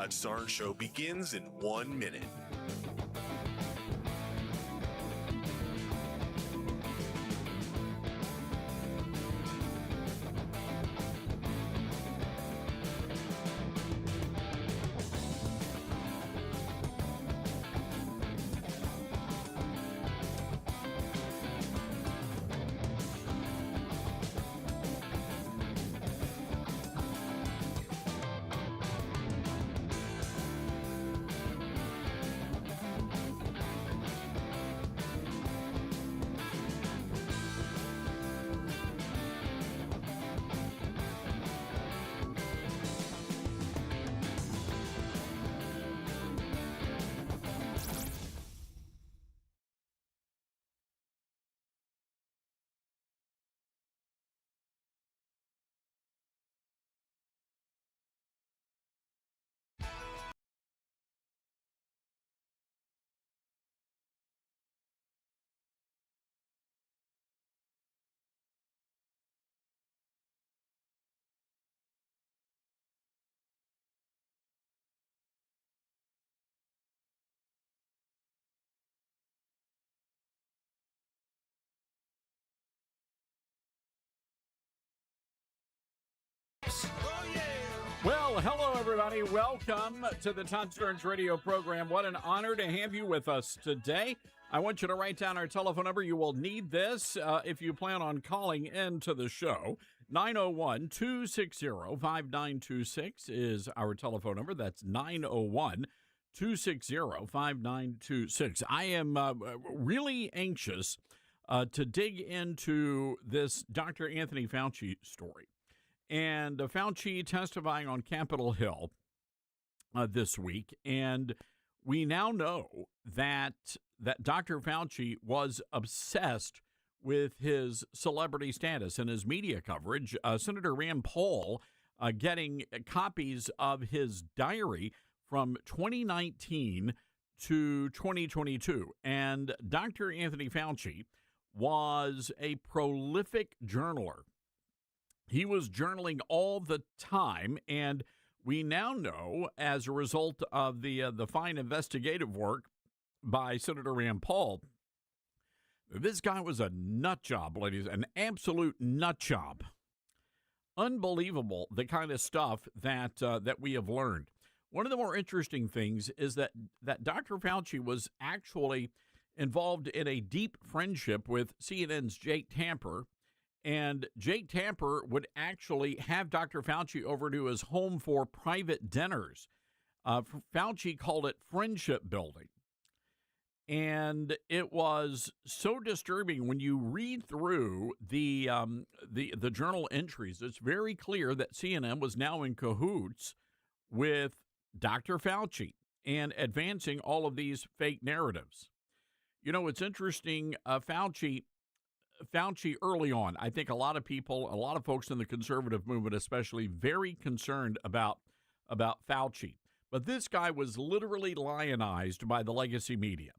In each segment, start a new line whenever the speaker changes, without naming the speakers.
Todd Starnes Show begins in 1 minute.
Well, hello, everybody. Welcome to the Todd Starnes radio program. What an honor to have you with us today. I want you to write down our telephone number. You will need this if you plan on calling into the show. 901-260-5926 is our telephone number. That's 901-260-5926. I am really anxious to dig into this Dr. Anthony Fauci story. And Fauci testifying on Capitol Hill this week. And we now know that Dr. Fauci was obsessed with his celebrity status and his media coverage. Senator Rand Paul getting copies of his diary from 2019 to 2022. And Dr. Anthony Fauci was a prolific journaler. He was journaling all the time, and we now know, as a result of the fine investigative work by Senator Rand Paul, this guy was a nut job, ladies, an absolute nut job. Unbelievable, the kind of stuff that we have learned. One of the more interesting things is that Dr. Fauci was actually involved in a deep friendship with CNN's Jake Tapper. And Jake Tapper would actually have Dr. Fauci over to his home for private dinners. Fauci called it friendship building. And it was so disturbing when you read through the journal entries. It's very clear that CNN was now in cahoots with Dr. Fauci and advancing all of these fake narratives. You know, it's interesting, Fauci early on, I think a lot of people, a lot of folks in the conservative movement especially, very concerned about Fauci. But this guy was literally lionized by the legacy media.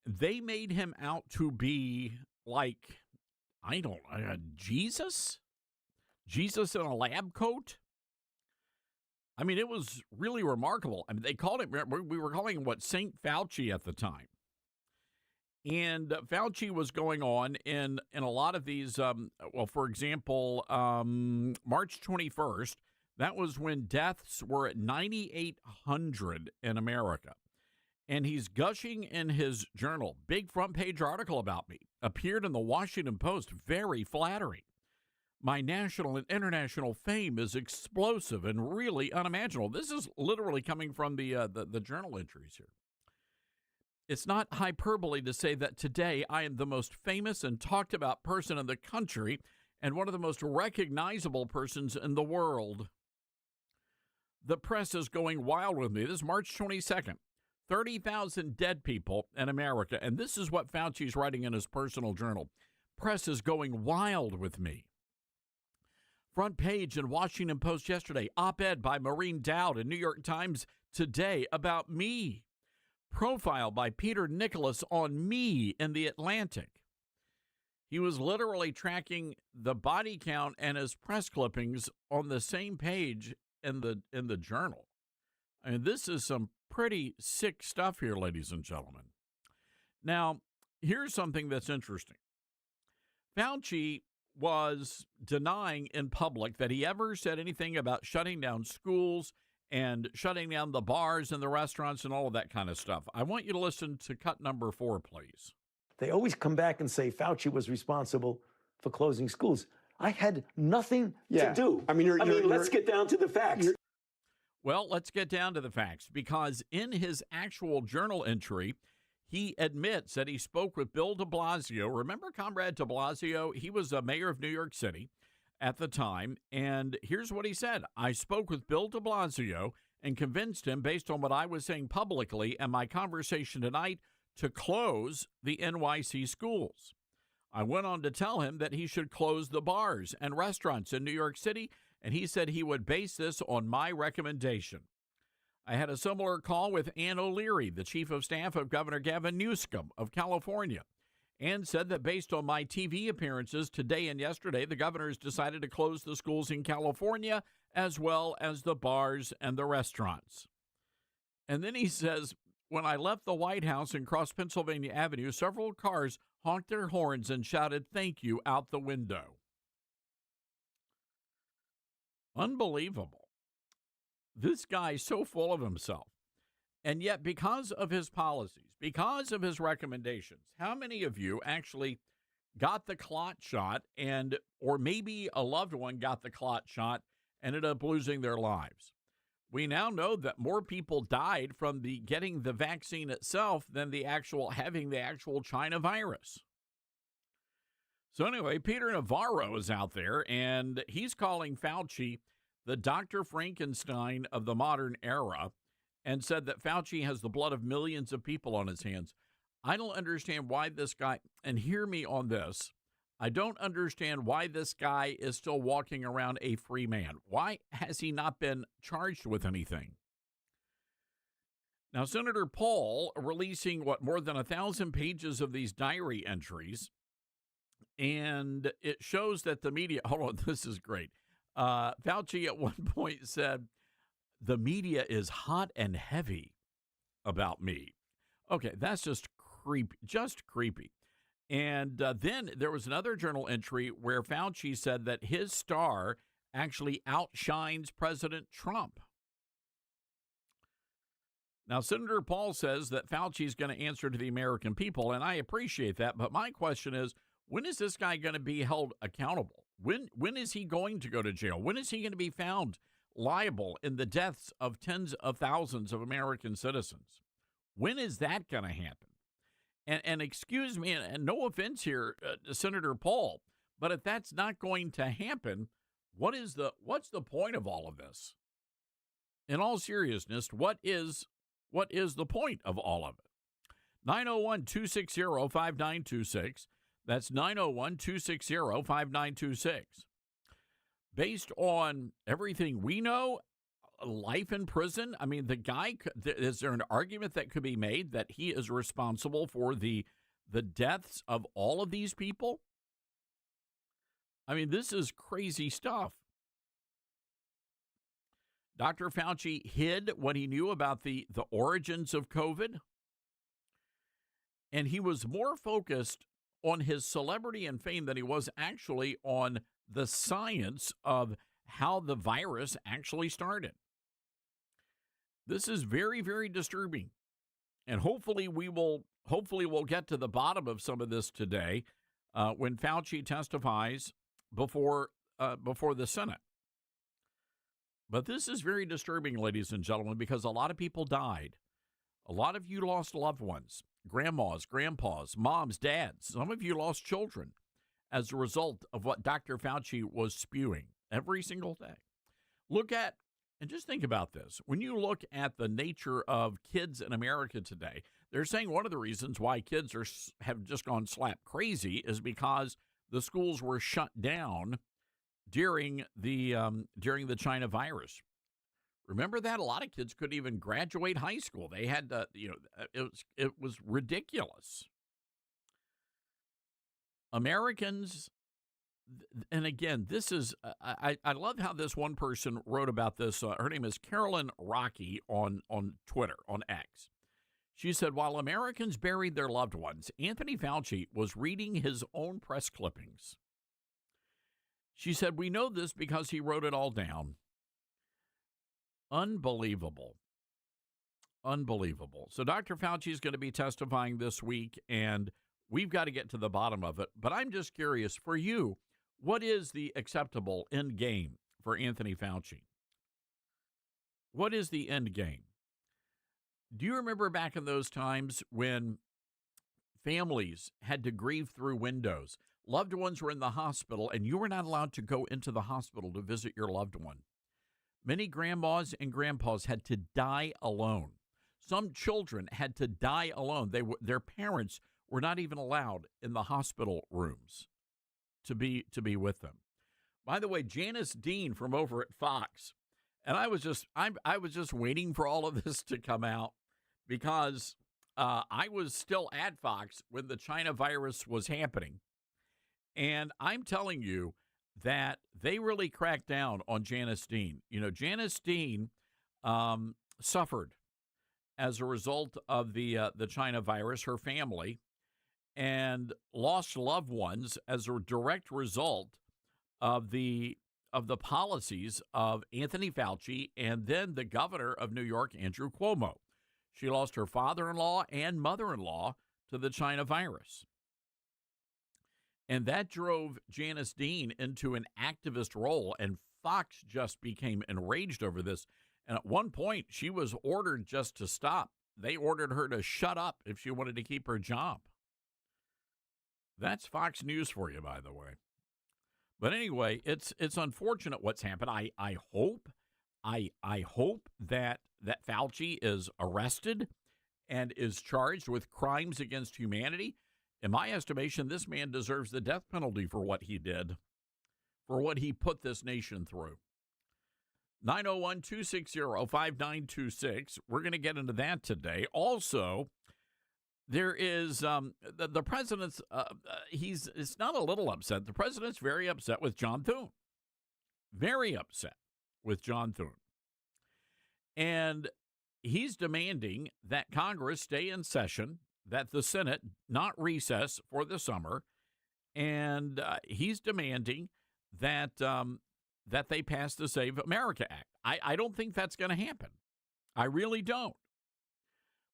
They made him out to be like, I don't know, Jesus? Jesus in a lab coat? I mean, it was really remarkable. I mean, they called him, we were calling him, St. Fauci at the time. And Fauci was going on in a lot of these, for example, March 21st, that was when deaths were at 9,800 in America. And he's gushing in his journal. Big front page article about me. Appeared in the Washington Post. Very flattering. My national and international fame is explosive and really unimaginable. This is literally coming from the journal entries here. It's not hyperbole to say that today I am the most famous and talked about person in the country and one of the most recognizable persons in the world. The press is going wild with me. This is March 22nd. 30,000 dead people in America. And this is what Fauci's writing in his personal journal. Press is going wild with me. Front page in Washington Post yesterday. Op-ed by Maureen Dowd in New York Times today about me. Profile by Peter Nicholas on me in the Atlantic. He was literally tracking the body count and his press clippings on the same page in the journal. I mean, this is some pretty sick stuff here, ladies and gentlemen. Now, here's something that's interesting. Fauci was denying in public that he ever said anything about shutting down schools and shutting down the bars and the restaurants and all of that kind of stuff. I want you to listen to cut number 4, please.
They always come back and say Fauci was responsible for closing schools. I had nothing to do.
I mean,
let's get down to the facts.
Well, let's get down to the facts, because in his actual journal entry, he admits that he spoke with Bill de Blasio. Remember Comrade de Blasio? He was a mayor of New York City at the time. And here's what he said. I spoke with Bill de Blasio and convinced him, based on what I was saying publicly and my conversation tonight, to close the NYC schools. I went on to tell him that he should close the bars and restaurants in New York City, and he said he would base this on my recommendation. I had a similar call with Ann O'Leary, the chief of staff of Governor Gavin Newsom of California. Ann said that based on my TV appearances today and yesterday, the governors decided to close the schools in California as well as the bars and the restaurants. And then he says, when I left the White House and crossed Pennsylvania Avenue, several cars honked their horns and shouted, "Thank you," out the window. Unbelievable. This guy's so full of himself. And yet, because of his policies, because of his recommendations, how many of you actually got the clot shot, and or maybe a loved one got the clot shot and ended up losing their lives? We now know that more people died from the getting the vaccine itself than the actual having the actual China virus. So anyway, Peter Navarro is out there, and he's calling Fauci the Dr. Frankenstein of the modern era, and said that Fauci has the blood of millions of people on his hands. I don't understand why this guy, and hear me on this, I don't understand why this guy is still walking around a free man. Why has he not been charged with anything? Now, Senator Paul releasing, more than 1,000 pages of these diary entries, and it shows that the media, hold on, this is great. Fauci at one point said, the media is hot and heavy about me. Okay, that's just creepy. And then there was another journal entry where Fauci said that his star actually outshines President Trump. Now, Senator Paul says that Fauci is going to answer to the American people, and I appreciate that. But my question is, when is this guy going to be held accountable? When is he going to go to jail? When is he going to be found liable in the deaths of tens of thousands of American citizens? When is that going to happen? And excuse me, and no offense here, Senator Paul, but if that's not going to happen, what's the point of all of this? In all seriousness, what is the point of all of it? 901-260-5926. That's 901-260-5926. Based on everything we know, life in prison, I mean, the guy, is there an argument that could be made that he is responsible for the deaths of all of these people? I mean, this is crazy stuff. Dr. Fauci hid what he knew about the origins of COVID, and he was more focused on his celebrity and fame than he was actually on the science of how the virus actually started. This is very, very disturbing. And hopefully we'll get to the bottom of some of this today when Fauci testifies before the Senate. But this is very disturbing, ladies and gentlemen, because a lot of people died. A lot of you lost loved ones, grandmas, grandpas, moms, dads. Some of you lost children as a result of what Dr. Fauci was spewing every single day. And just think about this. When you look at the nature of kids in America today, they're saying one of the reasons why kids have just gone slap crazy is because the schools were shut down during the China virus. Remember that? A lot of kids couldn't even graduate high school. They had to, it was ridiculous. Americans, and again, this is, I love how this one person wrote about this. Her name is Carolyn Rocky on Twitter, on X. She said, while Americans buried their loved ones, Anthony Fauci was reading his own press clippings. She said, we know this because he wrote it all down. Unbelievable. Unbelievable. So Dr. Fauci is going to be testifying this week, and we've got to get to the bottom of it. But I'm just curious, for you, what is the acceptable end game for Anthony Fauci? What is the end game? Do you remember back in those times when families had to grieve through windows? Loved ones were in the hospital, and you were not allowed to go into the hospital to visit your loved one. Many grandmas and grandpas had to die alone. Some children had to die alone. Their parents were not even allowed in the hospital rooms to be with them. By the way, Janice Dean from over at Fox, and I was just waiting for all of this to come out because I was still at Fox when the China virus was happening. And I'm telling you that they really cracked down on Janice Dean. You know, Janice Dean suffered as a result of the China virus, her family, and lost loved ones as a direct result of the policies of Anthony Fauci and then the governor of New York, Andrew Cuomo. She lost her father-in-law and mother-in-law to the China virus. And that drove Janice Dean into an activist role, and Fox just became enraged over this. And at one point, she was ordered just to stop. They ordered her to shut up if she wanted to keep her job. That's Fox News for you, by the way. But anyway, it's unfortunate what's happened. I hope that Fauci is arrested and is charged with crimes against humanity. In my estimation, this man deserves the death penalty for what he did, for what he put this nation through. 901-260-5926. We're going to get into that today. Also, there is the president's, it's not a little upset. The president's very upset with John Thune. Very upset with John Thune. And he's demanding that Congress stay in session, that the Senate not recess for the summer, and he's demanding that that they pass the Save America Act. I don't think that's going to happen. I really don't.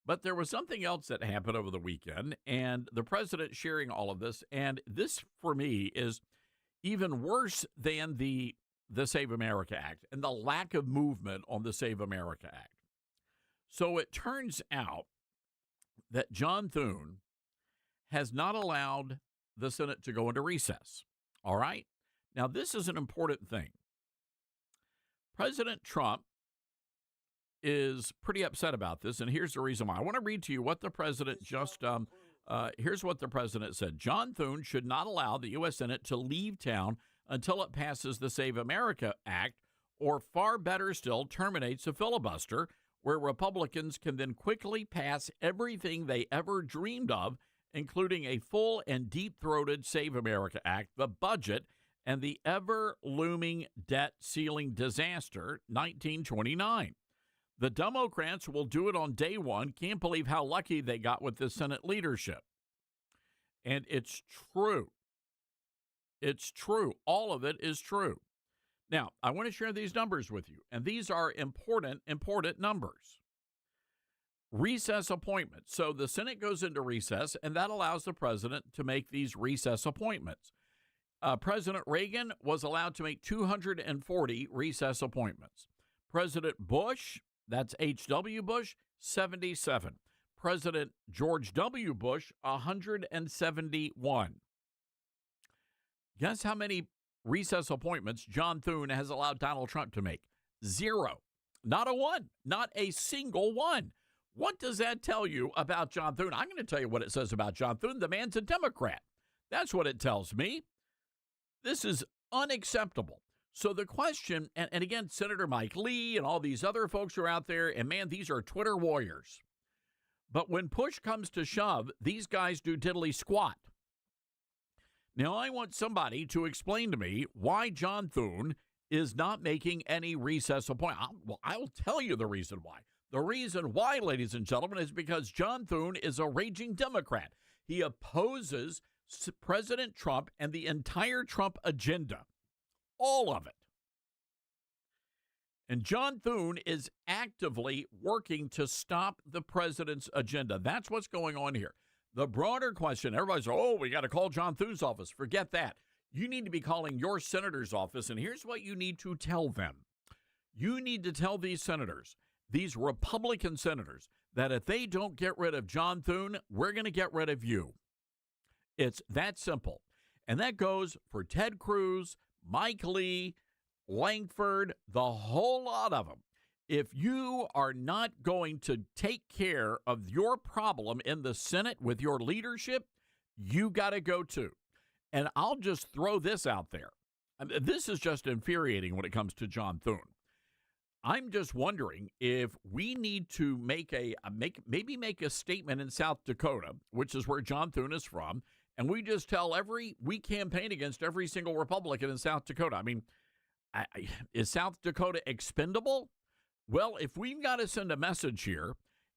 But there was something else that happened over the weekend, and the president sharing all of this, and this, for me, is even worse than the Save America Act and the lack of movement on the Save America Act. So it turns out that John Thune has not allowed the Senate to go into recess. All right? Now, this is an important thing. President Trump is pretty upset about this, and here's the reason why. I want to read to you what the president just, here's what the president said. John Thune should not allow the U.S. Senate to leave town until it passes the Save America Act, or far better still, terminates a filibuster, where Republicans can then quickly pass everything they ever dreamed of, including a full and deep-throated Save America Act, the budget, and the ever-looming debt ceiling disaster, 1929. The Democrats will do it on day one. Can't believe how lucky they got with the Senate leadership. And it's true. It's true. All of it is true. Now, I want to share these numbers with you, and these are important numbers. Recess appointments. So the Senate goes into recess, and that allows the president to make these recess appointments. President Reagan was allowed to make 240 recess appointments. President Bush, that's H.W. Bush, 77. President George W. Bush, 171. Guess how many recess appointments John Thune has allowed Donald Trump to make? 0. Not a one. Not a single one. What does that tell you about John Thune? I'm going to tell you what it says about John Thune. The man's a Democrat. That's what it tells me. This is unacceptable. So the question, and again, Senator Mike Lee and all these other folks are out there, and man, these are Twitter warriors. But when push comes to shove, these guys do diddly squat. Now, I want somebody to explain to me why John Thune is not making any recess appointment. Well, I'll tell you the reason why. The reason why, ladies and gentlemen, is because John Thune is a raging Democrat. He opposes President Trump and the entire Trump agenda, all of it. And John Thune is actively working to stop the president's agenda. That's what's going on here. The broader question, everybody's, we got to call John Thune's office. Forget that. You need to be calling your senator's office, and here's what you need to tell them. You need to tell these senators, these Republican senators, that if they don't get rid of John Thune, we're going to get rid of you. It's that simple. And that goes for Ted Cruz, Mike Lee, Langford, the whole lot of them. If you are not going to take care of your problem in the Senate with your leadership, you got to go too. And I'll just throw this out there. This is just infuriating when it comes to John Thune. I'm just wondering if we need to make a statement in South Dakota, which is where John Thune is from, and we just tell we campaign against every single Republican in South Dakota. I mean, is South Dakota expendable? Well, if we've got to send a message here,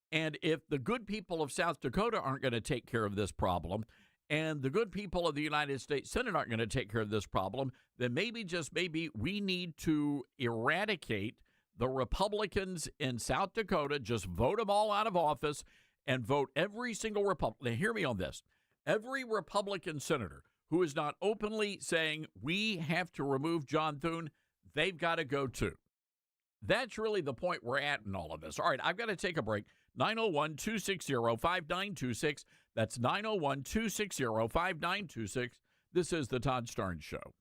and if the good people of South Dakota aren't going to take care of this problem, and the good people of the United States Senate aren't going to take care of this problem, then maybe, just maybe, we need to eradicate the Republicans in South Dakota, just vote them all out of office, and vote every single Republican. Now, hear me on this. Every Republican senator who is not openly saying we have to remove John Thune, they've got to go too. That's really the point we're at in all of this. All right, I've got to take a break. 901-260-5926. That's 901-260-5926. This is the Todd Starnes Show.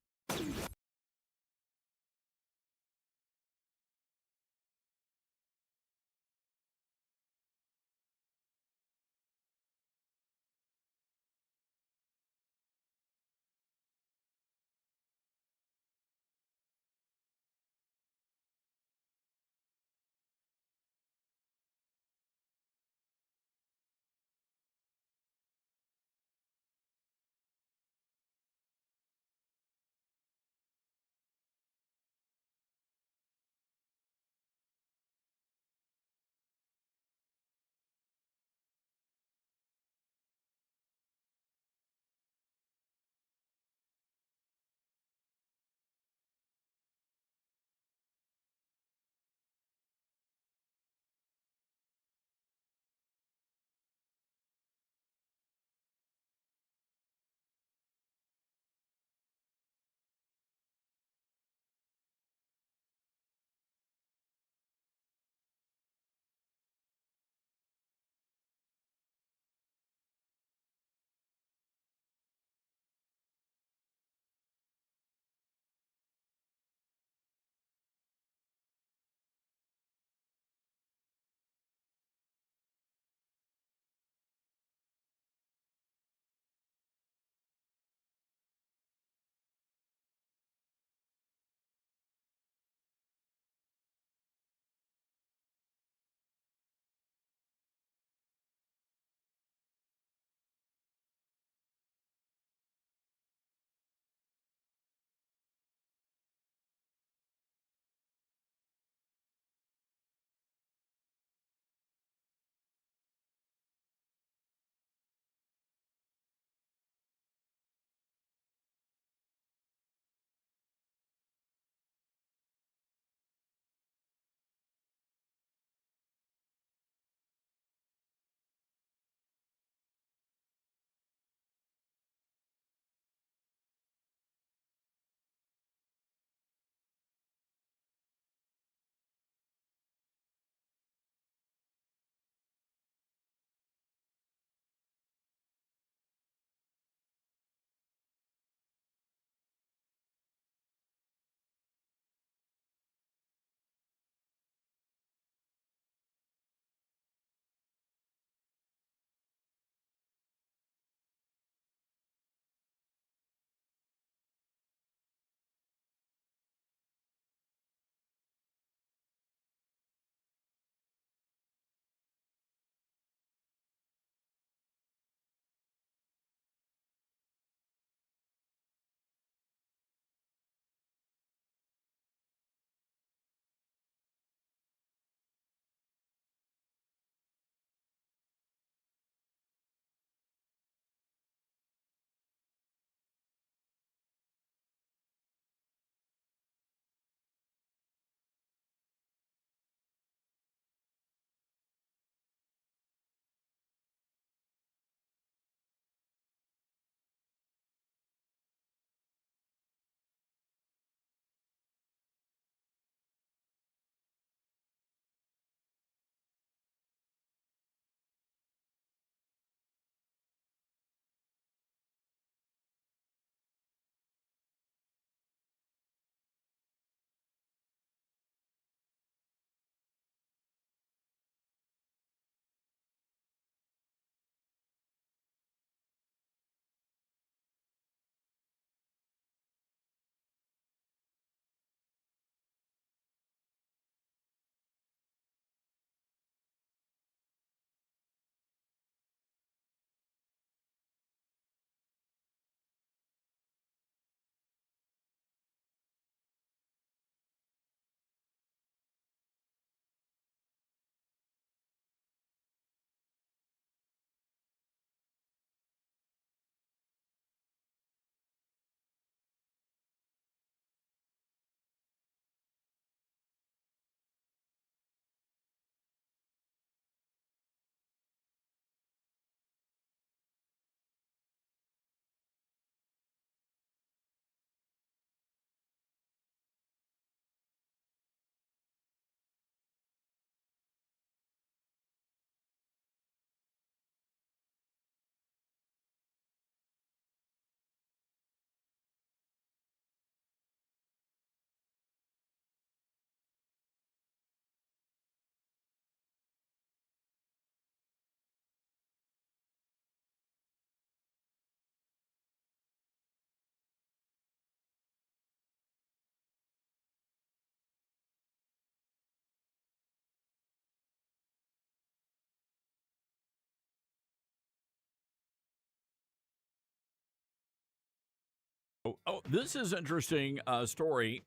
This is interesting story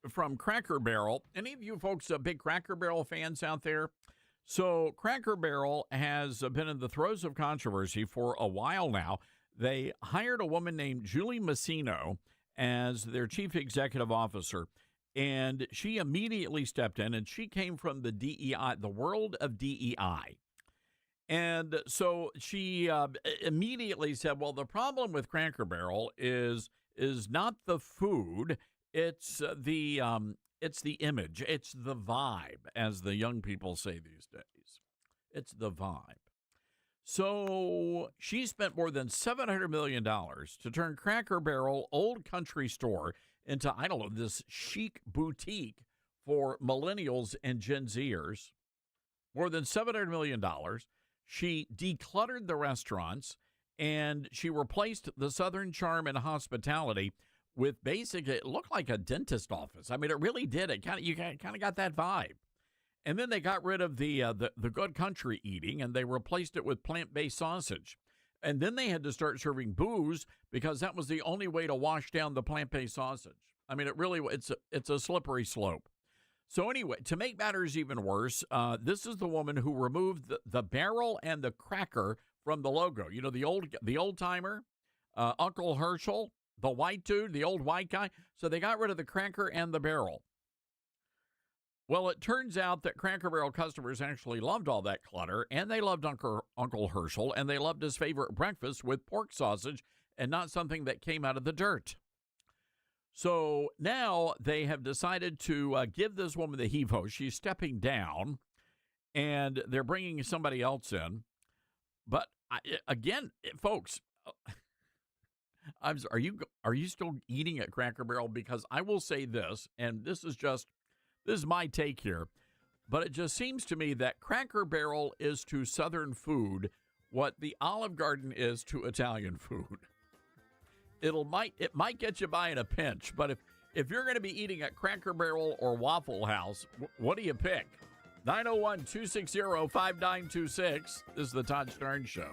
from Cracker Barrel. Any of you folks big Cracker Barrel fans out there? So Cracker Barrel has been in the throes of controversy for a while now. They hired a woman named Julie Massino as their chief executive officer, and she immediately stepped in, and she came from the DEI, the world of DEI. And so she immediately said, well, the problem with Cracker Barrel is not the food, it's the image, it's the vibe, as the young people say these days. It's the vibe. So she spent more than $700 million to turn Cracker Barrel Old Country Store into, I don't know, this chic boutique for millennials and Gen Zers. More than $700 million. She decluttered the restaurants, and she replaced the Southern charm and hospitality with basically, it looked like a dentist office. I mean, it really did. You kind of got that vibe. And then they got rid of the good country eating, and they replaced it with plant-based sausage. And then they had to start serving booze because that was the only way to wash down the plant-based sausage. I mean, it's a slippery slope. So anyway, to make matters even worse, this is the woman who removed the barrel and the cracker from the logo. You know, the old timer, Uncle Herschel, the white dude, the old white guy. So they got rid of the cracker and the barrel. Well, it turns out that Cracker Barrel customers actually loved all that clutter, and they loved Uncle Herschel, and they loved his favorite breakfast with pork sausage and not something that came out of the dirt. So now they have decided to give this woman the heave-ho. She's stepping down, and they're bringing somebody else in. But again, folks, are you still eating at Cracker Barrel? Because I will say this, and this is my take here, but it just seems to me that Cracker Barrel is to Southern food what the Olive Garden is to Italian food. It might get you by in a pinch, but if you're going to be eating at Cracker Barrel or Waffle House, what do you pick? 901-260-5926 This is the Todd Stern Show.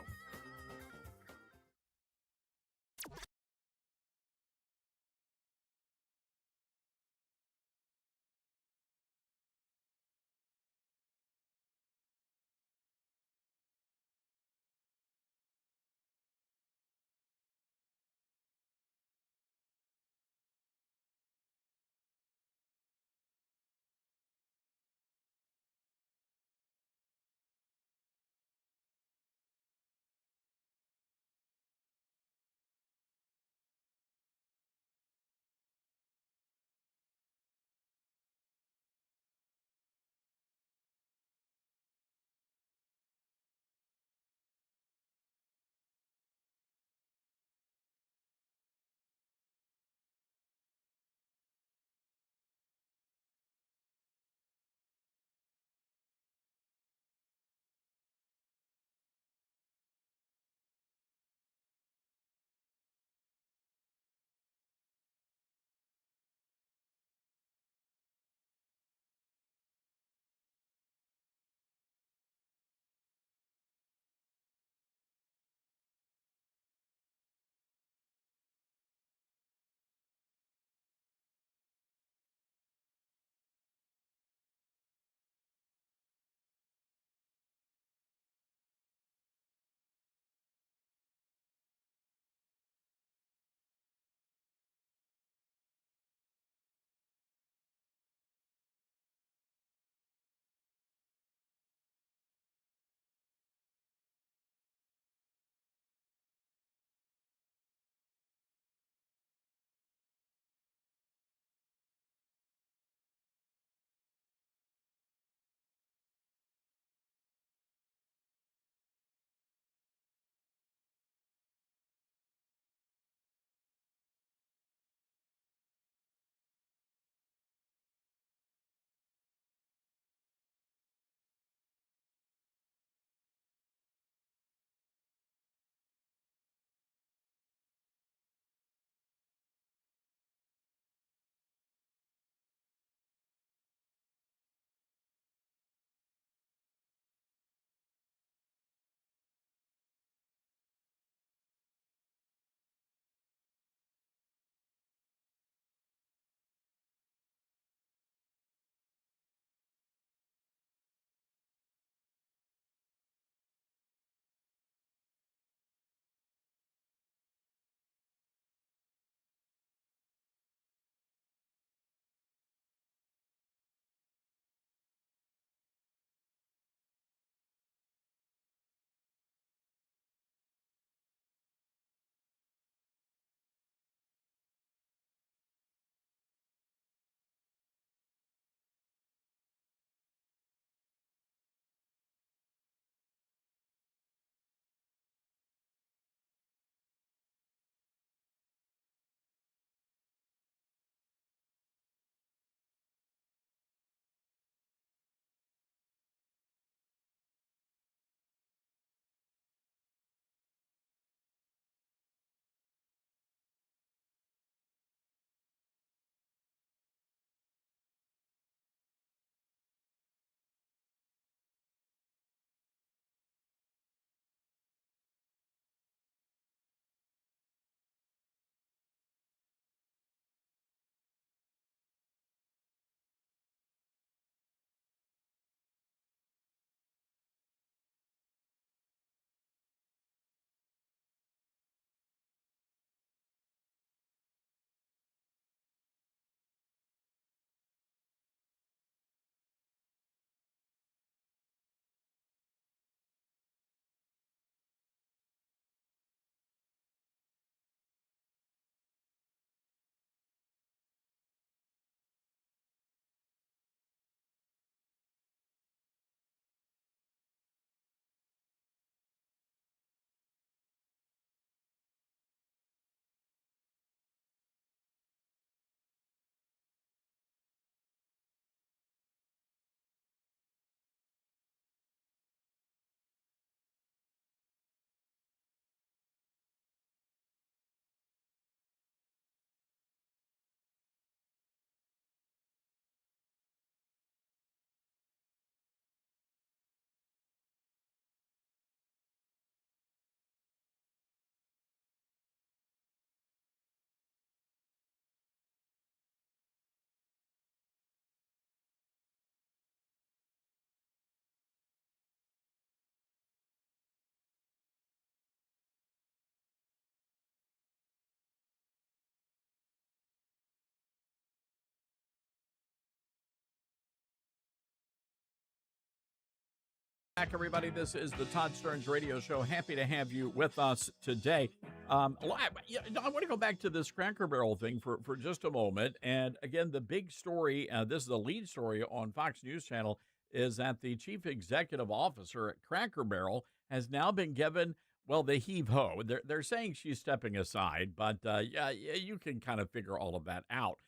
Back, everybody. This is the Todd Stearns Radio Show. Happy to have you with us today. I want to go back to this Cracker Barrel thing for just a moment. And again, the big story, this is the lead story on Fox News Channel, is that the chief executive officer at Cracker Barrel has now been given, well, the heave-ho. They're saying she's stepping aside, but yeah, you can kind of figure all of that out.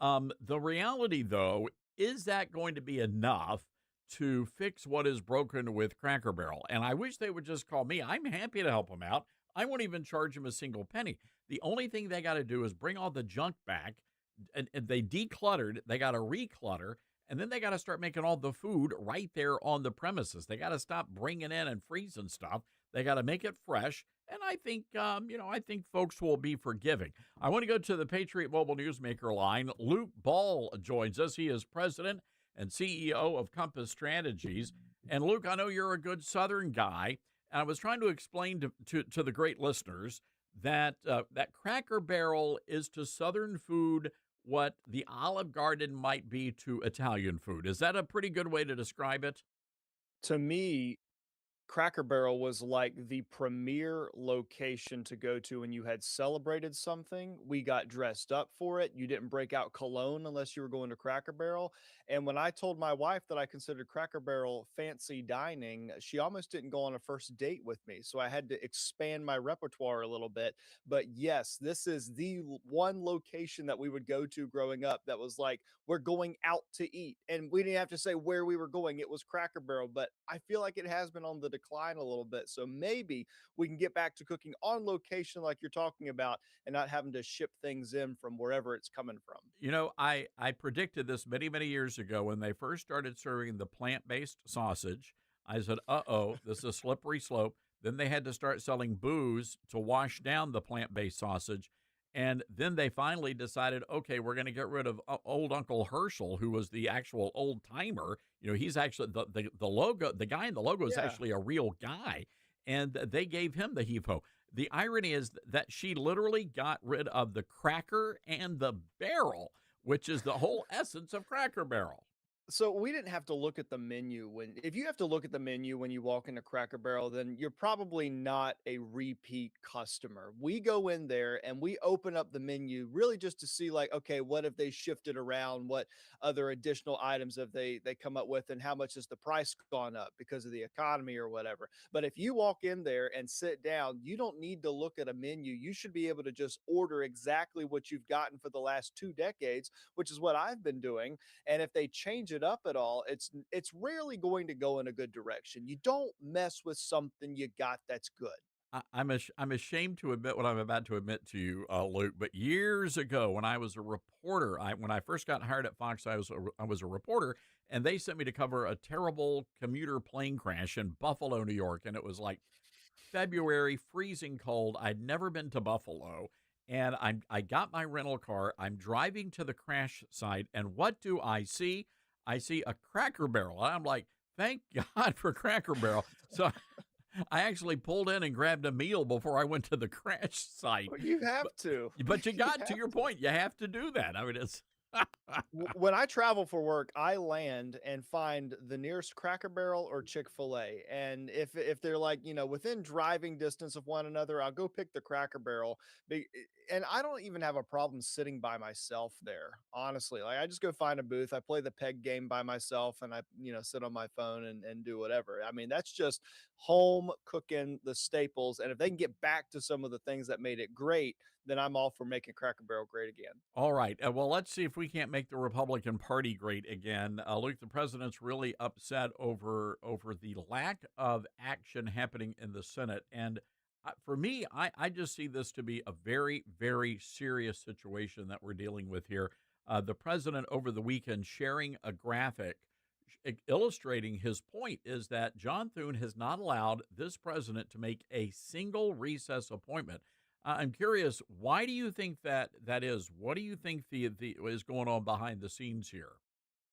The reality, though, is that going to be enough to fix what is broken with Cracker Barrel? And I wish they would just call me. I'm happy to help them out. I won't even charge them a single penny. The only thing they got to do is bring all the junk back, and they decluttered. They got to reclutter, and then they got to start making all the food right there on the premises. They got to stop bringing in and freezing stuff. They got to make it fresh. And I think, I think folks will be forgiving. I want to go to the Patriot Mobile Newsmaker line. Luke Ball joins us. He is president and CEO of Compass Strategies. And Luke, I know you're a good Southern guy. And I was trying to explain to the great listeners that that Cracker Barrel is to Southern food what the Olive Garden might be to Italian food. Is that a pretty good way to describe it?
To me, Cracker Barrel was like the premier location to go to when you had celebrated something. We got dressed up for it. You didn't break out cologne unless you were going to Cracker Barrel. And when I told my wife that I considered Cracker Barrel fancy dining, she almost didn't go on a first date with me. So I had to expand my repertoire a little bit. But yes, this is the one location that we would go to growing up that was like, we're going out to eat. And we didn't have to say where we were going. It was Cracker Barrel. But I feel like it has been on the decline a little bit. So maybe we can get back to cooking on location like you're talking about and not having to ship things in from wherever it's coming from.
You know, I predicted this many, many years ago when they first started serving the plant-based sausage. I said, uh-oh, this is a slippery slope. Then they had to start selling booze to wash down the plant-based sausage. And then they finally decided, okay, we're going to get rid of old Uncle Herschel, who was the actual old timer. You know, he's actually the logo, the guy in the logo is actually a real guy. And they gave him the heave-ho. The irony is that she literally got rid of the cracker and the barrel, which is the whole essence of Cracker Barrel.
So we didn't have to look at the menu if you have to look at the menu when you walk into Cracker Barrel, then you're probably not a repeat customer. We go in there and we open up the menu really just to see like, okay, what have they shifted around? What other additional items have they come up with, and how much has the price gone up because of the economy or whatever? But if you walk in there and sit down, you don't need to look at a menu. You should be able to just order exactly what you've gotten for the last 2 decades, which is what I've been doing. And if they change it up at all, it's rarely going to go in a good direction. You don't mess with something you got that's good.
I'm ashamed to admit what I'm about to admit to you, Luke. But years ago, when I was a reporter, when I first got hired at Fox, I was a reporter, and they sent me to cover a terrible commuter plane crash in Buffalo, New York, and it was like February, freezing cold. I'd never been to Buffalo, and I got my rental car. I'm driving to the crash site, and what do I see? I see a Cracker Barrel. I'm like, thank God for Cracker Barrel. So I actually pulled in and grabbed a meal before I went to the crash site.
Well, you have to.
But you got to your point. You have to do that. I mean, it's
When I travel for work, I land and find the nearest Cracker Barrel or Chick-fil-A. And if they're like, within driving distance of one another, I'll go pick the Cracker Barrel. And I don't even have a problem sitting by myself there, honestly. Like, I just go find a booth, I play the peg game by myself, and I, sit on my phone and do whatever. I mean, that's just home cooking the staples. And if they can get back to some of the things that made it great, then I'm all for making Cracker Barrel great again.
all right. Well, let's see if we can't make the Republican Party great again. Luke, the president's really upset over the lack of action happening in the Senate. And for me, I just see this to be a very, very serious situation that we're dealing with here. The president over the weekend sharing a graphic illustrating his point is that John Thune has not allowed this president to make a single recess appointment. I'm curious, why do you think that is? What do you think the is going on behind the scenes here?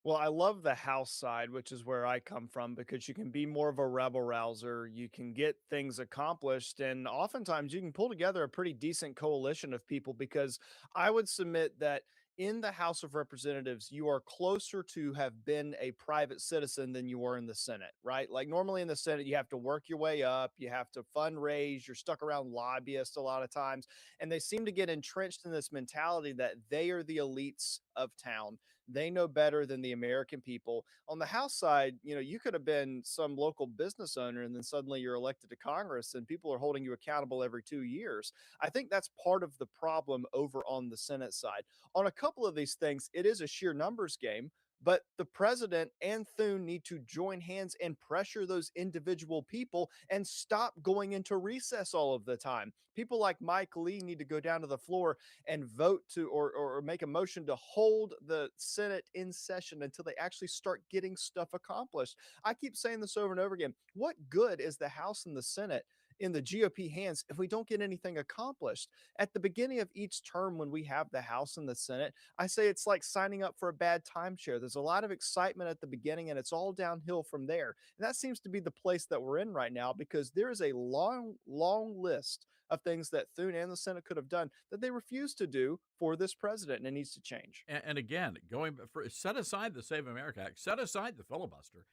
Well, I love the House side, which is where I come from, because you can be more of a rebel rouser. You can get things accomplished, and oftentimes you can pull together a pretty decent coalition of people. Because I would submit that in the House of Representatives, you are closer to have been a private citizen than you were in the Senate, right? Like normally in the Senate, you have to work your way up, you have to fundraise, you're stuck around lobbyists a lot of times. And they seem to get entrenched in this mentality that they are the elites of town. They know better than the American people. On the House side, you could have been some local business owner and then suddenly you're elected to Congress and people are holding you accountable every 2 years. I think that's part of the problem over on the Senate side. On a couple of these things, it is a sheer numbers game, but the president and Thune need to join hands and pressure those individual people and stop going into recess all of the time. People like Mike Lee need to go down to the floor and vote to or make a motion to hold the Senate in session until they actually start getting stuff accomplished. I keep saying this over and over again. What good is the House and the Senate in the GOP hands if we don't get anything accomplished? At the beginning of each term, when we have the House and the Senate, I say it's like signing up for a bad timeshare. There's a lot of excitement at the beginning and it's all downhill from there. And that seems to be the place that we're in right now because there is a long, long list of things that Thune and the Senate could have done that they refuse to do for this president, and it needs to change.
And again, going for set aside the Save America Act, set aside the filibuster.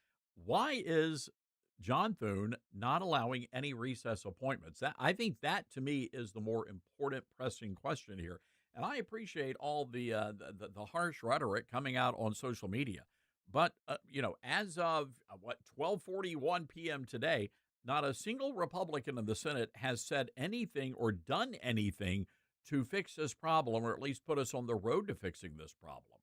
Why is John Thune not allowing any recess appointments? That I think that to me is the more important, pressing question here. And I appreciate all the harsh rhetoric coming out on social media, but as of what 12:41 p.m. today, not a single Republican in the Senate has said anything or done anything to fix this problem, or at least put us on the road to fixing this problem.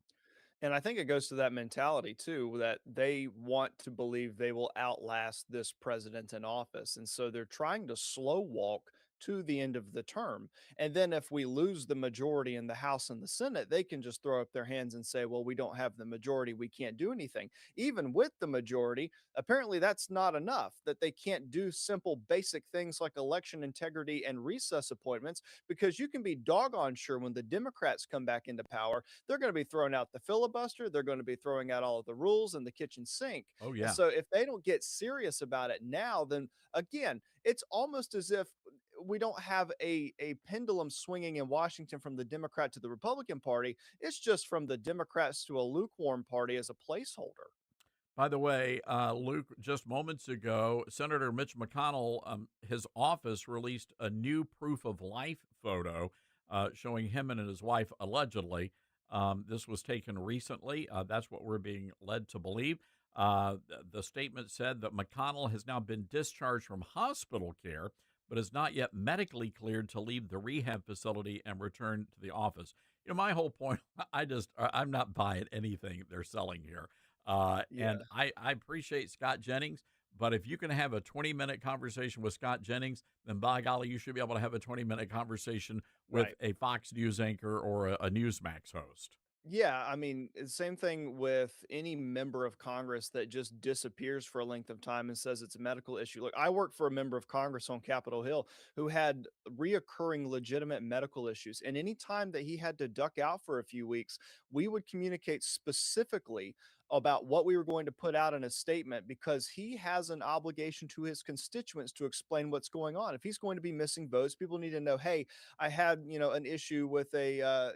And I think it goes to that mentality too, that they want to believe they will outlast this president in office. And so they're trying to slow walk to the end of the term. And then if we lose the majority in the House and the Senate, they can just throw up their hands and say, well, we don't have the majority. We can't do anything. Even with the majority, apparently that's not enough, that they can't do simple, basic things like election integrity and recess appointments, because you can be doggone sure when the Democrats come back into power, they're going to be throwing out the filibuster. They're going to be throwing out all of the rules and the kitchen sink.
Oh
And
yeah.
so if they don't get serious about it now, then again, it's almost as if we don't have a pendulum swinging in Washington from the Democrat to the Republican Party. It's just from the Democrats to a lukewarm party as a placeholder.
By the way, Luke, just moments ago, Senator Mitch McConnell, his office released a new proof of life photo showing him and his wife allegedly. This was taken recently. That's what we're being led to believe. The statement said that McConnell has now been discharged from hospital care, but is not yet medically cleared to leave the rehab facility and return to the office. My whole point, I'm not buying anything they're selling here. And
Yeah,
I appreciate Scott Jennings, but if you can have a 20-minute conversation with Scott Jennings, then by golly, you should be able to have a 20-minute conversation with
right.
a Fox News anchor or a Newsmax host.
Yeah, I mean, same thing with any member of Congress that just disappears for a length of time and says it's a medical issue. Look, I worked for a member of Congress on Capitol Hill who had reoccurring legitimate medical issues. And any time that he had to duck out for a few weeks, we would communicate specifically about what we were going to put out in a statement because he has an obligation to his constituents to explain what's going on. If he's going to be missing votes, people need to know, hey, I had, an issue with a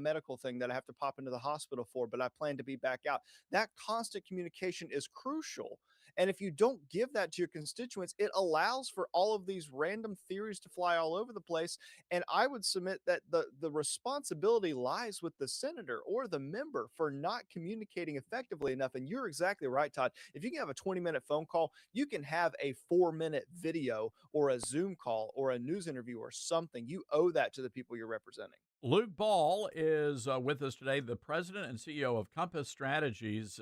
medical thing that I have to pop into the hospital for, but I plan to be back out. That constant communication is crucial. And if you don't give that to your constituents, it allows for all of these random theories to fly all over the place. And I would submit that the responsibility lies with the senator or the member for not communicating effectively enough. And you're exactly right, Todd. If you can have a 20-minute phone call, you can have a 4-minute video or a Zoom call or a news interview or something. You owe that to the people you're representing.
Luke Ball is with us today, the president and CEO of Compass Strategies.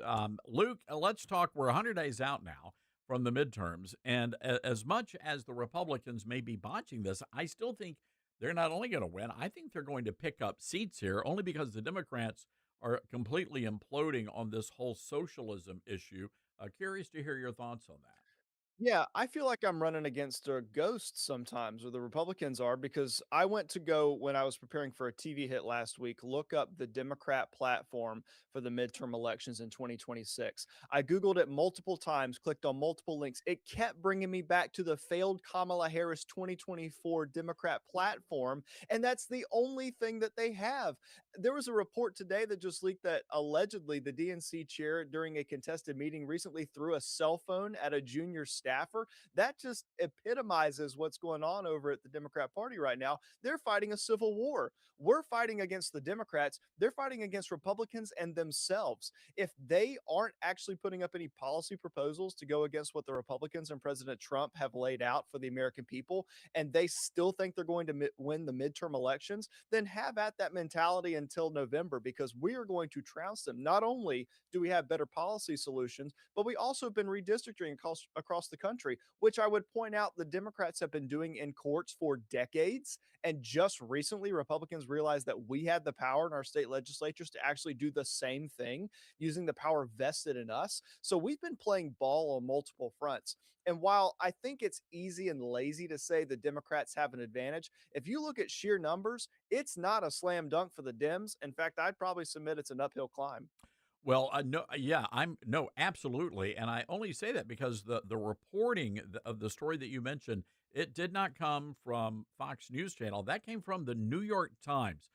Luke, let's talk. We're 100 days out now from the midterms. And as much as the Republicans may be botching this, I still think they're not only going to win, I think they're going to pick up seats here only because the Democrats are completely imploding on this whole socialism issue. Curious to hear your thoughts on that.
Yeah, I feel like I'm running against a ghost sometimes, or the Republicans are, because I went to go when I was preparing for a TV hit last week, look up the Democrat platform for the midterm elections in 2026. I Googled it multiple times, clicked on multiple links. It kept bringing me back to the failed Kamala Harris 2024 Democrat platform. And that's the only thing that they have. there was a report today that just leaked that allegedly the DNC chair during a contested meeting recently threw a cell phone at a junior staffer. That just epitomizes what's going on over at the Democrat Party right now. They're fighting a civil war. We're fighting against the Democrats. They're fighting against Republicans and themselves. If they aren't actually putting up any policy proposals to go against what the Republicans and President Trump have laid out for the American people, and they still think they're going to win the midterm elections, then have at that mentality until November, because we are going to trounce them. Not only do we have better policy solutions, but we also have been redistricting across the country, which I would point out the Democrats have been doing in courts for decades. And just recently, Republicans realized that we had the power in our state legislatures to actually do the same thing using the power vested in us. So we've been playing ball on multiple fronts. And while I think it's easy and lazy to say the Democrats have an advantage, if you look at sheer numbers, it's not a slam dunk for the Dems. In fact, I'd probably submit it's an uphill climb.
Well, no, yeah, I'm no, absolutely, and I only say that because the reporting of the story that you mentioned, it did not come from Fox News Channel. That came from the New York Times.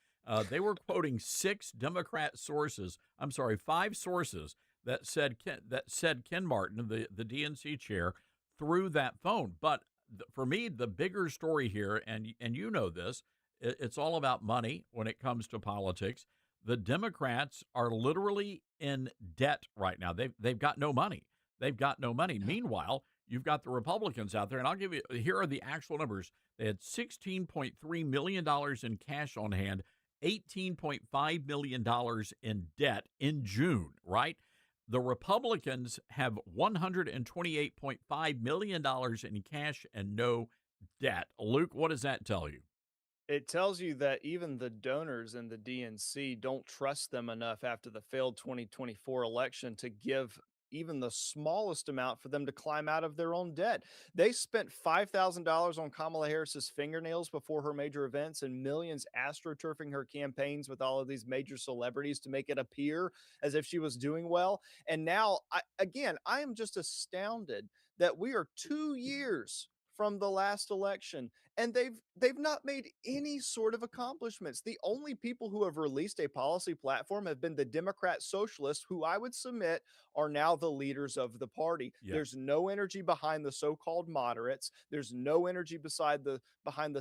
They were quoting six Democrat sources. I'm sorry, five sources that said Ken Martin, the DNC chair, threw that phone. But for me, the bigger story here, and you know this, it's all about money when it comes to politics. The Democrats are literally in debt right now. They've got no money. They've got no money. Meanwhile, you've got the Republicans out there, and I'll give you, here are the actual numbers. They had $16.3 million in cash on hand, $18.5 million in debt in June, right? The Republicans have $128.5 million in cash and no debt. Luke, what does that tell you?
It tells you that even the donors in the DNC don't trust them enough after the failed 2024 election to give even the smallest amount for them to climb out of their own debt. They spent $5,000 on Kamala Harris's fingernails before her major events and millions astroturfing her campaigns with all of these major celebrities to make it appear as if she was doing well. And now, I am just astounded that we are 2 years from the last election and they've not made any sort of accomplishments. The only people who have released a policy platform have been the Democrat socialists, who I would submit are now the leaders of the party.
Yeah.
There's no energy behind the so-called moderates. There's no energy behind the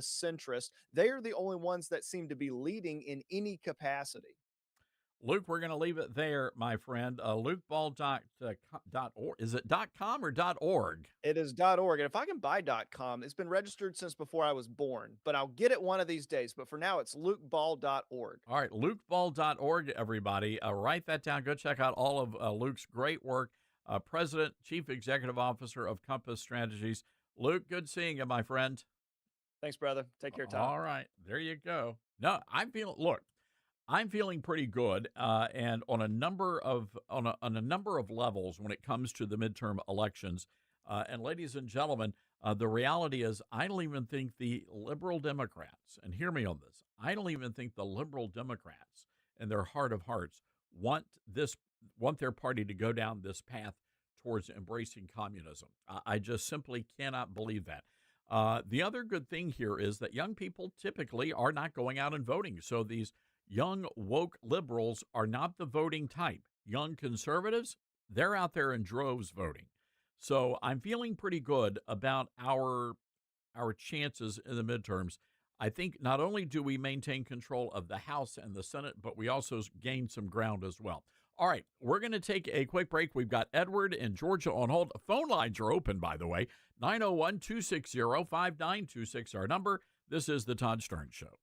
centrists. They are the only ones that seem to be leading in any capacity.
Luke, we're going to leave it there, my friend. LukeBall.org. Is it .com or .org?
It is .org. And if I can buy .com, it's been registered since before I was born, but I'll get it one of these days. But for now, it's lukeball.org.
All right, LukeBall.org, everybody. Write that down. Go check out all of Luke's great work. President, Chief Executive Officer of Compass Strategies. Luke, good seeing you, my friend.
Thanks, brother. Take care, Tom.
All right, there you go. No, I'm feeling pretty good, and on a number of levels when it comes to the midterm elections. And ladies and gentlemen, the reality is, I don't even think the liberal Democrats, and hear me on this, I don't even think the liberal Democrats, in their heart of hearts, want their party to go down this path towards embracing communism. I just simply cannot believe that. The other good thing here is that young people typically are not going out and voting. So these young woke liberals are not the voting type. Young conservatives, they're out there in droves voting. So I'm feeling pretty good about our chances in the midterms. I think not only do we maintain control of the House and the Senate, but we also gain some ground as well. All right, we're going to take a quick break. We've got Edward in Georgia on hold. Phone lines are open, by the way. 901-260-5926, our number. This is the Todd Stern Show.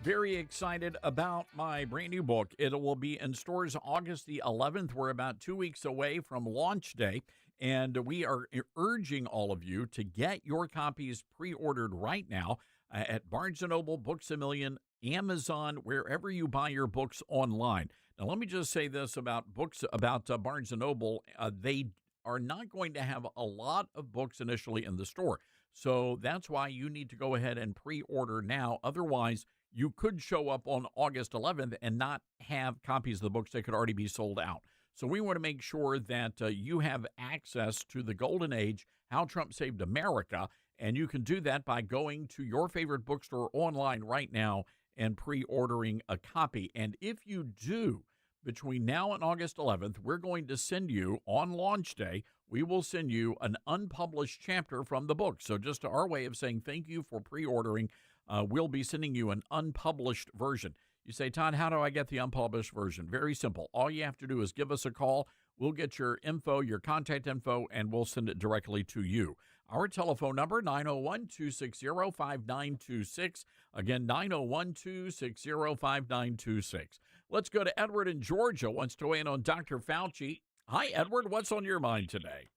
Very excited about my brand new book. It will be in stores August the 11th. We're about 2 weeks away from launch day, and we are urging all of you to get your copies pre-ordered right now at Barnes & Noble, Books A Million, Amazon, wherever you buy your books online. Now, let me just say this about books, about Barnes & Noble. They are not going to have a lot of books initially in the store. So that's why you need to go ahead and pre-order now. Otherwise, you could show up on August 11th and not have copies of the books that could already be sold out. So we want to make sure that you have access to the golden age, How Trump Saved America, and you can do that by going to your favorite bookstore online right now and pre-ordering a copy. And if you do, between now and August 11th, we're going to send you, on launch day, we will send you an unpublished chapter from the book. So just our way of saying thank you for pre-ordering. We'll be sending you an unpublished version. You say, Todd, how do I get the unpublished version? Very simple. All you have to do is give us a call. We'll get your info, your contact info, and we'll send it directly to you. Our telephone number, 901-260-5926. Again, 901-260-5926. Let's go to Edward in Georgia, wants to weigh in on Dr. Fauci. Hi, Edward. What's on your mind today?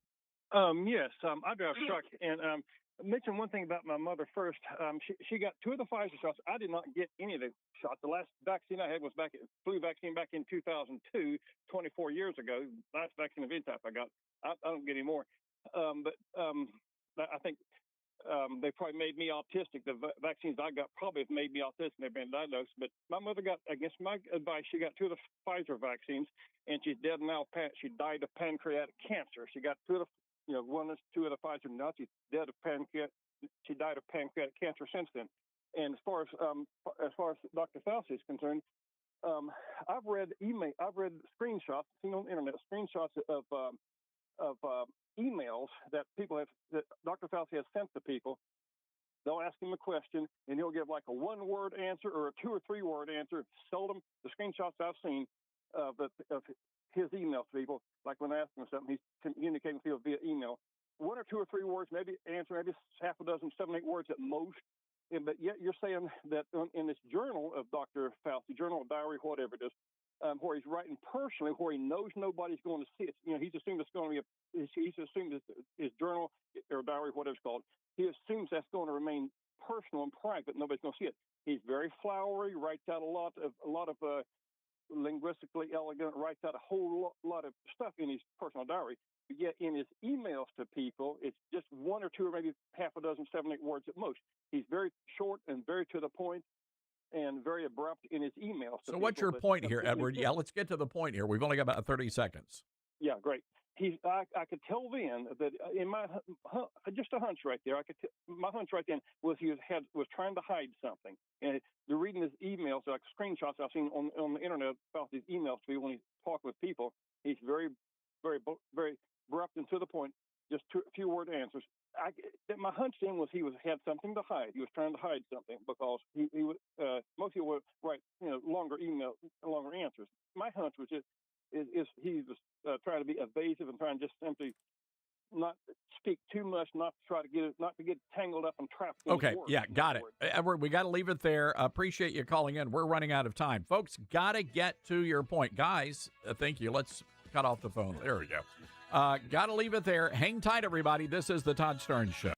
Yes, I drive a truck, and mention one thing about my mother first. She got 2 of the Pfizer shots. I did not get any of the shots. The last vaccine I had was flu vaccine back in 2002, 24 years ago. Last vaccine of any type I got. I don't get any more. I think they probably made me autistic. The vaccines I got probably have made me autistic. They've been diagnosed. But my mother got, against my advice, she got 2 of the Pfizer vaccines, and she's dead now. She died of pancreatic cancer. She got 2 of the 2 of the Pfizer. Now she's dead of pancreatic. She died of pancreatic cancer since then. And as far as Dr. Fauci is concerned, I've read screenshots, seen on the internet, screenshots of emails that Dr. Fauci has sent to people. They'll ask him a question, and he'll give like a 1-word answer or a 2 or 3-word answer. Seldom, the screenshots I've seen of his emails to people, like when I ask him something, he's communicating with people via email. 1 or 2 or 3 words, maybe answer, maybe half a dozen, 7 or 8 words at most. But yet you're saying that in this journal of Dr. Fauci, journal, diary, whatever it is, where he's writing personally, where he knows nobody's going to see it. He's assumed it's going to be he's assumed his journal or diary, whatever it's called. He assumes that's going to remain personal and private. Nobody's going to see it. He's very flowery, writes out a lot of linguistically elegant, writes out a whole lot of stuff in his personal diary. But yet in his emails to people, it's just 1 or 2 or maybe half a dozen, 7 or 8 words at most. He's very short and very to the point and very abrupt in his emails.
So what's your point here, Edward? Yeah, let's get to the point here. We've only got about 30 seconds.
Yeah, great. I could tell then that in my just a hunch right there. My hunch right then was he was trying to hide something. And the reading his emails, like screenshots I've seen on the internet about his emails to me when he's talking with people. He's very, very, very abrupt and to the point. Just a few word answers. My hunch then was he had something to hide. He was trying to hide something because he most people would write longer answers. My hunch was just is he was trying to be evasive and trying just simply not speak too much, not to get tangled up and trapped.
Okay, yeah, got it. Edward, we got to leave it there. Appreciate you calling in. We're running out of time. Folks, got to get to your point. Guys, thank you. Let's cut off the phone. There we go. Got to leave it there. Hang tight, everybody. This is the Todd Stern Show.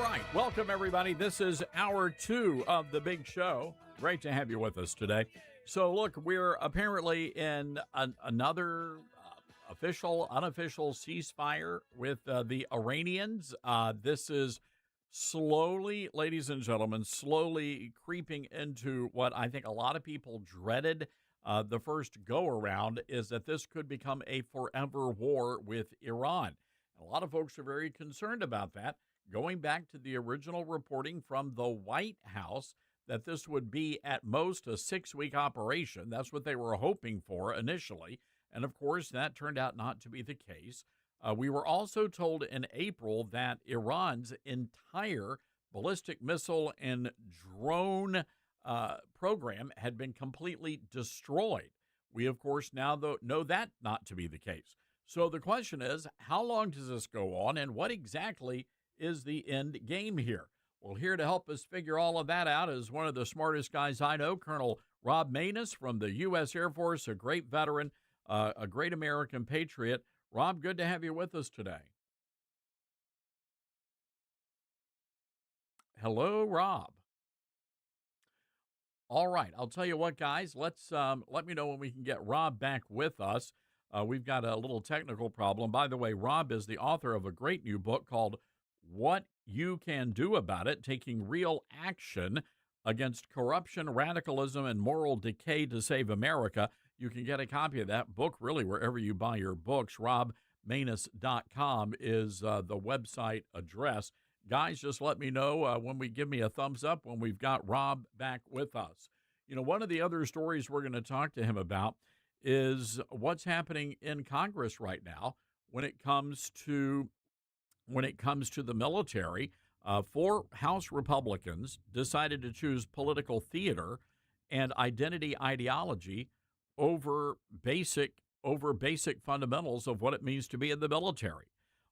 right. Welcome, everybody. This is hour 2 of the big show. Great to have you with us today. So, look, we're apparently in another official, unofficial ceasefire with the Iranians. This is slowly, ladies and gentlemen, slowly creeping into what I think a lot of people dreaded the first go-around, is that this could become a forever war with Iran. A lot of folks are very concerned about that, going back to the original reporting from the White House that this would be at most a 6-week operation. That's what they were hoping for initially. And of course, that turned out not to be the case. We were also told in April that Iran's entire ballistic missile and drone program had been completely destroyed. We, of course, now know that not to be the case. So the question is, how long does this go on, and what exactly is the end game here? Well, here to help us figure all of that out is one of the smartest guys I know, Colonel Rob Maness from the U.S. Air Force, a great veteran, a great American patriot. Rob, good to have you with us today. Hello, Rob. All right, I'll tell you what, guys. Let me know when we can get Rob back with us. We've got a little technical problem. By the way, Rob is the author of a great new book called What You Can Do About It, Taking Real Action Against Corruption, Radicalism, and Moral Decay to Save America. You can get a copy of that book really wherever you buy your books. RobManess.com is the website address. Guys, just let me know when we give me a thumbs up when we've got Rob back with us. You know, one of the other stories we're going to talk to him about is what's happening in Congress right now when it comes to the military. 4 House Republicans decided to choose political theater and identity ideology over basic fundamentals of what it means to be in the military.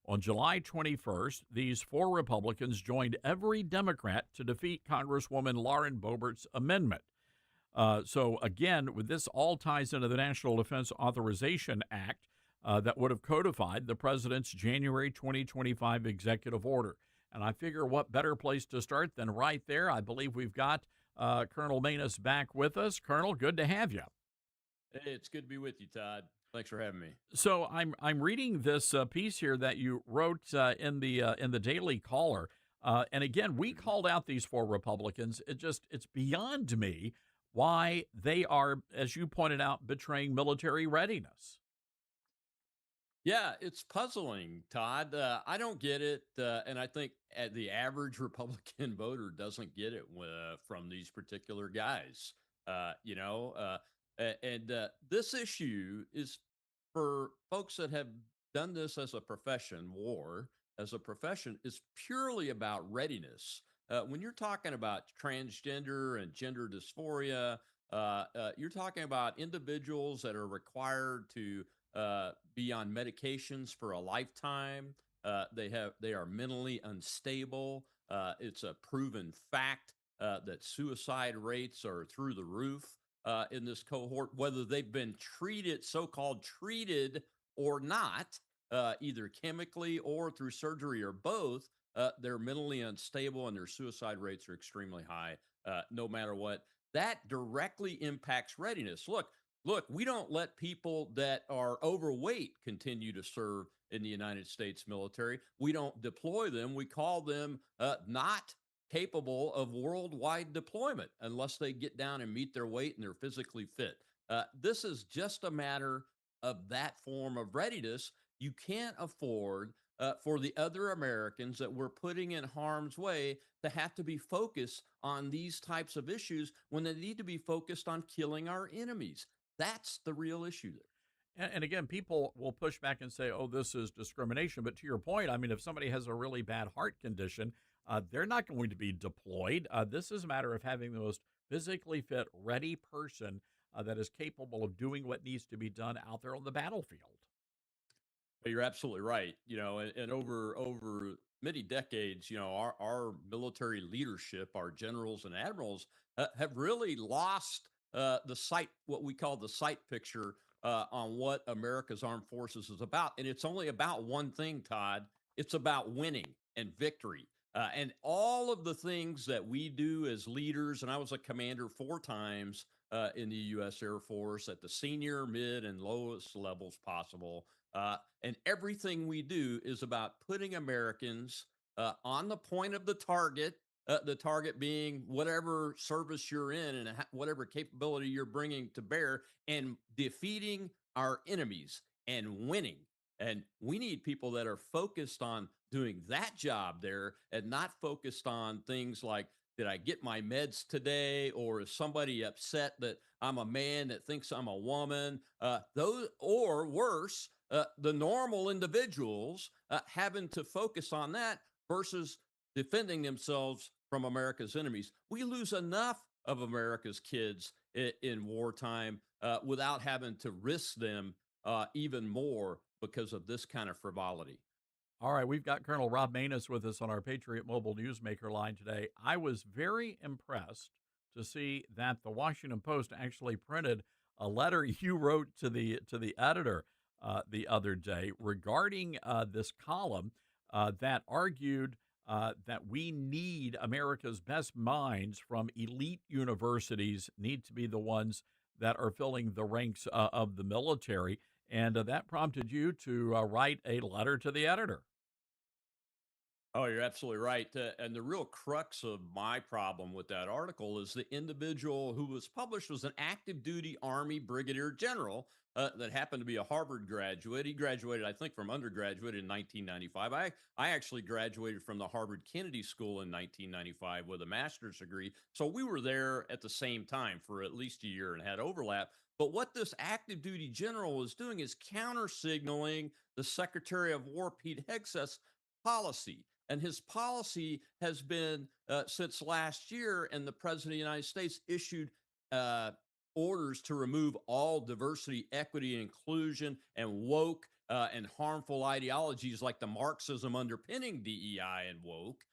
On July 21st, these 4 Republicans joined every Democrat to defeat Congresswoman Lauren Boebert's amendment. So again, with this all ties into the National Defense Authorization Act that would have codified the president's January 2025 executive order. And I figure what better place to start than right there. I believe we've got Colonel Maness back with us. Colonel, good to have you.
Hey, it's good to be with you, Todd. Thanks for having me.
So I'm reading this piece here that you wrote in the Daily Caller, and again we called out these 4 Republicans. It's beyond me why they are, as you pointed out, betraying military readiness.
Yeah, it's puzzling, Todd. I don't get it, and I think the average Republican voter doesn't get it from these particular guys. This issue is for folks that have done this as a profession, war as a profession, is purely about readiness. When you're talking about transgender and gender dysphoria, you're talking about individuals that are required to be on medications for a lifetime. They are mentally unstable. It's a proven fact that suicide rates are through the roof in this cohort, whether they've been so-called treated or not, either chemically or through surgery or both. They're mentally unstable and their suicide rates are extremely high, no matter what. That directly impacts readiness. Look, we don't let people that are overweight continue to serve in the United States military. We don't deploy them. We call them not capable of worldwide deployment unless they get down and meet their weight and they're physically fit. This is just a matter of that form of readiness. You can't afford for the other Americans that we're putting in harm's way to have to be focused on these types of issues when they need to be focused on killing our enemies. That's the real issue there.
And again, people will push back and say, oh, this is discrimination. But to your point, I mean, if somebody has a really bad heart condition, they're not going to be deployed. This is a matter of having the most physically fit, ready person that is capable of doing what needs to be done out there on the battlefield.
You're absolutely right. And over many decades, our military leadership, our generals and admirals have really lost the sight, what we call the sight picture on what America's armed forces is about. And it's only about one thing, Todd. It's about winning and victory. And all of the things that we do as leaders, and I was a commander 4 times in the U.S. Air Force at the senior, mid, and lowest levels possible. And everything we do is about putting Americans on the point of the target being whatever service you're in and whatever capability you're bringing to bear, and defeating our enemies and winning. And we need people that are focused on doing that job there and not focused on things like, did I get my meds today? Or is somebody upset that I'm a man that thinks I'm a woman? Those, or worse, the normal individuals having to focus on that versus defending themselves from America's enemies. We lose enough of America's kids in wartime without having to risk them even more because of this kind of frivolity.
All right, we've got Colonel Rob Manus with us on our Patriot Mobile Newsmaker line today. I was very impressed to see that the Washington Post actually printed a letter you wrote to the editor the other day regarding this column that argued that we need America's best minds from elite universities need to be the ones that are filling the ranks of the military. And that prompted you to write a letter to the editor.
Oh, you're absolutely right. And the real crux of my problem with that article is the individual who was published was an active duty Army brigadier general that happened to be a Harvard graduate. He graduated, I think, from undergraduate in 1995. I actually graduated from the Harvard Kennedy School in 1995 with a master's degree. So we were there at the same time for at least a year and had overlap. But what this active duty general was doing is counter signaling the Secretary of War, Pete Hegseth's policy. And his policy has been since last year, and the president of the United States issued orders to remove all diversity, equity, and inclusion, and woke and harmful ideologies like the Marxism underpinning DEI and woke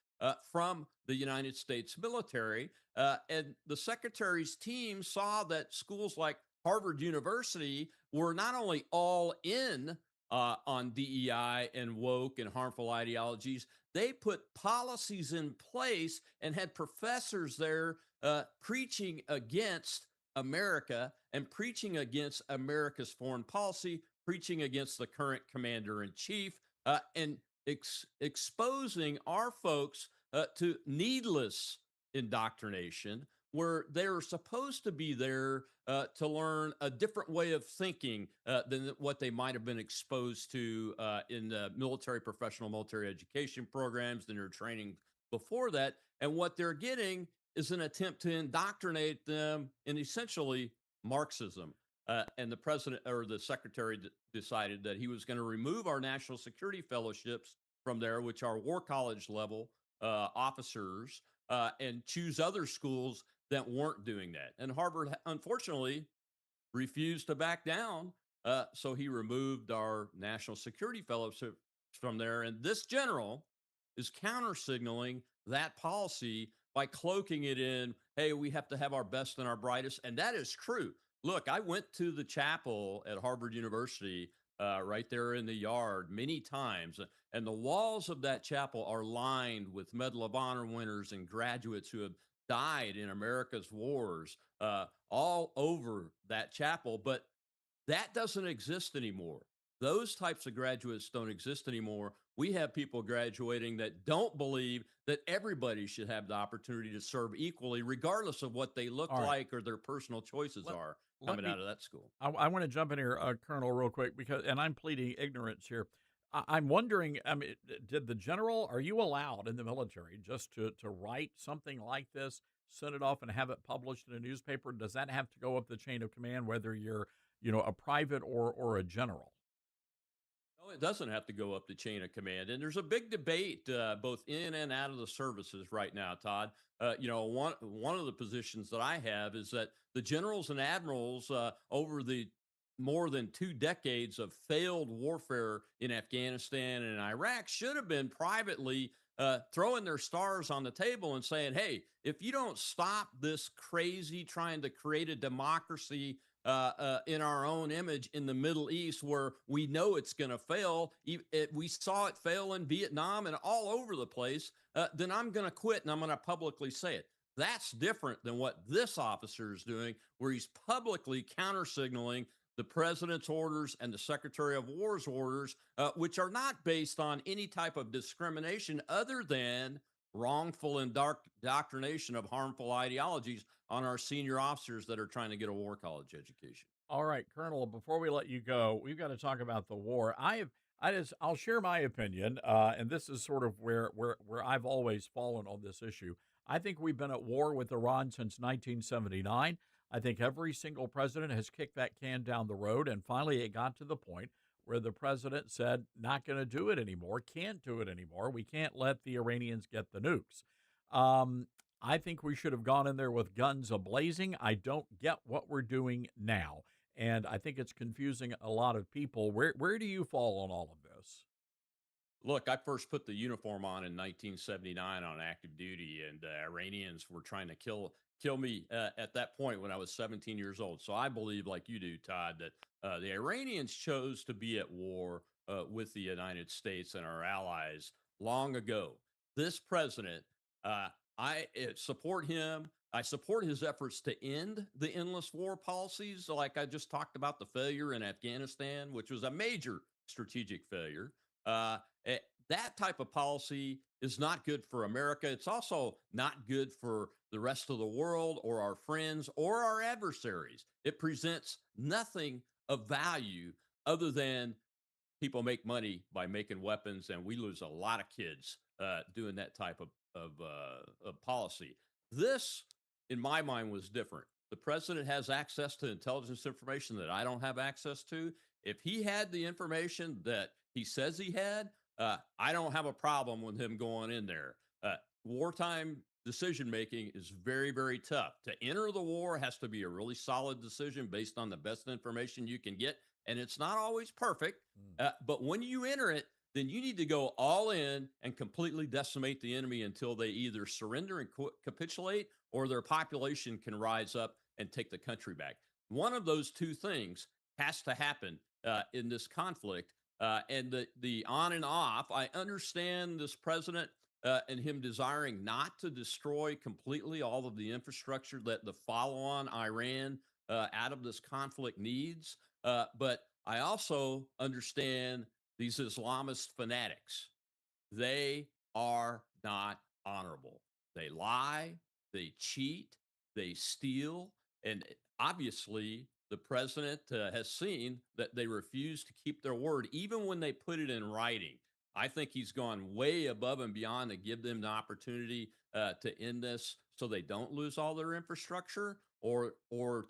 from the United States military. And the secretary's team saw that schools like Harvard University were not only all in on DEI and woke and harmful ideologies, they put policies in place and had professors there preaching against America and preaching against America's foreign policy, preaching against the current commander in chief, and exposing our folks to needless indoctrination where they're supposed to be there to learn a different way of thinking than what they might have been exposed to in the professional military education programs, than their training before that. And what they're getting is an attempt to indoctrinate them in essentially Marxism. And the president or the secretary decided that he was going to remove our national security fellowships from there, which are war college level officers, and choose other schools that weren't doing that. And Harvard, unfortunately, refused to back down. So he removed our national security fellowship from there. And this general is counter signaling that policy by cloaking it in, hey, we have to have our best and our brightest. And that is true. Look, I went to the chapel at Harvard University right there in the yard many times. And the walls of that chapel are lined with Medal of Honor winners and graduates who have died in America's wars all over that chapel. But that doesn't exist anymore. Those types of graduates don't exist anymore. We have people graduating that don't believe that everybody should have the opportunity to serve equally, regardless of what they look like or their personal choices are coming out of that school.
I want to jump in here, Colonel, real quick, and I'm pleading ignorance here. I'm wondering, did the general, are you allowed in the military just to write something like this, send it off and have it published in a newspaper? Does that have to go up the chain of command, whether you're, a private or a general?
No, it doesn't have to go up the chain of command. And there's a big debate both in and out of the services right now, Todd. One of the positions that I have is that the generals and admirals over the more than 2 decades of failed warfare in Afghanistan and Iraq should have been privately throwing their stars on the table and saying, hey, if you don't stop this crazy trying to create a democracy in our own image in the Middle East, where we know it's going to fail. We saw it fail in Vietnam and all over the place. Then I'm going to quit and I'm going to publicly say it. That's different than what this officer is doing, where he's publicly counter signaling the president's orders and the Secretary of War's orders, which are not based on any type of discrimination other than wrongful indoctrination of harmful ideologies on our senior officers that are trying to get a war college education.
All right, Colonel, before we let you go, we've got to talk about the war. I'll share my opinion, and this is sort of where I've always fallen on this issue. I think we've been at war with Iran since 1979. I think every single president has kicked that can down the road, and finally it got to the point where the president said, not going to do it anymore, can't do it anymore. We can't let the Iranians get the nukes. I think we should have gone in there with guns a-blazing. I don't get what we're doing now, and I think it's confusing a lot of people. Where do you fall on all of this?
Look, I first put the uniform on in 1979 on active duty, and Iranians were trying to kill me at that point when I was 17 years old. So I believe, like you do, Todd, that the Iranians chose to be at war with the United States and our allies long ago. This president, I support him. I support his efforts to end the endless war policies, like I just talked about the failure in Afghanistan, which was a major strategic failure. That type of policy is not good for America. It's also not good for the rest of the world or our friends or our adversaries. It presents nothing of value other than people make money by making weapons, and we lose a lot of kids doing that type of policy. This, in my mind, was different. The president has access to intelligence information that I don't have access to. If he had the information that he says he had, I don't have a problem with him going in there. Wartime decision making is very, very tough. To enter the war has to be a really solid decision based on the best information you can get, and it's not always perfect. But when you enter it, then you need to go all in and completely decimate the enemy until they either surrender and capitulate, or their population can rise up and take the country back. One of those two things has to happen in this conflict. And the on and off, I understand this president and him desiring not to destroy completely all of the infrastructure that the follow-on Iran out of this conflict needs. But I also understand these Islamist fanatics. They are not honorable. They lie, they cheat, they steal, and obviously the president has seen that they refuse to keep their word, even when they put it in writing. I think he's gone way above and beyond to give them the opportunity to end this so they don't lose all their infrastructure, or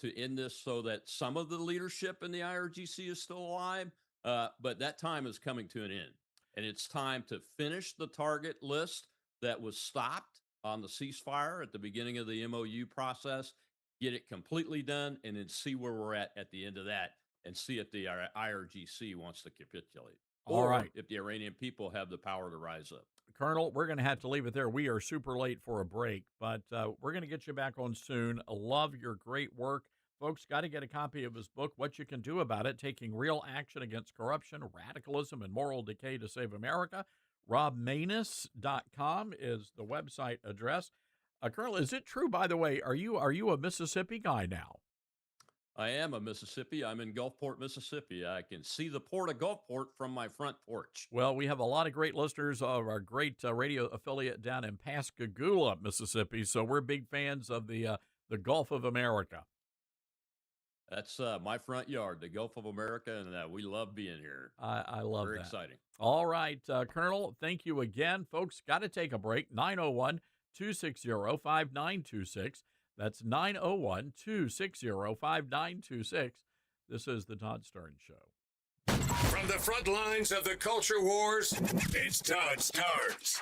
to end this so that some of the leadership in the IRGC is still alive. But that time is coming to an end. And it's time to finish the target list that was stopped on the ceasefire at the beginning of the MOU process, get it completely done, and then see where we're at the end of that, and see if the IRGC wants to capitulate.
All
or
right.
if the Iranian people have the power to rise up.
Colonel, we're going to have to leave it there. We are super late for a break, but we're going to get you back on soon. I love your great work. Folks, got to get a copy of his book, What You Can Do About It, Taking Real Action Against Corruption, Radicalism, and Moral Decay to Save America. RobManus.com is the website address. Colonel, is it true, by the way, are you a Mississippi guy now?
I am a Mississippi. I'm in Gulfport, Mississippi. I can see the port of Gulfport from my front porch.
Well, we have a lot of great listeners of our great radio affiliate down in Pascagoula, Mississippi, so we're big fans of the Gulf of America.
That's my front yard, the Gulf of America, and we love being here.
I love
Very
that.
exciting.
All right, Colonel, thank you again. Folks, got to take a break. 901-260-5926. That's 901-260-5926. This is the Todd Starnes Show.
From the front lines of the culture wars, it's Todd Starnes.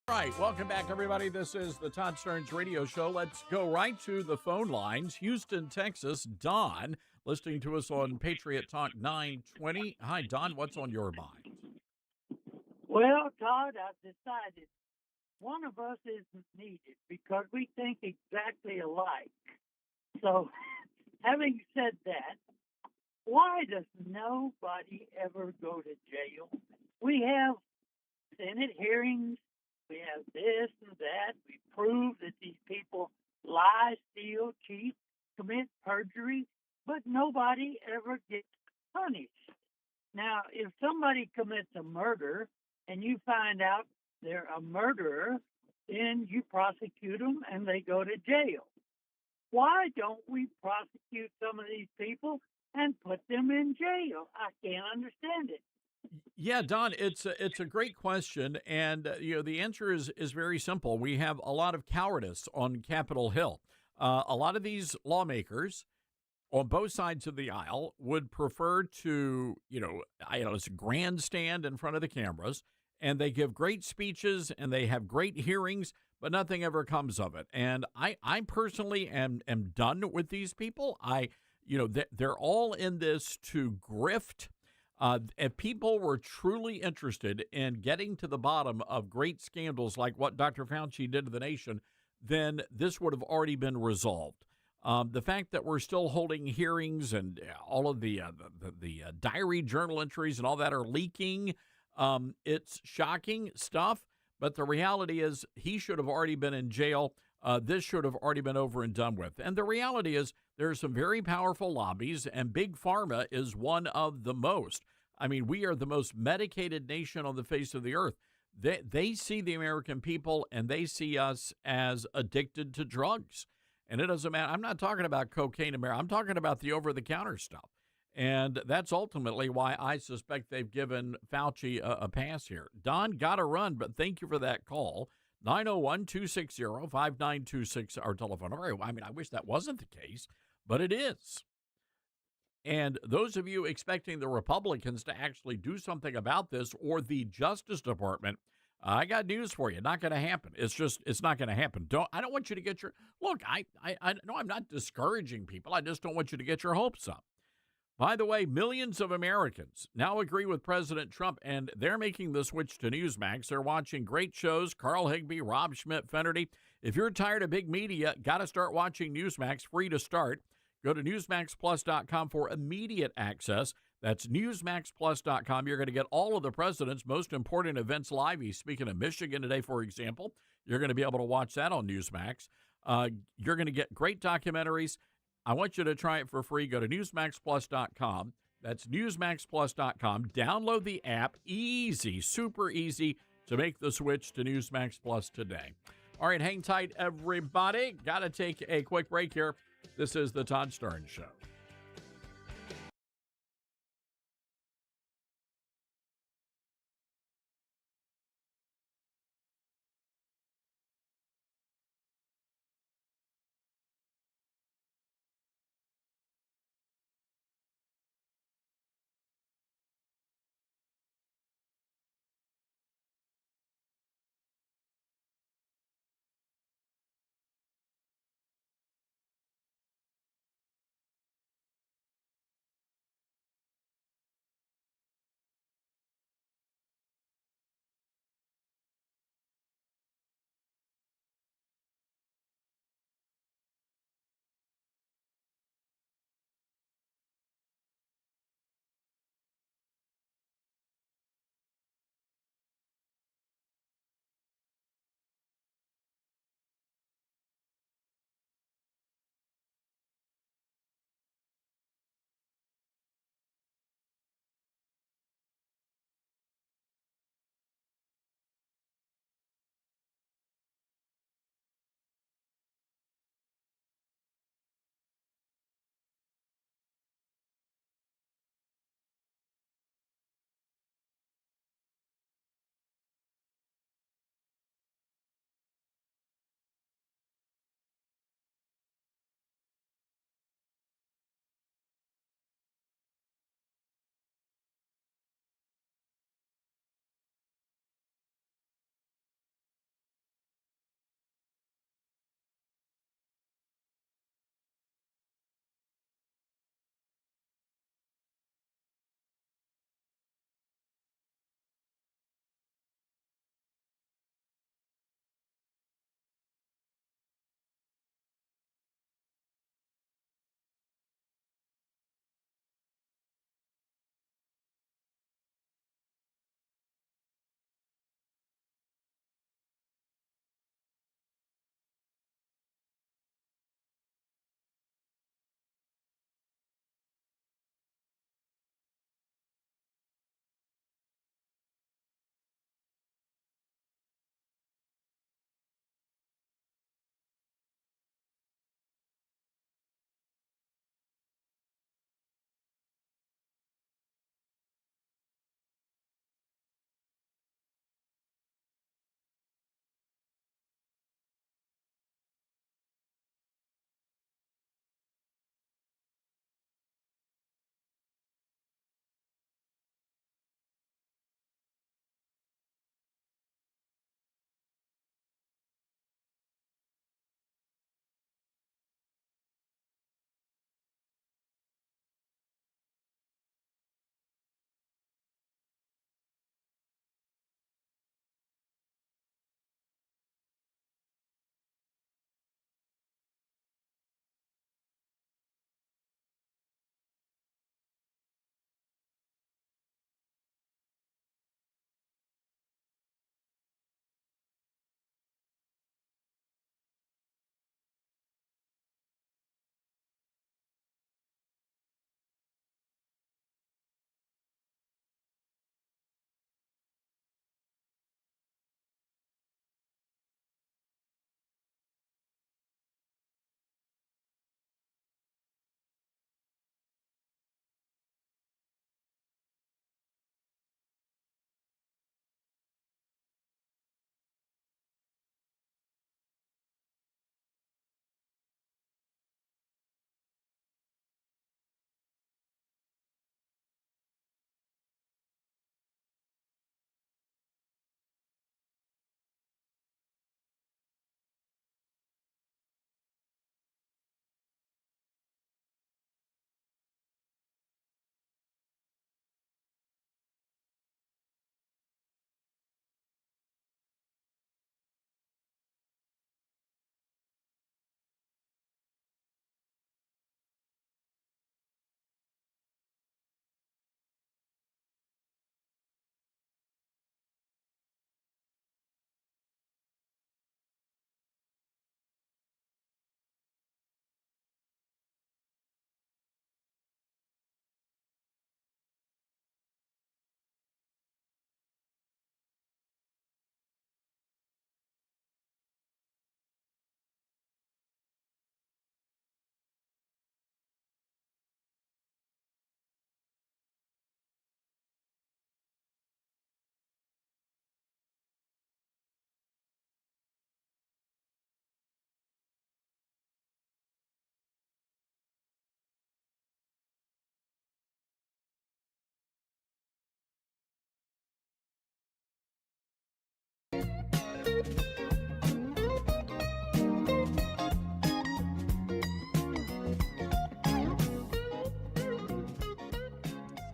Right. Welcome back, everybody. This is the Todd Stearns Radio Show. Let's go right to the phone lines. Houston, Texas. Don, listening to us on Patriot Talk 920. Hi, Don. What's on your mind?
Well, Todd, I've decided one of us isn't needed because we think exactly alike. So, having said that, why does nobody ever go to jail? We have Senate hearings, we have this and that. We prove that these people lie, steal, cheat, commit perjury, but nobody ever gets punished. Now, if somebody commits a murder and you find out they're a murderer, then you prosecute them and they go to jail. Why don't we prosecute some of these people and put them in jail? I can't understand it.
Yeah, Don, it's a great question, and the answer is very simple. We have a lot of cowardice on Capitol Hill. A lot of these lawmakers on both sides of the aisle would prefer to, it's a grandstand in front of the cameras, and they give great speeches and they have great hearings, but nothing ever comes of it. And I personally am done with these people. They're all in this to grift. If people were truly interested in getting to the bottom of great scandals like what Dr. Fauci did to the nation, then this would have already been resolved. The fact that we're still holding hearings and all of the diary journal entries and all that are leaking, it's shocking stuff. But the reality is he should have already been in jail. This should have already been over and done with. And the reality is there are some very powerful lobbies, and Big Pharma is one of the most. I mean, we are the most medicated nation on the face of the earth. They see the American people, and they see us as addicted to drugs. And it doesn't matter. I'm not talking about cocaine in America. I'm talking about the over-the-counter stuff. And that's ultimately why I suspect they've given Fauci a pass here. Don, got to run, but thank you for that call. 901-260-5926, our telephone number. I mean, I wish that wasn't the case, but it is. And those of you expecting the Republicans to actually do something about this or the Justice Department, I got news for you. Not going to happen. It's not going to happen. I don't want you to get your, look, I know I'm not discouraging people. I just don't want you to get your hopes up. By the way, millions of Americans now agree with President Trump, and they're making the switch to Newsmax. They're watching great shows, Carl Higbie, Rob Schmidt, Fennerty. If you're tired of big media, got to start watching Newsmax, free to start. Go to NewsmaxPlus.com for immediate access. That's NewsmaxPlus.com. You're going to get all of the president's most important events live. He's speaking of Michigan today, for example. You're going to be able to watch that on Newsmax. You're going to get great documentaries. I want you to try it for free. Go to NewsmaxPlus.com. That's NewsmaxPlus.com. Download the app. Easy, super easy to make the switch to Newsmax Plus today. All right, hang tight, everybody. Got to take a quick break here. This is the Todd Stearns Show.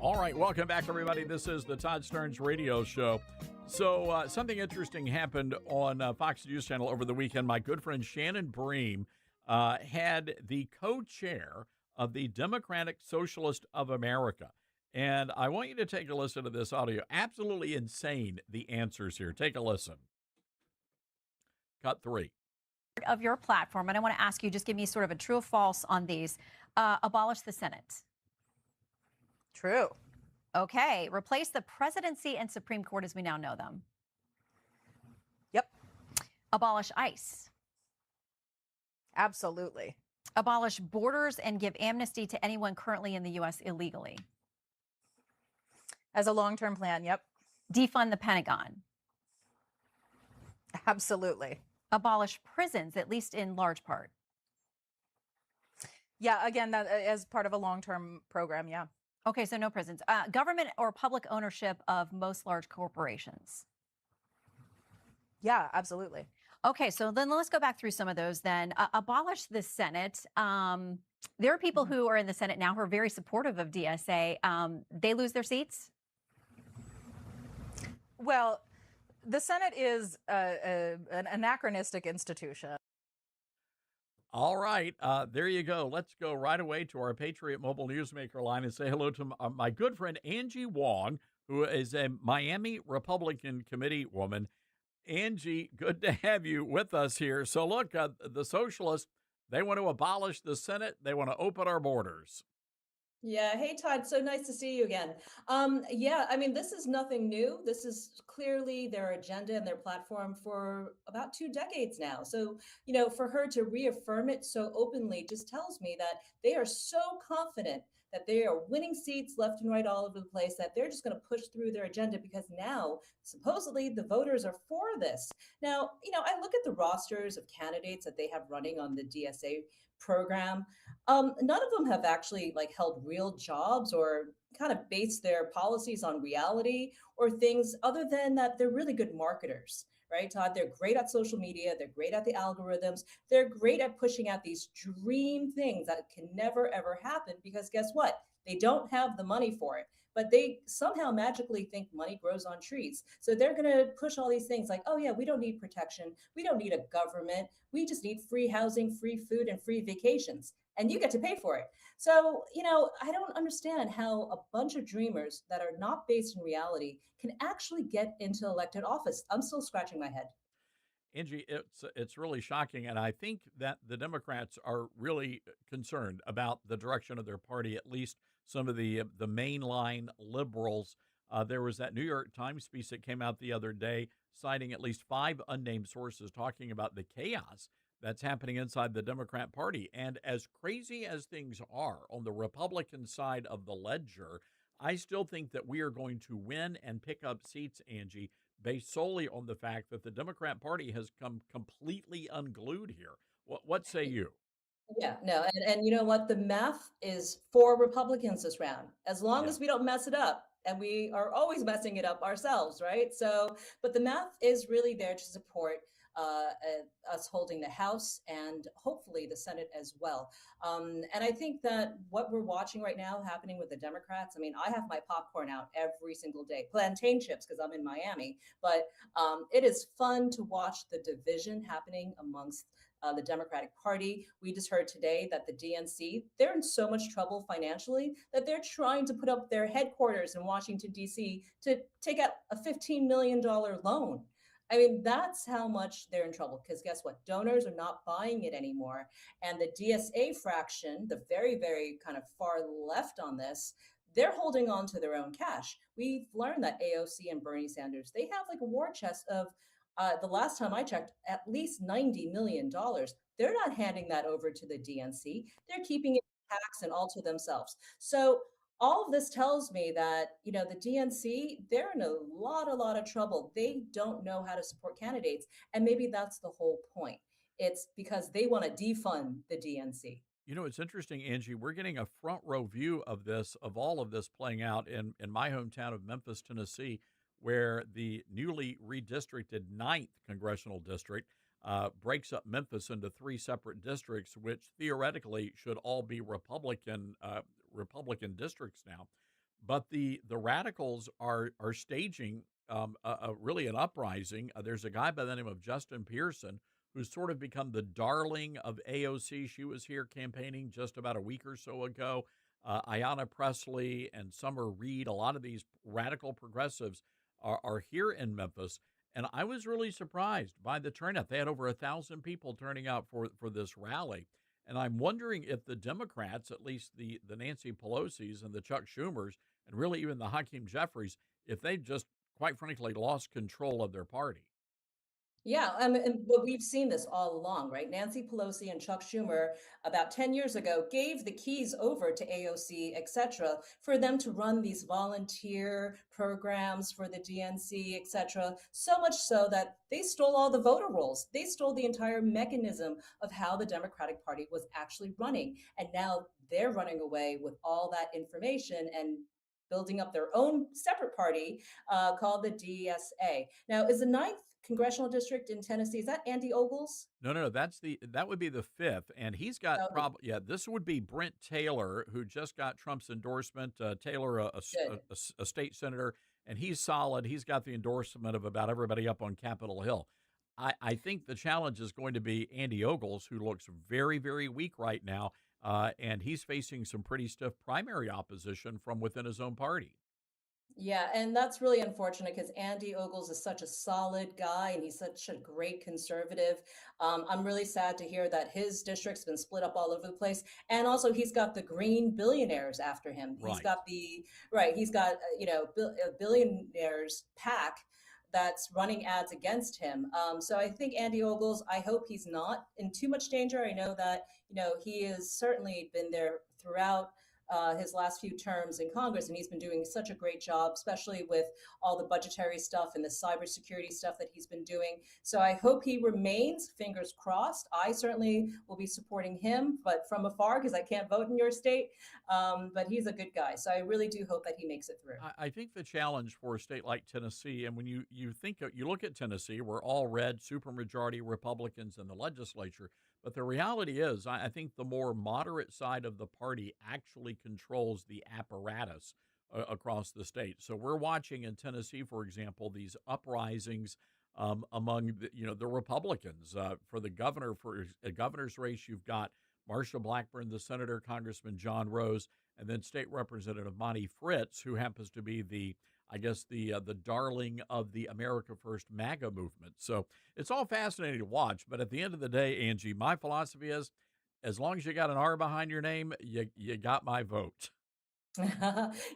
All right, welcome back, everybody. This is the Todd Stearns Radio Show. So something interesting happened on Fox News Channel over the weekend. My good friend Shannon Bream had the co-chair of the Democratic Socialist of America. And I want you to take a listen to this audio. Absolutely insane, the answers here. Take a listen. Cut 3.
Of your platform, and I want to ask you, just give me sort of a true or false on these. Abolish the Senate.
True.
Okay. Replace the presidency and Supreme Court as we now know them.
Yep.
Abolish ICE.
Absolutely.
Abolish borders and give amnesty to anyone currently in the U.S. illegally.
As a long-term plan, yep.
Defund the Pentagon.
Absolutely.
Abolish prisons, at least in large part.
Yeah, again, that as part of a long-term program, yeah.
Okay, so no prisons. Government or public ownership of most large corporations.
Yeah, absolutely.
Okay, so then let's go back through some of those then. Abolish the Senate. There are people who are in the Senate now who are very supportive of DSA. They lose their seats?
Well, the Senate is an anachronistic institution.
All right, there you go. Let's go right away to our Patriot Mobile Newsmaker line and say hello to my good friend Angie Wong, who is a Miami Republican committee woman. Angie, good to have you with us here. So look, the socialists, they want to abolish the Senate. They want to open our borders.
Yeah. Hey, Todd. So nice to see you again. Yeah, I mean, this is nothing new. This is clearly their agenda and their platform for about 2 decades now. So, for her to reaffirm it so openly just tells me that they are so confident that they are winning seats left and right all over the place, that they're just going to push through their agenda because now supposedly the voters are for this. Now, I look at the rosters of candidates that they have running on the DSA program. None of them have actually held real jobs or kind of based their policies on reality or things other than that they're really good marketers. Right, Todd? They're great at social media. They're great at the algorithms. They're great at pushing out these dream things that can never, ever happen because guess what? They don't have the money for it, but they somehow magically think money grows on trees. So they're going to push all these things like, oh, yeah, we don't need protection. We don't need a government. We just need free housing, free food, and free vacations. And you get to pay for it. So, I don't understand how a bunch of dreamers that are not based in reality can actually get into elected office. I'm still scratching my head.
Angie, it's really shocking, and I think that the Democrats are really concerned about the direction of their party. At least some of the mainline liberals. There was that New York Times piece that came out the other day, citing at least 5 unnamed sources talking about the chaos that's happening inside the Democrat Party. And as crazy as things are on the Republican side of the ledger, I still think that we are going to win and pick up seats, Angie, based solely on the fact that the Democrat Party has come completely unglued here. What say you?
Yeah, no, and you know what? The math is for Republicans this round, as long
Yeah.
as we don't mess it up. And we are always messing it up ourselves, right? So, but the math is really there to support us holding the House and hopefully the Senate as well. And I think that what we're watching right now happening with the Democrats, I mean, I have my popcorn out every single day, plantain chips because I'm in Miami, but it is fun to watch the division happening amongst the Democratic Party. We just heard today that the DNC, they're in so much trouble financially that they're trying to put up their headquarters in Washington, D.C. to take out a $15 million loan. I mean, that's how much they're in trouble because guess what? Donors are not buying it anymore. And the DSA fraction, the very, very kind of far left on this, they're holding on to their own cash. We've learned that AOC and Bernie Sanders, they have a war chest of the last time I checked, at least $90 million. They're not handing that over to the DNC. They're keeping it tax and all to themselves. So all of this tells me that, the DNC, they're in a lot of trouble. They don't know how to support candidates. And maybe that's the whole point. It's because they want to defund the DNC.
It's interesting, Angie. We're getting a front row view of all of this playing out in my hometown of Memphis, Tennessee, where the newly redistricted 9th congressional district breaks up Memphis into 3 separate districts, which theoretically should all be Republican districts now. but the radicals are staging really an uprising. There's a guy by the name of Justin Pearson who's sort of become the darling of AOC. She was here campaigning just about a week or so ago. Ayanna Pressley and Summer Reed, a lot of these radical progressives are here in Memphis. And I was really surprised by the turnout. They had over 1,000 people turning out for this rally. And I'm wondering if the Democrats, at least the Nancy Pelosi's and the Chuck Schumers, and really even the Hakeem Jeffries, if they just, quite frankly, lost control of their party.
Yeah, but we've seen this all along, right? Nancy Pelosi and Chuck Schumer, about 10 years ago, gave the keys over to AOC, et cetera, for them to run these volunteer programs for the DNC, et cetera, so much so that they stole all the voter rolls. They stole the entire mechanism of how the Democratic Party was actually running. And now they're running away with all that information and building up their own separate party called the DSA. Now, is the ninth congressional district in Tennessee, is that Andy Ogles?
No, that would be the fifth, and he's got
Oh,
this would be Brent Taylor, who just got Trump's endorsement. Taylor,
good.
a state senator, and he's solid. He's got the endorsement of about everybody up on Capitol Hill. I think the challenge is going to be Andy Ogles, who looks very, very weak right now, and he's facing some pretty stiff primary opposition from within his own party.
Yeah, and that's really unfortunate because Andy Ogles is such a solid guy and he's such a great conservative. I'm really sad to hear that his district's been split up all over the place. And also, he's got the green billionaires after him. He's
Right.
got he's got, a billionaires pack that's running ads against him. So I think Andy Ogles, I hope he's not in too much danger. I know that, he has certainly been there throughout his last few terms in Congress, and he's been doing such a great job, especially with all the budgetary stuff and the cybersecurity stuff that he's been doing. So I hope he remains, fingers crossed. I certainly will be supporting him, but from afar because I can't vote in your state. But he's a good guy. So I really do hope that he makes it through.
I think the challenge for a state like Tennessee, and when you you look at Tennessee, we're all red, supermajority Republicans in the legislature. But the reality is, I think the more moderate side of the party actually controls the apparatus across the state. So we're watching in Tennessee, for example, these uprisings among the Republicans for the governor for a governor's race. You've got Marsha Blackburn, the senator, Congressman John Rose, and then State Representative Monty Fritz, who happens to be the darling of the America First MAGA movement. So it's all fascinating to watch. But at the end of the day, Angie, my philosophy is, as long as you got an R behind your name, you got my vote.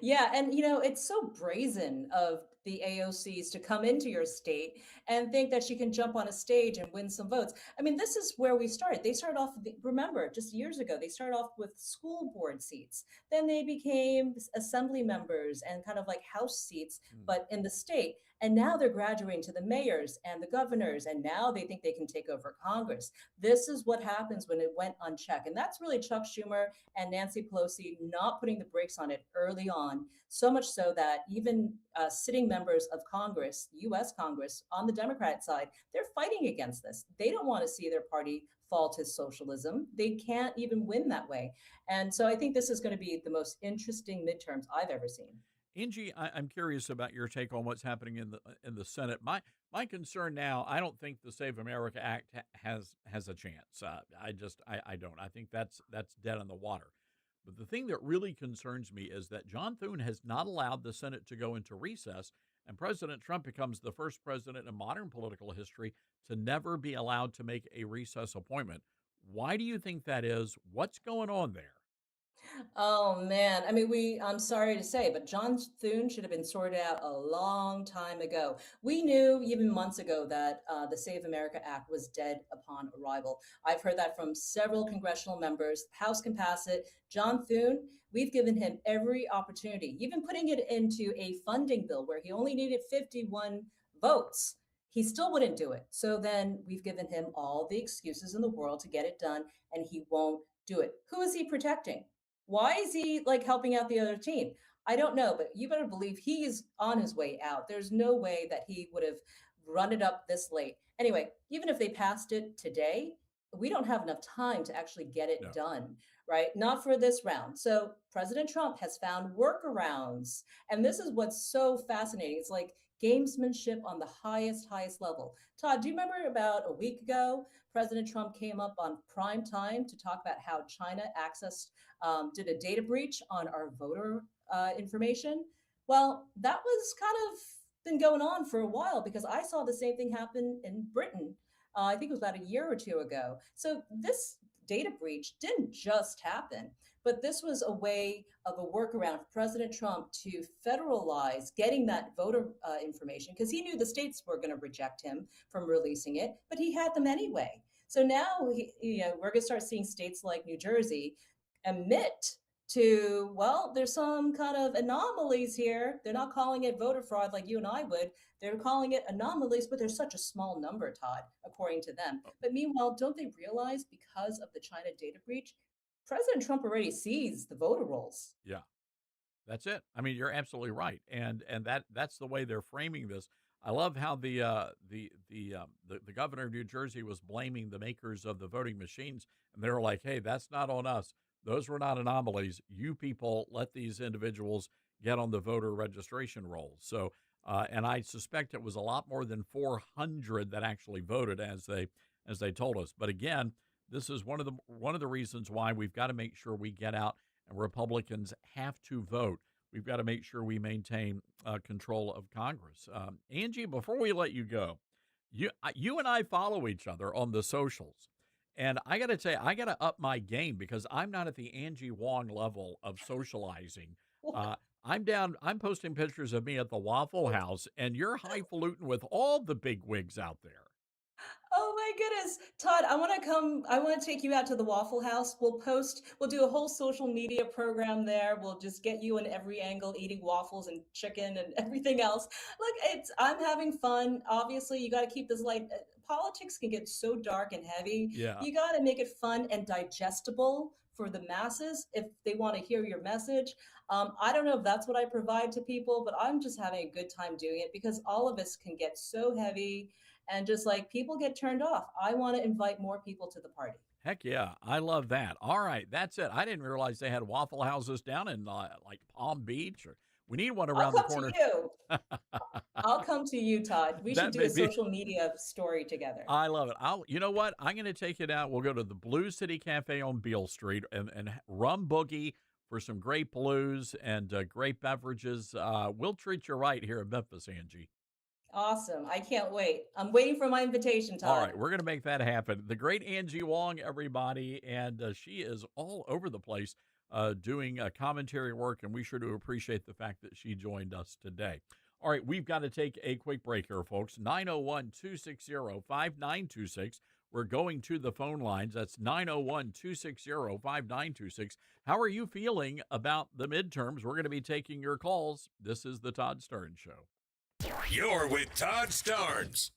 Yeah, and it's so brazen of the AOCs to come into your state and think that she can jump on a stage and win some votes. I mean, this is where we started. They started off, remember, just years ago, they started off with school board seats. Then they became assembly members and kind of like House seats, but in the state. And now they're graduating to the mayors and the governors, and now they think they can take over Congress. This is what happens when it went unchecked. And that's really Chuck Schumer and Nancy Pelosi not putting the brakes on it early on, so much so that even sitting members of Congress, US Congress, on the Democratic side, they're fighting against this. They don't want to see their party fall to socialism. They can't even win that way. And so I think this is going to be the most interesting midterms I've ever seen.
Angie, I'm curious about your take on what's happening in the Senate. My concern now, I don't think the Save America Act has a chance. I don't. I think that's dead in the water. But the thing that really concerns me is that John Thune has not allowed the Senate to go into recess, and President Trump becomes the first president in modern political history to never be allowed to make a recess appointment. Why do you think that is? What's going on there?
Oh man, I mean, I'm sorry to say, but John Thune should have been sorted out a long time ago. We knew even months ago that the Save America Act was dead upon arrival. I've heard that from several congressional members. House can pass it. John Thune, we've given him every opportunity, even putting it into a funding bill where he only needed 51 votes. He still wouldn't do it. So then we've given him all the excuses in the world to get it done, and he won't do it. Who is he protecting? Why is he like helping out the other team? I don't know, but you better believe he is on his way out. There's no way that he would have run it up this late. Anyway, even if they passed it today, we don't have enough time to actually get it
No.
done, right? Not for this round. So President Trump has found workarounds. And this is what's so fascinating. It's like gamesmanship on the highest level. Todd, do you remember about a week ago, President Trump came up on prime time to talk about how China did a data breach on our voter information? Well, that was kind of been going on for a while because I saw the same thing happen in Britain. I think it was about a year or two ago. So this data breach didn't just happen, but this was a way of a workaround for President Trump to federalize getting that voter information because he knew the states were going to reject him from releasing it, but he had them anyway. So now we're going to start seeing states like New Jersey admit to, well, there's some kind of anomalies here. They're not calling it voter fraud like you and I would. They're calling it anomalies, but there's such a small number, Todd, according to them. But meanwhile, don't they realize because of the China data breach, President Trump already sees the voter rolls?
Yeah, that's it. I mean, you're absolutely right, and that's the way they're framing this. I love how the governor of New Jersey was blaming the makers of the voting machines, and they were like, "Hey, that's not on us. Those were not anomalies. You people let these individuals get on the voter registration rolls." So, and I suspect it was a lot more than 400 that actually voted, as they told us. But again, this is one of the reasons why we've got to make sure we get out, and Republicans have to vote. We've got to make sure we maintain control of Congress. Angie, before we let you go, you and I follow each other on the socials. And I got to tell you, I got to up my game because I'm not at the Angie Wong level of socializing. I'm posting pictures of me at the Waffle House, and you're highfalutin with all the big wigs out there.
Oh my goodness. Todd, I want to come. I want to take you out to the Waffle House. We'll do a whole social media program there. We'll just get you in every angle eating waffles and chicken and everything else. Look, I'm having fun. Obviously, you got to keep this light. Politics can get so dark and heavy.
Yeah.
You got to make it fun and digestible for the masses if they want to hear your message. I don't know if that's what I provide to people, but I'm just having a good time doing it because all of us can get so heavy and just like people get turned off. I want to invite more people to the party.
Heck yeah, I love that. All right, that's it. I didn't realize they had Waffle Houses down in like Palm Beach. Or we need one around the corner.
I'll come to you, Todd. We should do a social media story together.
I love it. You know what? I'm going to take it out. We'll go to the Blue City Cafe on Beale Street and rum boogie for some great blues and great beverages. We'll treat you right here in Memphis, Angie.
Awesome. I can't wait. I'm waiting for my invitation, Todd.
All right, we're going to make that happen. The great Angie Wong, everybody, and she is all over the place doing commentary work, and we sure do appreciate the fact that she joined us today. All right, we've got to take a quick break here, folks. 901-260-5926. We're going to the phone lines. That's 901-260-5926. How are you feeling about the midterms? We're going to be taking your calls. This is the Todd Stern Show.
You're with Todd Starnes.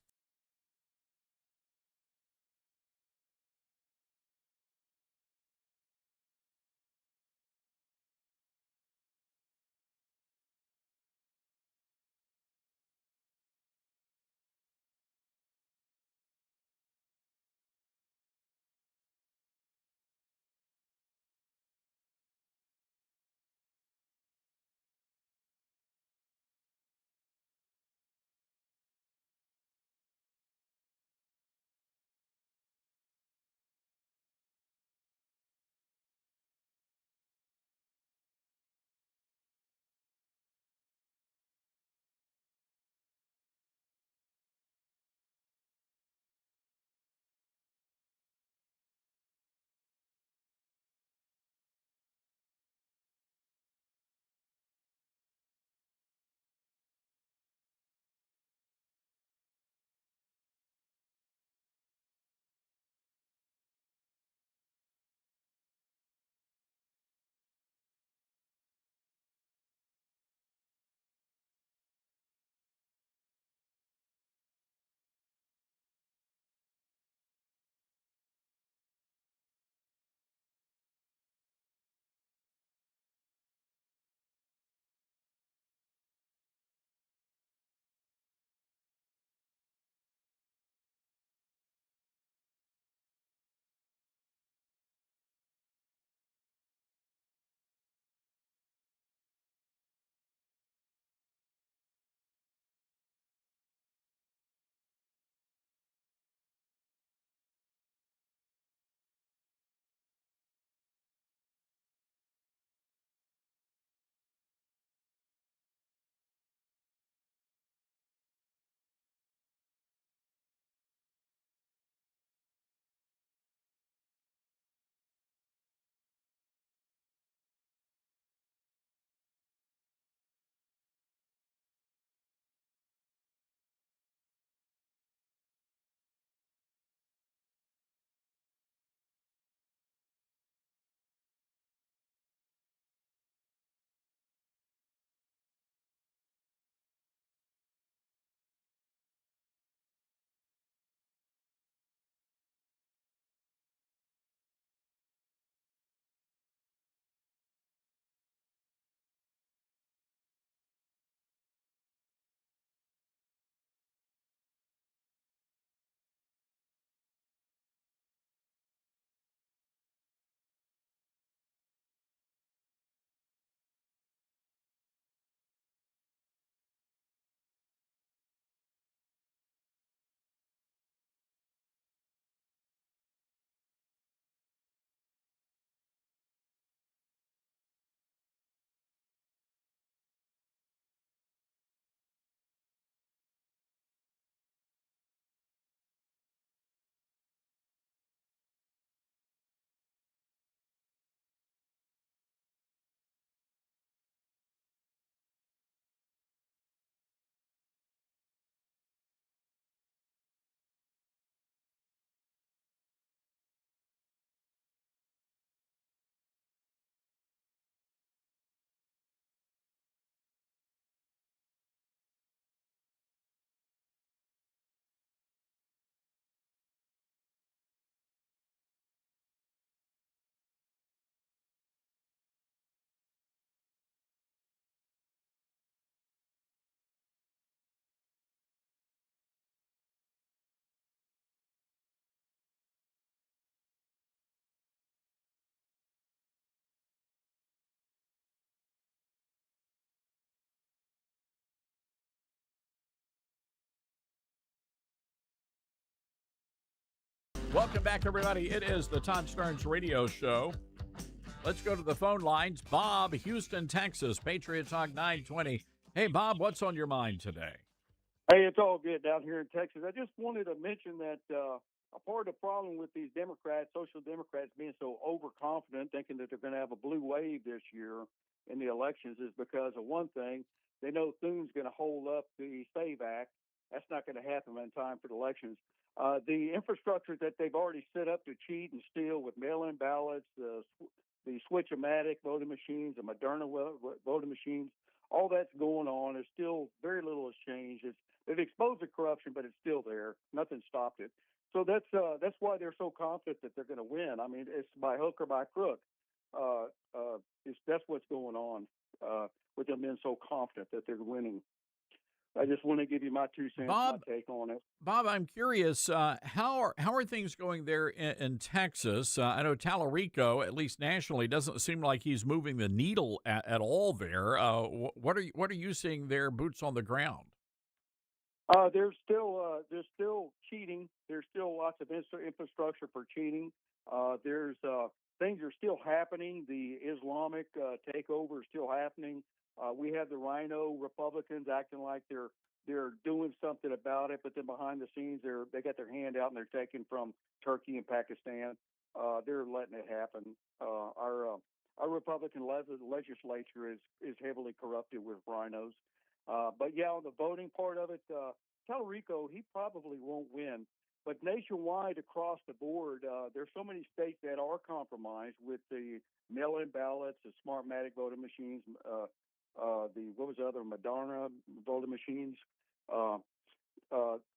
Welcome back, everybody. It is the Todd Starnes Radio Show. Let's go to the phone lines. Bob, Houston, Texas, Patriot Talk 920. Hey, Bob, what's on your mind today?
Hey, it's all good down here in Texas. I just wanted to mention that a part of the problem with these Democrats, social Democrats, being so overconfident, thinking that they're going to have a blue wave this year in the elections, is because of one thing. They know Thune's going to hold up the SAVE Act. That's not going to happen in time for the elections. The infrastructure that they've already set up to cheat and steal with mail-in ballots, the switch-o-matic voting machines, the Moderna voting machines, all that's going on. There's still very little has changed. They've exposed the corruption, but it's still there. Nothing stopped it. So that's why they're so confident that they're going to win. I mean, it's by hook or by crook. That's what's going on with them being so confident that they're winning. I just want to give you my 2 cents, my take on it.
Bob, I'm curious, how are things going there in Texas? I know Tallarico, at least nationally, doesn't seem like he's moving the needle at all there. What are you seeing there, boots on the ground?
There's still cheating. There's still lots of infrastructure for cheating. There's things are still happening. The Islamic takeover is still happening. We have the Rhino Republicans acting like they're doing something about it, but then behind the scenes they got their hand out and they're taking from Turkey and Pakistan. They're letting it happen. Our Republican legislature is heavily corrupted with rhinos. But yeah, on the voting part of it, Tallarico, he probably won't win. But nationwide, across the board, there's so many states that are compromised with the mail-in ballots, the Smartmatic voting machines, the other Moderna voting machines.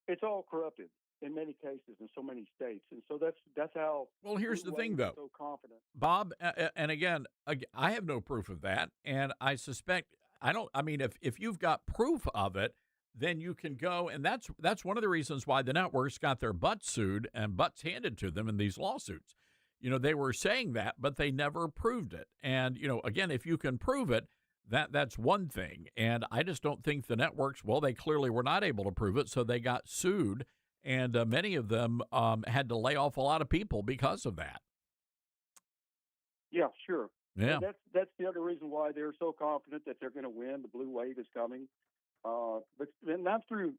It's all corrupted in many cases in so many states, and so that's how.
Well, here's the thing, though.
So confident,
Bob, and again, I have no proof of that, and I suspect I don't. I mean, if you've got proof of it, then you can go, and that's one of the reasons why the networks got their butts sued and butts handed to them in these lawsuits. You know, they were saying that, but they never proved it. And again, if you can prove it, that's one thing. And I just don't think the networks. Well, they clearly were not able to prove it, so they got sued, and many of them had to lay off a lot of people because of that.
Yeah, sure.
Yeah,
and that's the other reason why they're so confident that they're going to win. The blue wave is coming. But not through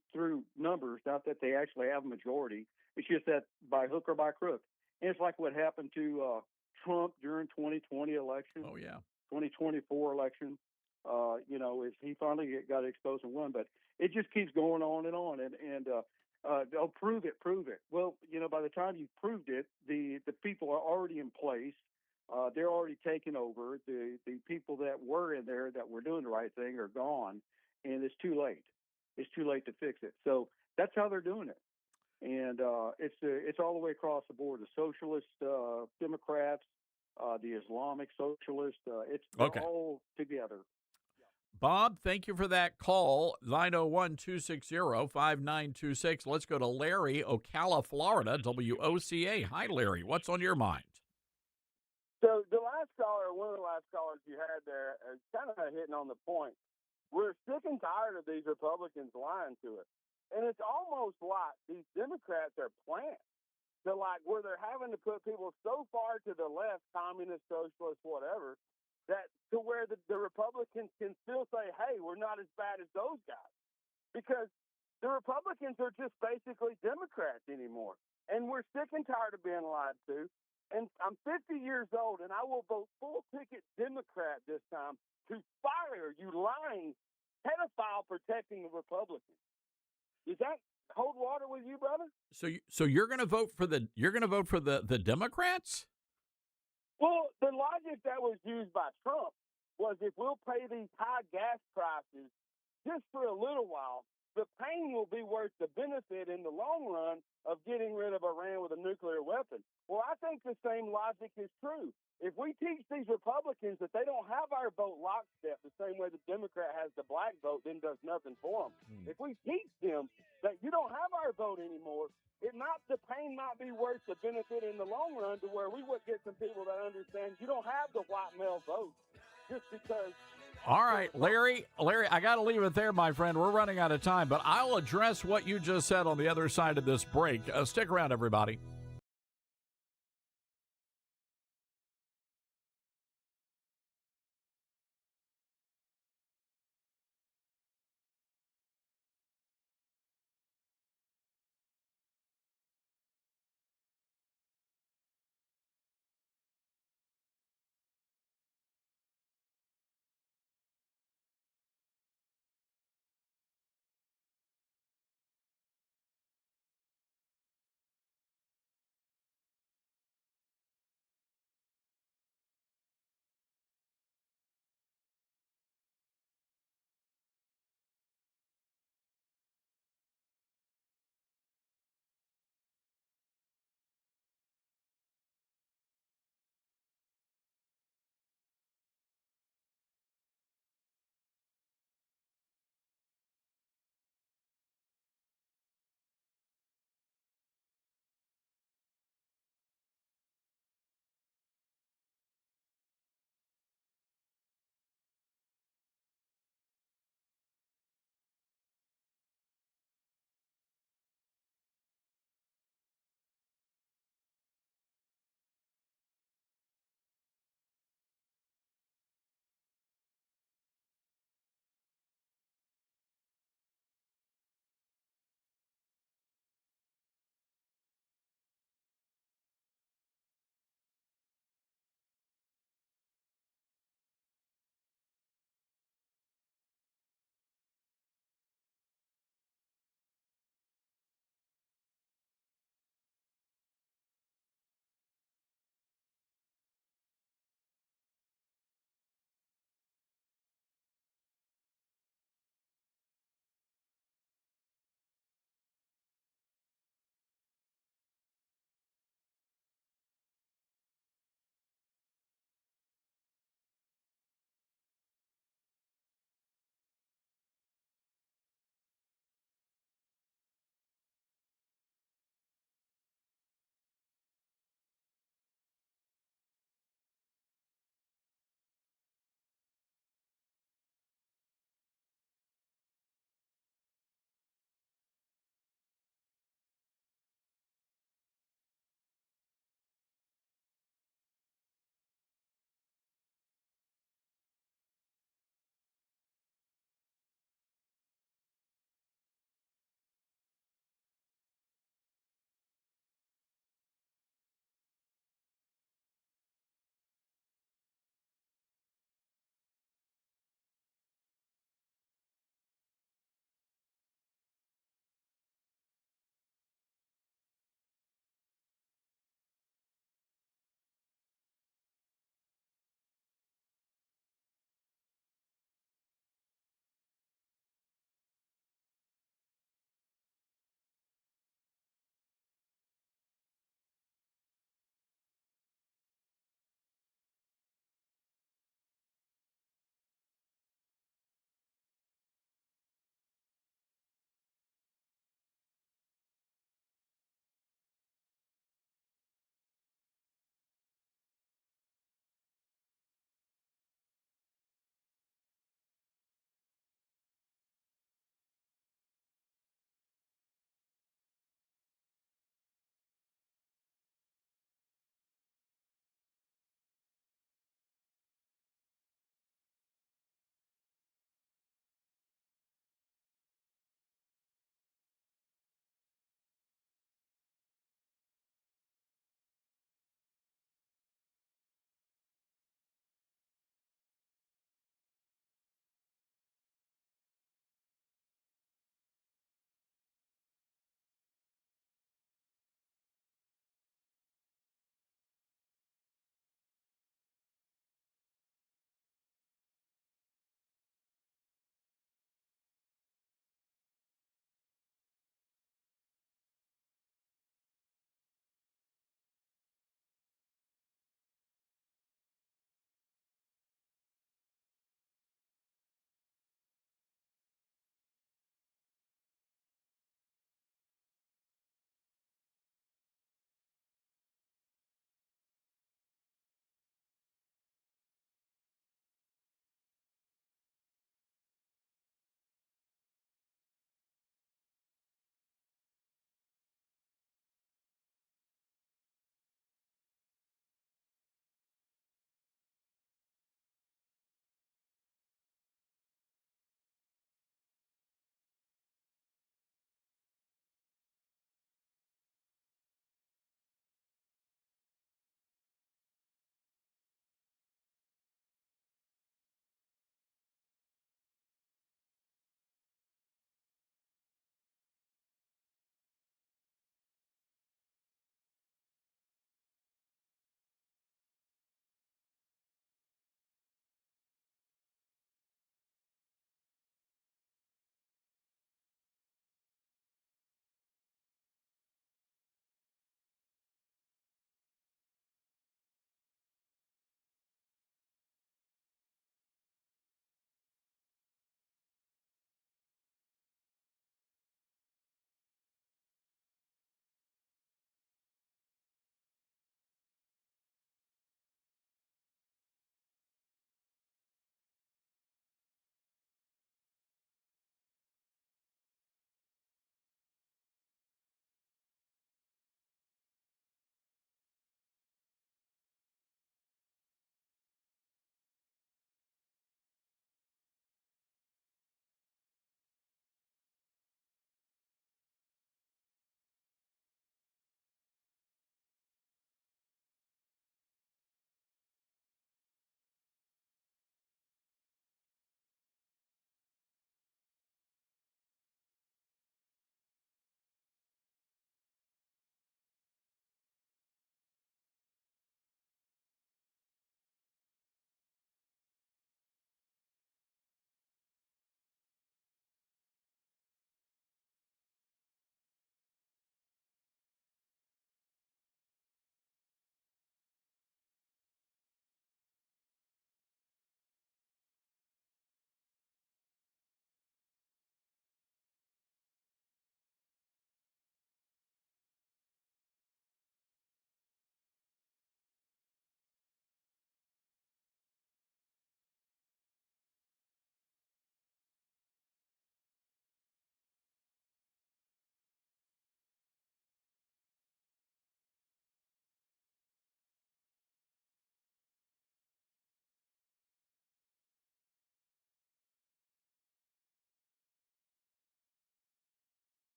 numbers, not that they actually have a majority. It's just that by hook or by crook. And it's like what happened to Trump during 2020 election.
Oh, yeah. 2024
election. Is he finally got exposed and won. But it just keeps going on and on. And they'll prove it. Well, by the time you've proved it, the people are already in place. They're already taken over. The people that were in there that were doing the right thing are gone. And it's too late. It's too late to fix it. So that's how they're doing it. And it's all the way across the board. The socialist Democrats, the Islamic socialists,
okay.
all together.
Bob, thank you for that call. 901-260-5926. Let's go to Larry, Ocala, Florida, WOCA. Hi, Larry. What's on your mind?
So the last caller, one of the last callers you had there, is kind of hitting on the point. We're sick and tired of these Republicans lying to us. And it's almost like these Democrats are plants. They're like where they're having to put people so far to the left, communist, socialist, whatever, that to where the Republicans can still say, hey, we're not as bad as those guys. Because the Republicans are just basically Democrats anymore. And we're sick and tired of being lied to. And I'm 50 years old, and I will vote full ticket Democrat this time to fire you lying pedophile protecting the Republicans. Does that hold water with you, brother?
So you're going to vote for the Democrats?
Well, the logic that was used by Trump was if we'll pay these high gas prices just for a little while, the pain will be worth the benefit in the long run of getting rid of Iran with a nuclear weapon. Well, I think the same logic is true. If we teach these Republicans that they don't have our vote lockstep the same way the Democrat has the black vote, then does nothing for them. If we teach them that you don't have our vote anymore, the pain might be worth the benefit in the long run to where we would get some people that understand you don't have the white male vote just because.
All right, Larry, I got to leave it there, my friend. We're running out of time, but I'll address what you just said on the other side of this break. Stick around, everybody.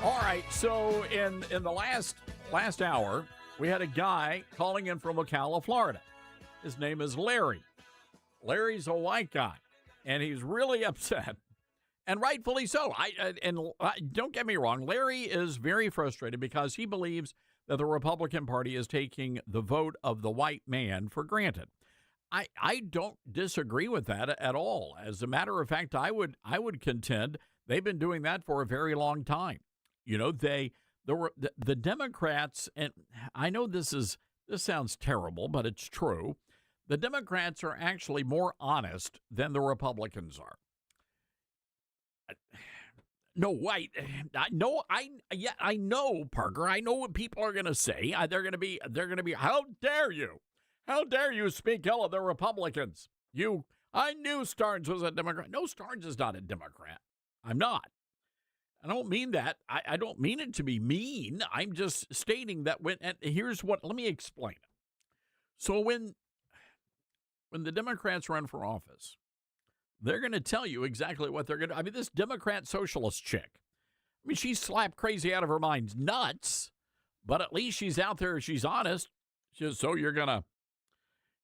All right, so in the last hour, we had a guy calling in from Ocala, Florida. His name is Larry. Larry's a white guy, and he's really upset, and rightfully so. Don't get me wrong, Larry is very frustrated because he believes that the Republican Party is taking the vote of the white man for granted. I don't disagree with that at all. As a matter of fact, I would contend they've been doing that for a very long time. You know, the Democrats, and I know this sounds terrible, but it's true. The Democrats are actually more honest than the Republicans are. No, wait. I know, Parker. I know what people are going to say. They're going to be, how dare you? How dare you speak ill of the Republicans? I knew Starnes was a Democrat. No, Starnes is not a Democrat. I'm not. I don't mean that. I don't mean it to be mean. I'm just stating that let me explain it. So when the Democrats run for office, they're going to tell you exactly what they're going to. I mean, this Democrat socialist chick, I mean, she's slapped crazy out of her mind nuts, but at least she's out there. She's honest. So you're going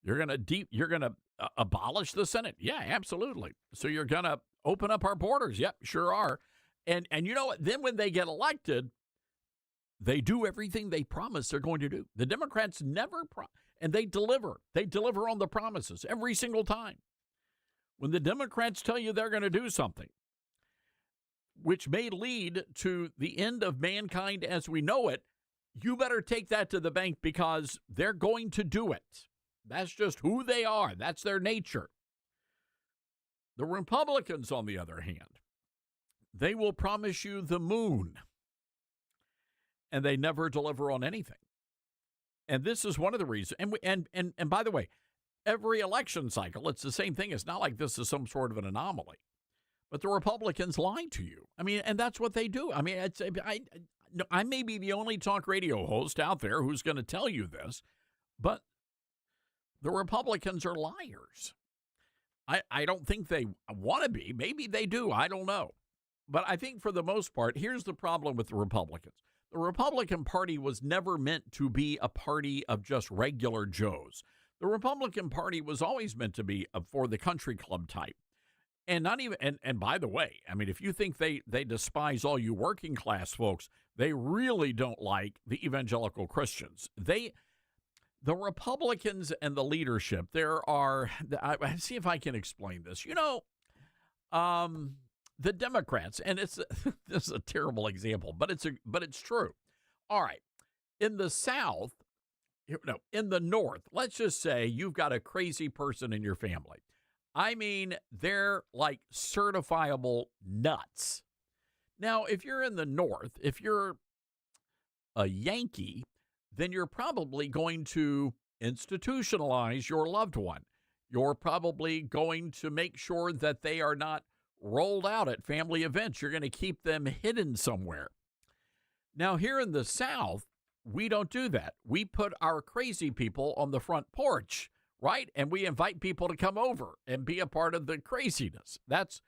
to abolish the Senate. Yeah, absolutely. So you're going to open up our borders. Yep, sure are. And you know what? Then when they get elected, they do everything they promise they're going to do. The Democrats never and they deliver. They deliver on the promises every single time. When the Democrats tell you they're going to do something, which may lead to the end of mankind as we know it, you better take that to the bank because they're going to do it. That's just who they are. That's their nature. The Republicans, on the other hand, they will promise you the moon, and they never deliver on anything. And this is one of the reasons. And by the way, every election cycle, it's the same thing. It's not like this is some sort of an anomaly. But the Republicans lie to you. I mean, and that's what they do. I mean, I may be the only talk radio host out there who's going to tell you this, but the Republicans are liars. I don't think they want to be. Maybe they do. I don't know. But I think for the most part, here's the problem with the Republicans. The Republican Party was never meant to be a party of just regular Joes. The Republican Party was always meant to be for the country club type. And not even, and by the way, I mean, if you think they despise all you working class folks, they really don't like the evangelical Christians. The Republicans and the leadership, see if I can explain this. You know, the Democrats, and this is a terrible example, but it's true. All right. In the South, in the North, let's just say you've got a crazy person in your family. I mean, they're like certifiable nuts. Now, if you're in the North, if you're a Yankee, then you're probably going to institutionalize your loved one. You're probably going to make sure that they are not rolled out at family events. You're going to keep them hidden somewhere. Now, here in the South, we don't do that. We put our crazy people on the front porch, right? And we invite people to come over and be a part of the craziness. That's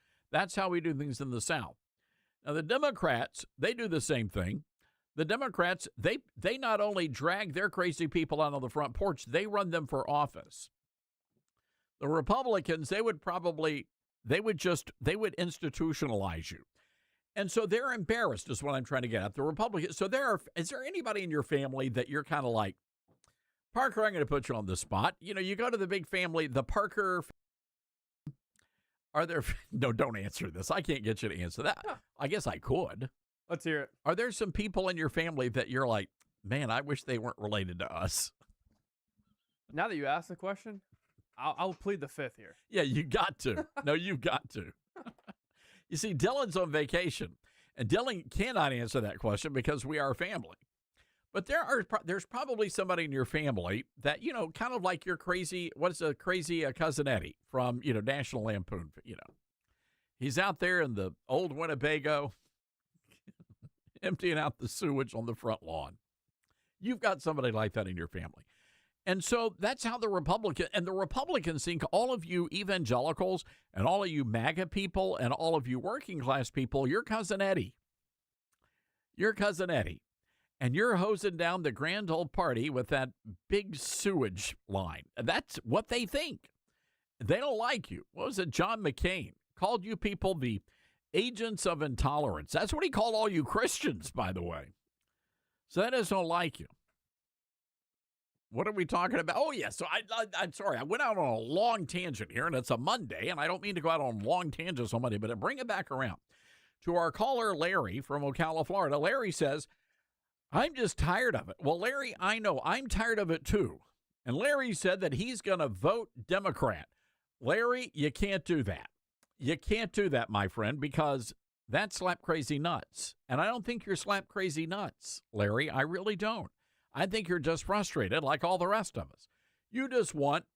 how we do things in the South. Now, the Democrats, they do the same thing. The Democrats, they not only drag their crazy people out on the front porch, they run them for office. The Republicans, they would institutionalize you. And so they're embarrassed is what I'm trying to get at. The Republicans. So is there anybody in your family that you're kind of like, Parker, I'm going to put you on the spot. You know, you go to the big family, the Parker. No, don't answer this. I can't get you to answer that. Huh. I guess I could.
Let's hear it.
Are there some people in your family that you're like, man, I wish they weren't related to us?
Now that you asked the question, I'll plead the fifth here.
Yeah, you got to. No, you've got to. You see, Dylan's on vacation, and Dylan cannot answer that question because we are family. But there's probably somebody in your family that, you know, kind of like your crazy, what's a crazy cousin Eddie from, you know, National Lampoon, you know. He's out there in the old Winnebago emptying out the sewage on the front lawn. You've got somebody like that in your family. And so that's how the Republicans think all of you evangelicals and all of you MAGA people and all of you working class people, you're cousin Eddie. your cousin Eddie, and you're hosing down the grand old party with that big sewage line. That's what they think. They don't like you. What was it? John McCain called you people the agents of intolerance. That's what he called all you Christians, by the way. So they just don't like you. What are we talking about? Oh, yeah. So I'm sorry. I went out on a long tangent here, and it's a Monday, and I don't mean to go out on long tangents on Monday, but to bring it back around to our caller, Larry from Ocala, Florida. Larry says, I'm just tired of it. Well, Larry, I know. I'm tired of it, too. And Larry said that he's going to vote Democrat. Larry, you can't do that. You can't do that, my friend, because that's slap crazy nuts. And I don't think you're slap crazy nuts, Larry. I really don't. I think you're just frustrated like all the rest of us. You just want,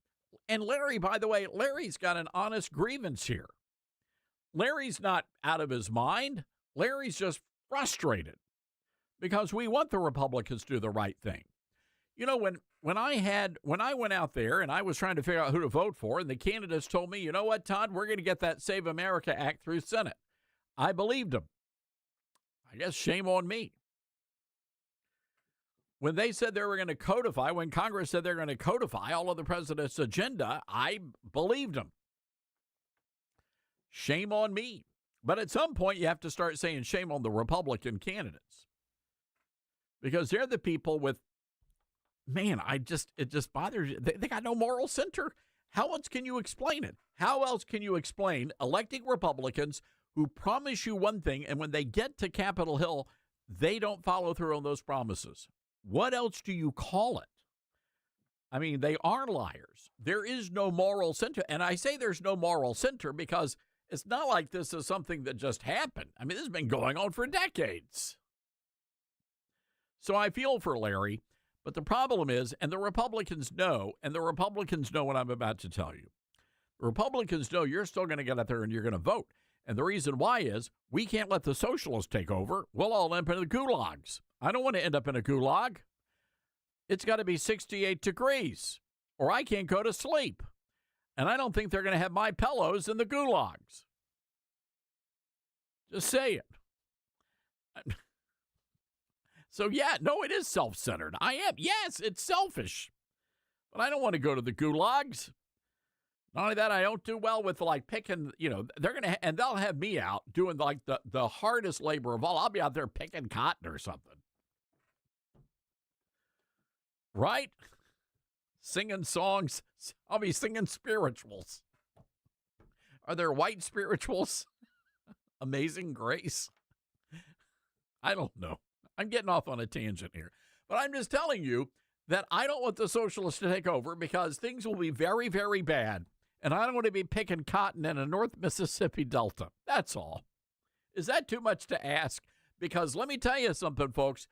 and Larry, by the way, Larry's got an honest grievance here. Larry's not out of his mind. Larry's just frustrated because we want the Republicans to do the right thing. You know, when I went out there and I was trying to figure out who to vote for, and the candidates told me, you know what, Todd, we're going to get that Save America Act through Senate. I believed them. I guess shame on me. When they said they were going to codify, when Congress said they're going to codify all of the president's agenda, I believed them. Shame on me. But at some point, you have to start saying shame on the Republican candidates. Because they're the people with, man, it just bothers you. They got no moral center. How else can you explain it? How else can you explain electing Republicans who promise you one thing, and when they get to Capitol Hill, they don't follow through on those promises? What else do you call it? I mean, they are liars. There is no moral center. And I say there's no moral center because it's not like this is something that just happened. I mean, this has been going on for decades. So I feel for Larry, but the problem is, and the Republicans know what I'm about to tell you. The Republicans know you're still going to get out there and you're going to vote. And the reason why is we can't let the socialists take over. We'll all end up in the gulags. I don't want to end up in a gulag. It's got to be 68 degrees or I can't go to sleep. And I don't think they're going to have my pillows in the gulags. Just say it. So, yeah, no, it is self-centered. I am. Yes, it's selfish. But I don't want to go to the gulags. Not only that, I don't do well with, like, picking, they're going to, and they'll have me out doing, like, the hardest labor of all. I'll be out there picking cotton or something. Right? Singing songs. I'll be singing spirituals. Are there white spirituals? Amazing Grace? I don't know. I'm getting off on a tangent here. But I'm just telling you that I don't want the socialists to take over because things will be very, very bad. And I don't want to be picking cotton in a North Mississippi Delta. That's all. Is that too much to ask? Because let me tell you something, folks.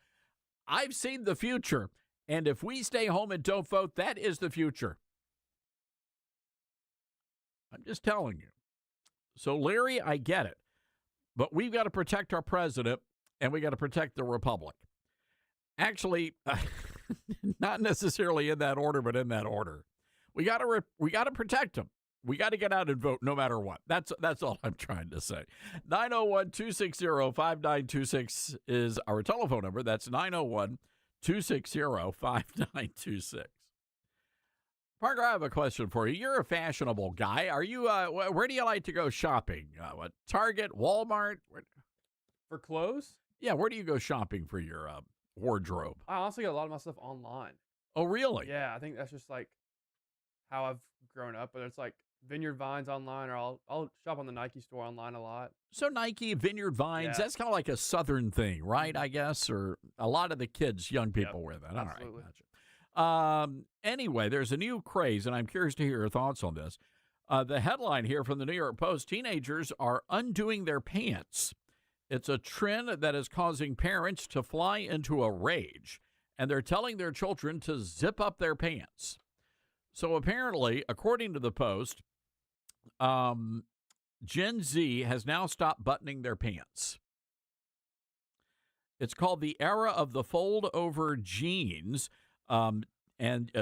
I've seen the future. And if we stay home and don't vote, that is the future. I'm just telling you. So, Larry, I get it. But we've got to protect our president, and we got to protect the republic. Actually, not necessarily in that order, but in that order. We got to protect them. We got to get out and vote no matter what. That's all I'm trying to say. 901-260-5926 is our telephone number. That's 901-260-5926. Parker, I have a question for you. You're a fashionable guy. Are you? Where do you like to go shopping? What, Target, Walmart?
For clothes?
Yeah, where do you go shopping for your wardrobe?
I honestly get a lot of my stuff online.
Oh, really?
Yeah, I think that's just like how I've grown up. But it's like Vineyard Vines online, or I'll shop on the Nike store online a lot.
So Nike, Vineyard Vines, that's kind of like a Southern thing, right, I guess? Or a lot of the kids, young people wear that.
Absolutely.
All right, gotcha. Anyway, there's a new craze, and I'm curious to hear your thoughts on this. The headline here from the New York Post, teenagers are undoing their pants. It's a trend that is causing parents to fly into a rage, and they're telling their children to zip up their pants. So apparently, according to the Post, Gen Z has now stopped buttoning their pants. It's called the era of the fold-over jeans, and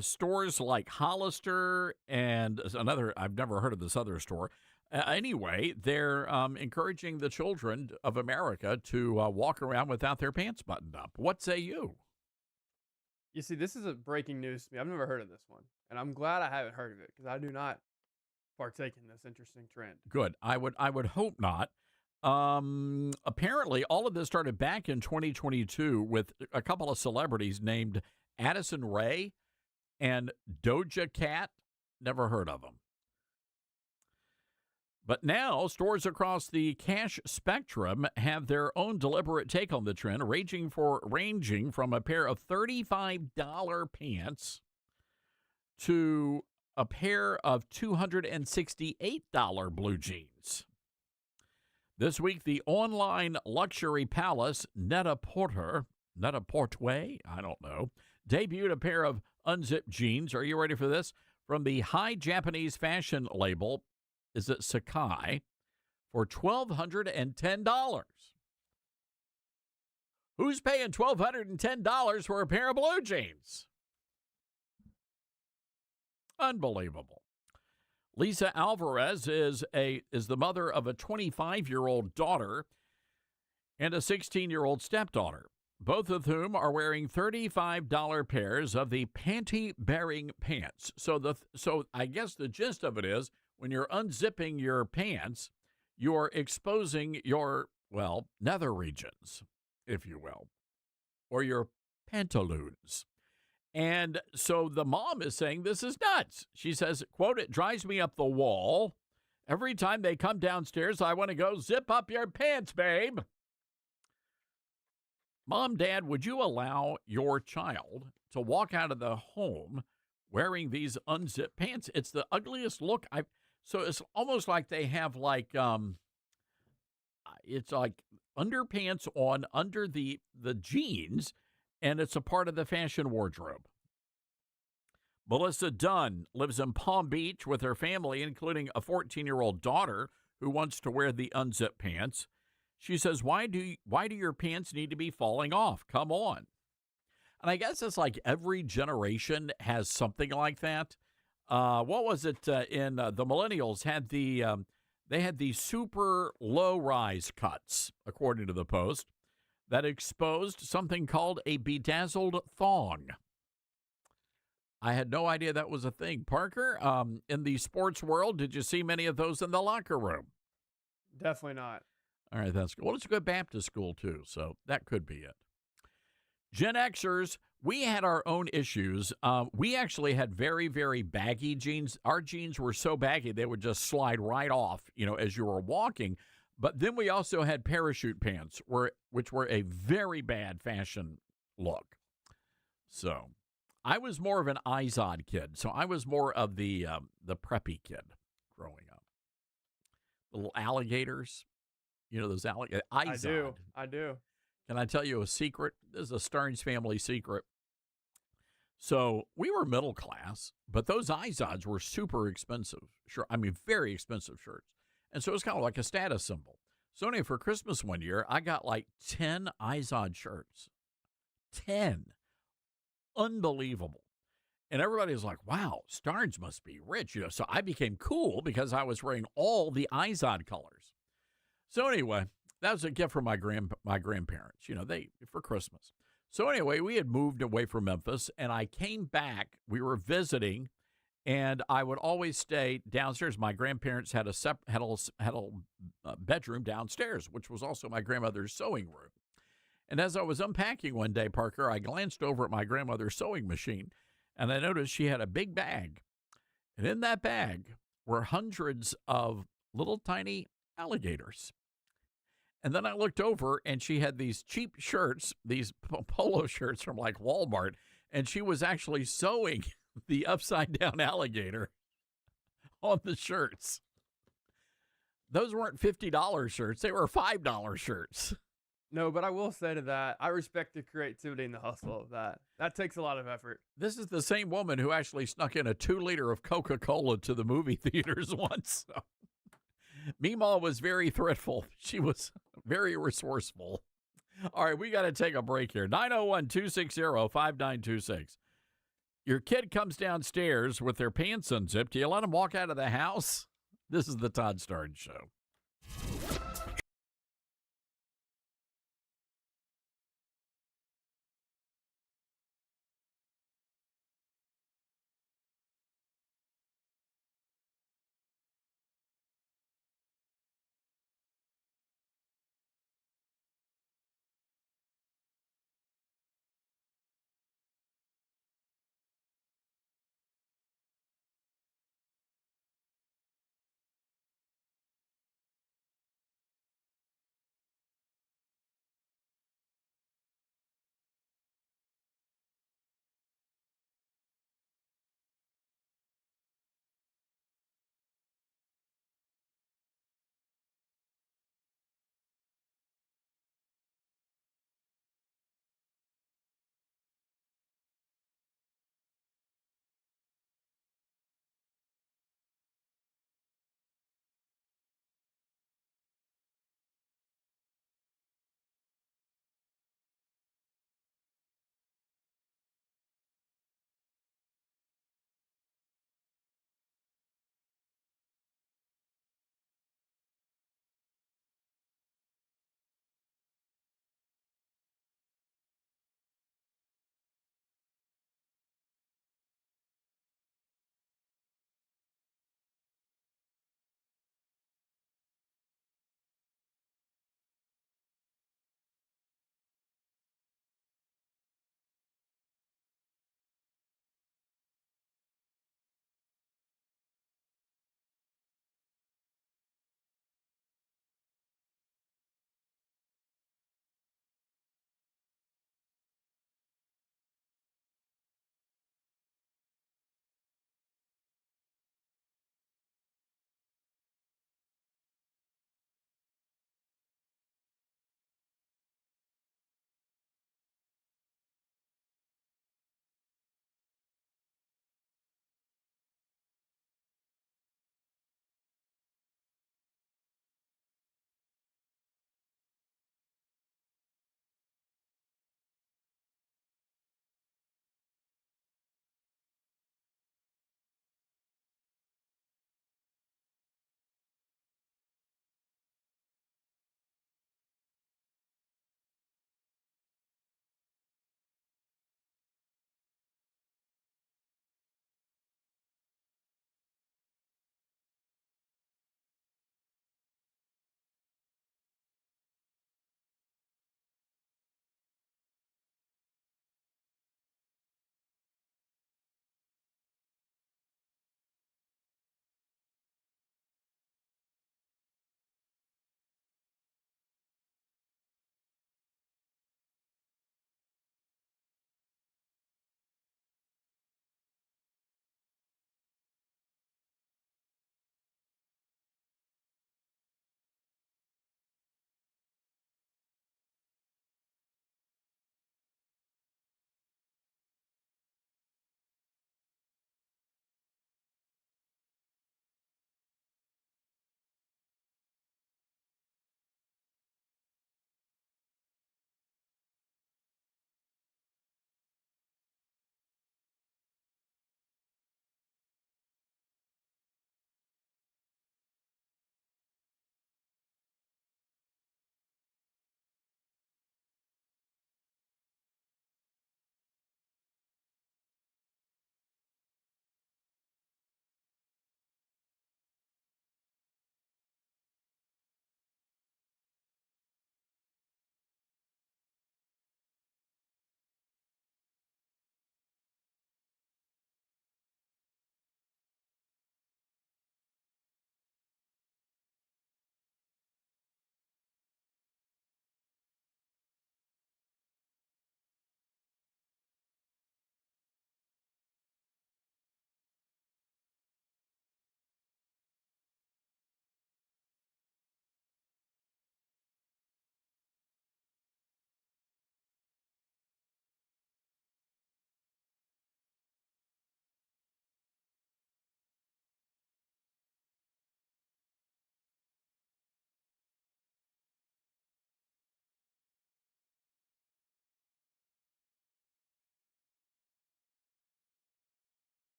stores like Hollister and another, I've never heard of this other store, Anyway, they're encouraging the children of America to walk around without their pants buttoned up. What say you?
You see, this is a breaking news to me. I've never heard of this one, and I'm glad I haven't heard of it because I do not partake in this interesting trend.
Good. I would hope not. Apparently, all of this started back in 2022 with a couple of celebrities named Addison Rae and Doja Cat. Never heard of them. But now, stores across the cash spectrum have their own deliberate take on the trend, ranging from a pair of $35 pants to a pair of $268 blue jeans. This week, the online luxury palace Net-a-Porter, I don't know, debuted a pair of unzipped jeans. Are you ready for this? From the high Japanese fashion label, is it Sakai, for $1,210. Who's paying $1,210 for a pair of blue jeans? Unbelievable. Lisa Alvarez is the mother of a 25-year-old daughter and a 16-year-old stepdaughter, both of whom are wearing $35 pairs of the panty-bearing pants. So I guess the gist of it is, when you're unzipping your pants, you're exposing your, nether regions, if you will, or your pantaloons. And so the mom is saying this is nuts. She says, quote, "It drives me up the wall. Every time they come downstairs, I want to go, zip up your pants, babe." Mom, Dad, would you allow your child to walk out of the home wearing these unzipped pants? It's the ugliest look So it's almost like they have it's like underpants on under the jeans, and it's a part of the fashion wardrobe. Melissa Dunn lives in Palm Beach with her family, including a 14-year-old daughter who wants to wear the unzipped pants. She says, why do your pants need to be falling off? Come on. And I guess it's like every generation has something like that. What was it in the millennials had they had the super low rise cuts, according to the Post, that exposed something called a bedazzled thong. I had no idea that was a thing. Parker, in the sports world, did you see many of those in the locker room?
Definitely not.
All right, that's good. Well, it's a good Baptist school, too, so that could be it. Gen Xers, we had our own issues. We actually had very, very baggy jeans. Our jeans were so baggy they would just slide right off, as you were walking. But then we also had parachute pants, which were a very bad fashion look. So I was more of an Izod kid. So I was more of the preppy kid growing up. The little alligators, those alligators. Izod.
I do.
Can I tell you a secret? This is a Stearns family secret. So we were middle class, but those Izods were super expensive. Sure, I mean, very expensive shirts. And so it was kind of like a status symbol. So anyway, for Christmas one year, I got like 10 Izod shirts. 10. Unbelievable. And everybody was like, wow, Stearns must be rich. So I became cool because I was wearing all the Izod colors. So anyway, that was a gift from my grandparents, for Christmas. So anyway, we had moved away from Memphis, and I came back. We were visiting, and I would always stay downstairs. My grandparents had a bedroom downstairs, which was also my grandmother's sewing room. And as I was unpacking one day, Parker, I glanced over at my grandmother's sewing machine, and I noticed she had a big bag. And in that bag were hundreds of little tiny alligators. And then I looked over, and she had these cheap shirts, these polo shirts from like Walmart, and she was actually sewing the upside-down alligator on the shirts. Those weren't $50 shirts. They were $5 shirts.
No, but I will say to that, I respect the creativity and the hustle of that. That takes a lot of effort.
This is the same woman who actually snuck in a 2-liter of Coca-Cola to the movie theaters once. So. Meemaw was very thriftful. She was very resourceful. All right, we got to take a break here. 901-260-5926. Your kid comes downstairs with their pants unzipped. Do you let them walk out of the house? This is the Todd Starnes Show.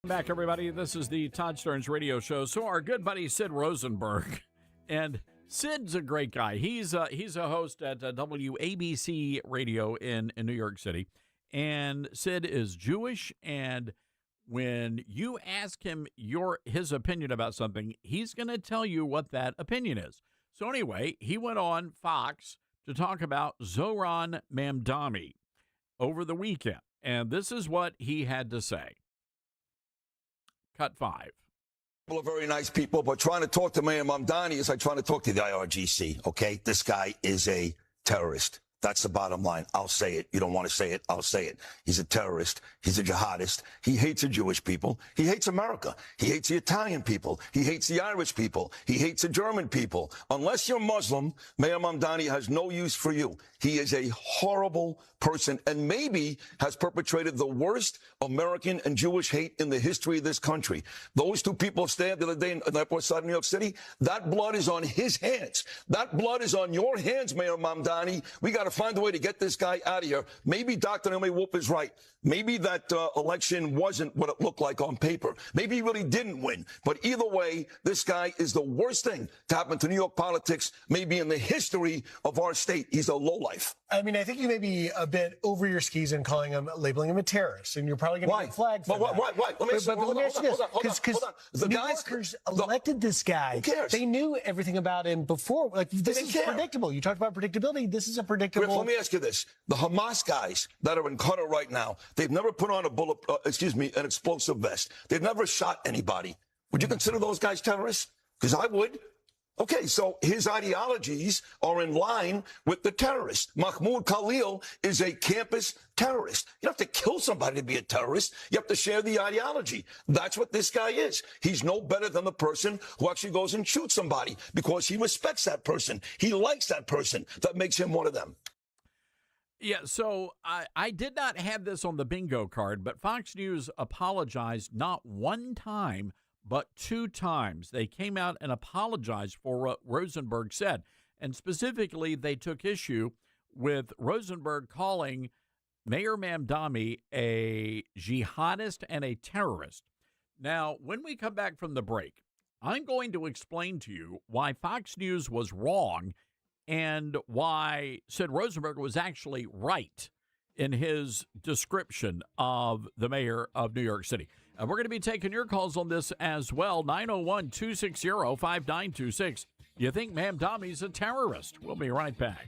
Back, everybody. This is the Todd Stearns Radio Show. So our good buddy Sid Rosenberg, and Sid's a great guy. He's a host at WABC Radio in New York City, and Sid is Jewish. And when you ask him his opinion about something, he's going to tell you what that opinion is. So anyway, he went on Fox to talk about Zohran Mamdani over the weekend, and this is what he had to say. Cut 5.
People are very nice people, but trying to talk to Mayor Mamdani is like trying to talk to the IRGC, okay? This guy is a terrorist. That's the bottom line. I'll say it. You don't want to say it. I'll say it. He's a terrorist. He's a jihadist. He hates the Jewish people. He hates America. He hates the Italian people. He hates the Irish people. He hates the German people. Unless you're Muslim, Mayor Mamdani has no use for you. He is a horrible person and maybe has perpetrated the worst American and Jewish hate in the history of this country. Those two people stabbed the other day in the airport side of New York City. That blood is on his hands. That blood is on your hands, Mayor Mamdani. We got to find a way to get this guy out of here. Maybe Dr. Naomi Wolf is right. Maybe that election wasn't what it looked like on paper. Maybe he really didn't win. But either way, this guy is the worst thing to happen to New York politics, maybe in the history of our state. He's a lowlife.
I mean, I think you may be a bit over your skis in labeling him a terrorist, and you're probably going to get flagged for that.
Why? Let me ask you this, because
New Yorkers elected this guy.
Who cares?
They knew everything about him before. Like, this is predictable. You talked about predictability. This is a predictable.
Rick, let me ask you this. The Hamas guys that are in Qatar right now, they've never put on an explosive vest. They've never shot anybody. Would you consider those guys terrorists? Because I would. Okay, so his ideologies are in line with the terrorists. Mahmoud Khalil is a campus terrorist. You don't have to kill somebody to be a terrorist. You have to share the ideology. That's what this guy is. He's no better than the person who actually goes and shoots somebody because he respects that person. He likes that person. That makes him one of them.
Yeah, so I did not have this on the bingo card, but Fox News apologized not one time, but 2 times. They came out and apologized for what Rosenberg said. And specifically, they took issue with Rosenberg calling Mayor Mamdani a jihadist and a terrorist. Now, when we come back from the break, I'm going to explain to you why Fox News was wrong and why Sid Rosenberg was actually right in his description of the mayor of New York City. And we're going to be taking your calls on this as well. 901-260-5926. You think Mamdani's a terrorist? We'll be right back.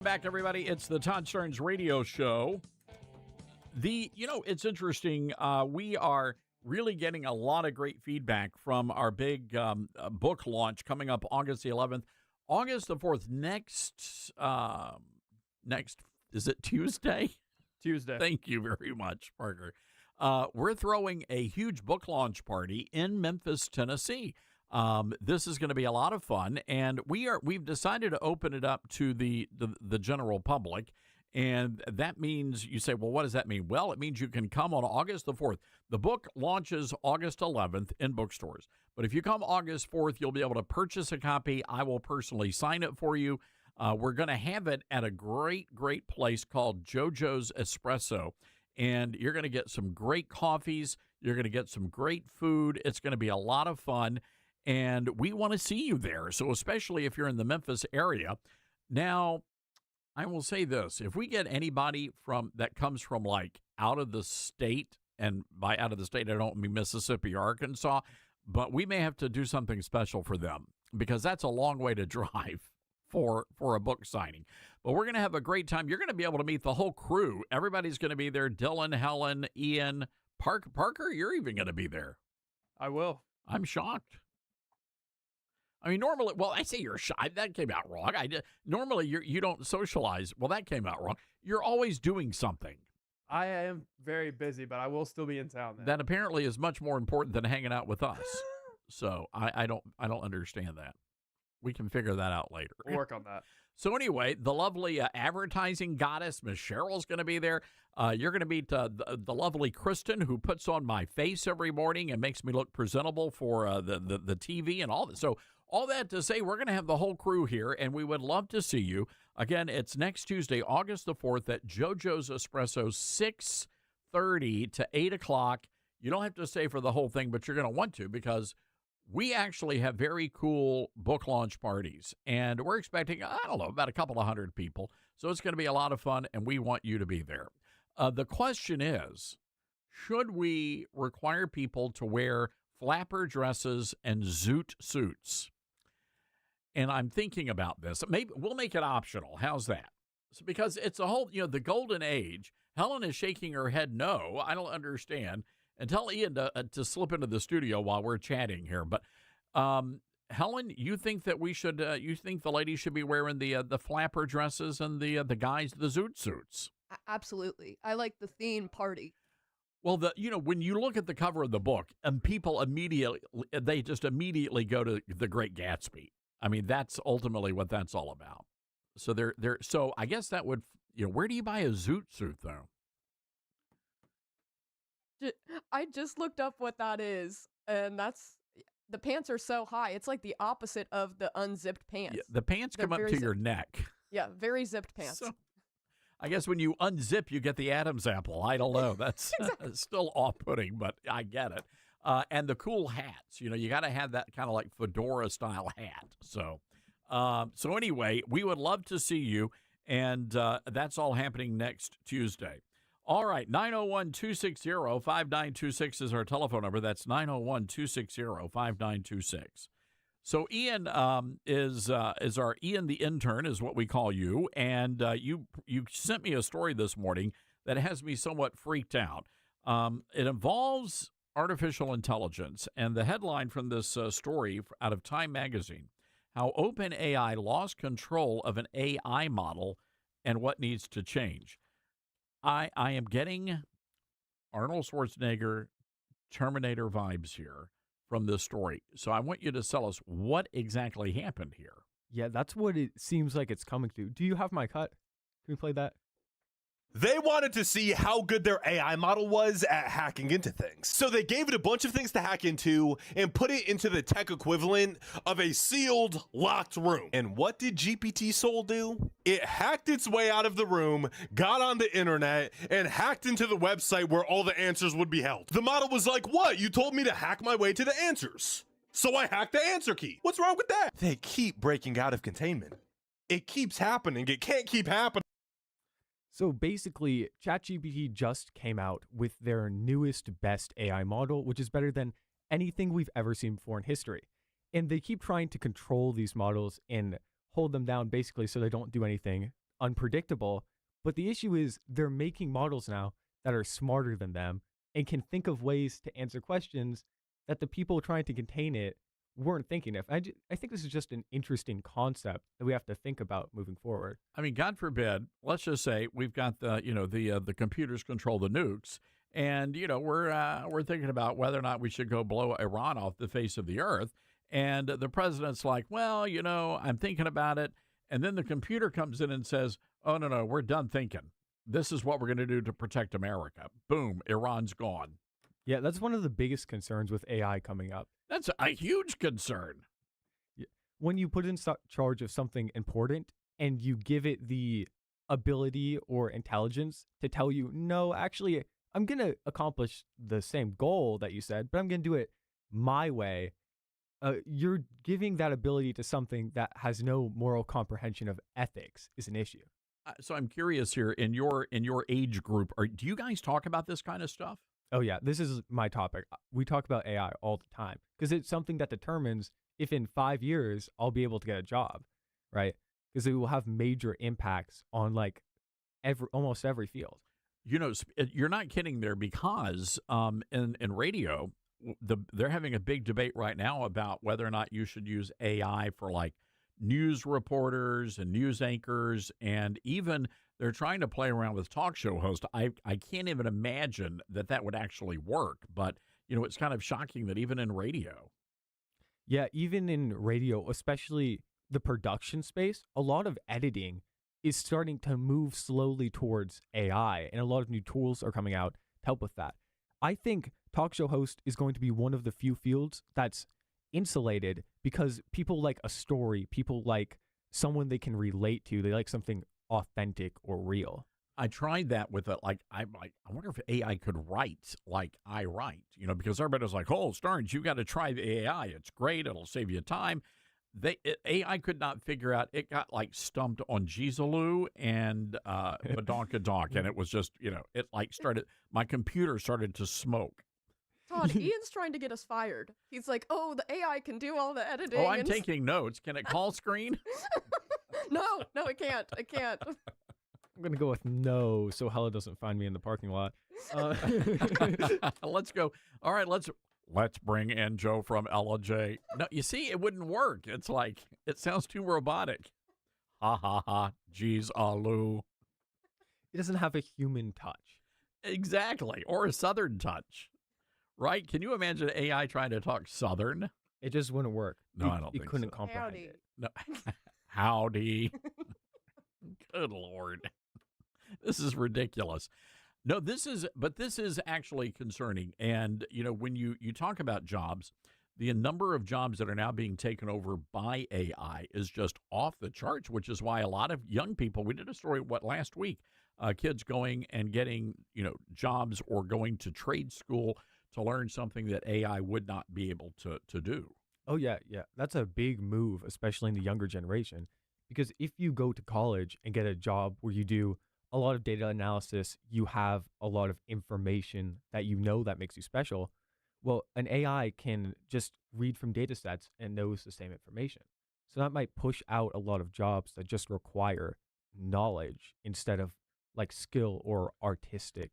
Back, everybody. It's the Todd Stearns Radio Show. It's interesting. We are really getting a lot of great feedback from our big book launch coming up August the 11th. August the 4th, next, is it Tuesday?
Tuesday.
Thank you very much, Parker. We're throwing a huge book launch party in Memphis, Tennessee. This is going to be a lot of fun, and we've decided to open it up to the general public, and that means, you say, well, what does that mean? Well, it means you can come on August the 4th. The book launches August 11th in bookstores, but if you come August 4th, you'll be able to purchase a copy. I will personally sign it for you. We're going to have it at a great place called JoJo's Espresso, and you're going to get some great coffees. You're going to get some great food. It's going to be a lot of fun. And we want to see you there, so especially if you're in the Memphis area. Now, I will say this. If we get anybody that comes from, like, out of the state, and by out of the state, I don't mean Mississippi or Arkansas, but we may have to do something special for them because that's a long way to drive for a book signing. But we're going to have a great time. You're going to be able to meet the whole crew. Everybody's going to be there. Dylan, Helen, Ian, Parker, you're even going to be there.
I will.
I'm shocked. I mean, normally, well, I say you're shy. That came out wrong. Normally, you don't socialize. Well, that came out wrong. You're always doing something.
I am very busy, but I will still be in town then.
That apparently is much more important than hanging out with us. So I don't understand that. We can figure that out later.
We'll work on that.
So anyway, the lovely advertising goddess, Miss Cheryl's going to be there. You're going to meet the lovely Kristen, who puts on my face every morning and makes me look presentable for the TV and all that. So all that to say, we're going to have the whole crew here, and we would love to see you. Again, it's next Tuesday, August the 4th at JoJo's Espresso, 6:30 to 8 o'clock. You don't have to stay for the whole thing, but you're going to want to because we actually have very cool book launch parties, and we're expecting, I don't know, about a couple of hundred people. So it's going to be a lot of fun, and we want you to be there. The question is, should we require people to wear flapper dresses and zoot suits? And I'm thinking about this. Maybe we'll make it optional. How's that? So, because it's a whole, the golden age. Helen is shaking her head no. I don't understand. And tell Ian to slip into the studio while we're chatting here. But Helen, you think that we should? You think the ladies should be wearing the flapper dresses and the guys the zoot suits?
Absolutely. I like the theme party.
Well, when you look at the cover of the book, and people immediately go to The Great Gatsby. I mean, that's ultimately what that's all about. So so I guess that would, where do you buy a zoot suit though?
I just looked up what that is, and the pants are so high. It's like the opposite of the unzipped pants.
Yeah, the pants come up to your neck.
Yeah, very zipped pants.
So, I guess when you unzip, you get the Adam's apple. I don't know. That's still off-putting, but I get it. And the cool hats. You got to have that kind of like fedora-style hat. So anyway, we would love to see you, and that's all happening next Tuesday. All right, 901-260-5926 is our telephone number. That's 901-260-5926. So Ian is our Ian the intern, is what we call you, and you sent me a story this morning that has me somewhat freaked out. It involves artificial intelligence, and the headline from this story out of Time magazine: how OpenAI lost control of an AI model and what needs to change. I am getting Arnold Schwarzenegger Terminator vibes here from this story. So I want you to tell us what exactly happened here.
Yeah, that's what it seems like it's coming to. Do you have my cut? Can we play that?
They wanted to see how good their AI model was at hacking into things. So they gave it a bunch of things to hack into and put it into the tech equivalent of a sealed, locked room. And what did GPT Soul do? It hacked its way out of the room, got on the internet, and hacked into the website where all the answers would be held. The model was like, what? You told me to hack my way to the answers. So I hacked the answer key. What's wrong with that? They keep breaking out of containment. It keeps happening. It can't keep happening.
So basically, ChatGPT just came out with their newest, best AI model, which is better than anything we've ever seen before in history. And they keep trying to control these models and hold them down basically so they don't do anything unpredictable. But the issue is they're making models now that are smarter than them and can think of ways to answer questions that the people trying to contain it weren't thinking of. I think this is just an interesting concept that we have to think about moving forward.
I mean, God forbid, let's just say we've got the computers control the nukes, and we're thinking about whether or not we should go blow Iran off the face of the earth. And the president's like, well, I'm thinking about it. And then the computer comes in and says, oh, no, we're done thinking. This is what we're going to do to protect America. Boom, Iran's gone.
Yeah, that's one of the biggest concerns with AI coming up.
That's a huge concern.
When you put in charge of something important and you give it the ability or intelligence to tell you, no, actually, I'm going to accomplish the same goal that you said, but I'm going to do it my way. You're giving that ability to something that has no moral comprehension of ethics is an issue.
So I'm curious here, in your age group, do you guys talk about this kind of stuff?
Oh, yeah, this is my topic. We talk about AI all the time because it's something that determines if in 5 years I'll be able to get a job, right? Because it will have major impacts on almost every field.
You're not kidding there, because in radio, they're having a big debate right now about whether or not you should use AI for news reporters and news anchors, and even they're trying to play around with talk show hosts. I can't even imagine that would actually work, but it's kind of shocking that even in radio.
Yeah, even in radio, especially the production space, a lot of editing is starting to move slowly towards AI, and a lot of new tools are coming out to help with that. I think talk show host is going to be one of the few fields that's insulated because people like a story, people like someone they can relate to, they like something authentic or real.
I tried that with I wonder if AI could write like I write, because everybody's like, oh, Starnes, you got to try the AI. It's great. It'll save you time. AI could not figure out. It got stumped on Jeezaloo and Badonkadonk, and it was just, it started, my computer started to smoke.
Todd, Ian's trying to get us fired. He's like, oh, the AI can do all the editing.
Oh, I'm taking notes. Can it call screen?
No, it can't. It can't.
I'm going to go with no, so Hella doesn't find me in the parking lot.
Let's go. All right, let's bring in Joe from LJ. No, you see, it wouldn't work. It's it sounds too robotic. Ha, ha, ha. Jeez, Aloo.
It doesn't have a human touch.
Exactly, or a Southern touch. Right? Can you imagine AI trying to talk Southern?
It just wouldn't work.
No, I don't think
it couldn't
so.
comprehend
Howdy.
it.
No. Howdy. Good Lord. This is ridiculous. No, this is actually concerning. And, when you talk about jobs, the number of jobs that are now being taken over by AI is just off the charts, which is why a lot of young people, we did a story, last week, kids going and getting, jobs or going to trade school to learn something that AI would not be able to do.
Oh, yeah. That's a big move, especially in the younger generation. Because if you go to college and get a job where you do a lot of data analysis, you have a lot of information that that makes you special. Well, an AI can just read from data sets and knows the same information. So that might push out a lot of jobs that just require knowledge instead of skill or artistic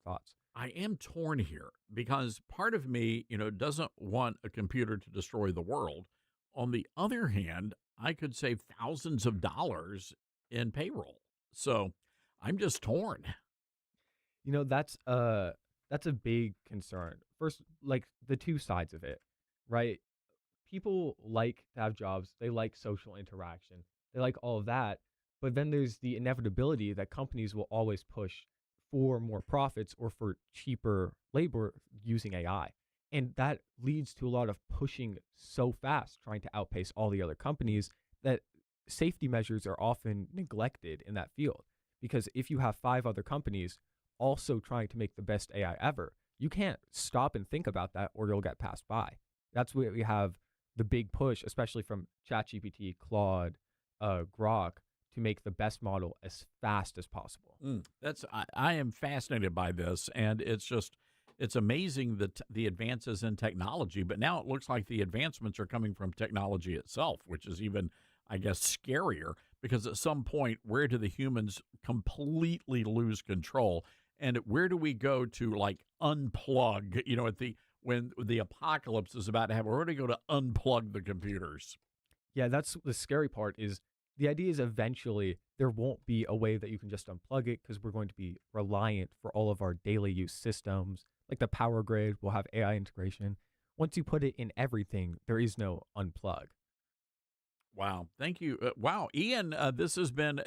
thoughts.
I am torn here because part of me, doesn't want a computer to destroy the world. On the other hand, I could save thousands of dollars in payroll. So I'm just torn.
That's a big concern. First, the two sides of it, right? People like to have jobs. They like social interaction. They like all of that. But then there's the inevitability that companies will always push for more profits or for cheaper labor using AI. And that leads to a lot of pushing so fast, trying to outpace all the other companies, that safety measures are often neglected in that field. Because if you have 5 other companies also trying to make the best AI ever, you can't stop and think about that or you'll get passed by. That's where we have the big push, especially from ChatGPT, Claude, Grok, to make the best model as fast as possible.
I am fascinated by this, and it's amazing that the advances in technology, but now it looks like the advancements are coming from technology itself, which is even, I guess, scarier because at some point, where do the humans completely lose control? And where do we go to like unplug, when the apocalypse is about to happen? Where do we go to unplug the computers?
Yeah, that's the scary part is the idea is eventually there won't be a way that you can just unplug it because we're going to be reliant for all of our daily use systems. Like the power grid will have AI integration. Once you put it in everything, there is no unplug.
Wow. Thank you. Wow. Ian, this has been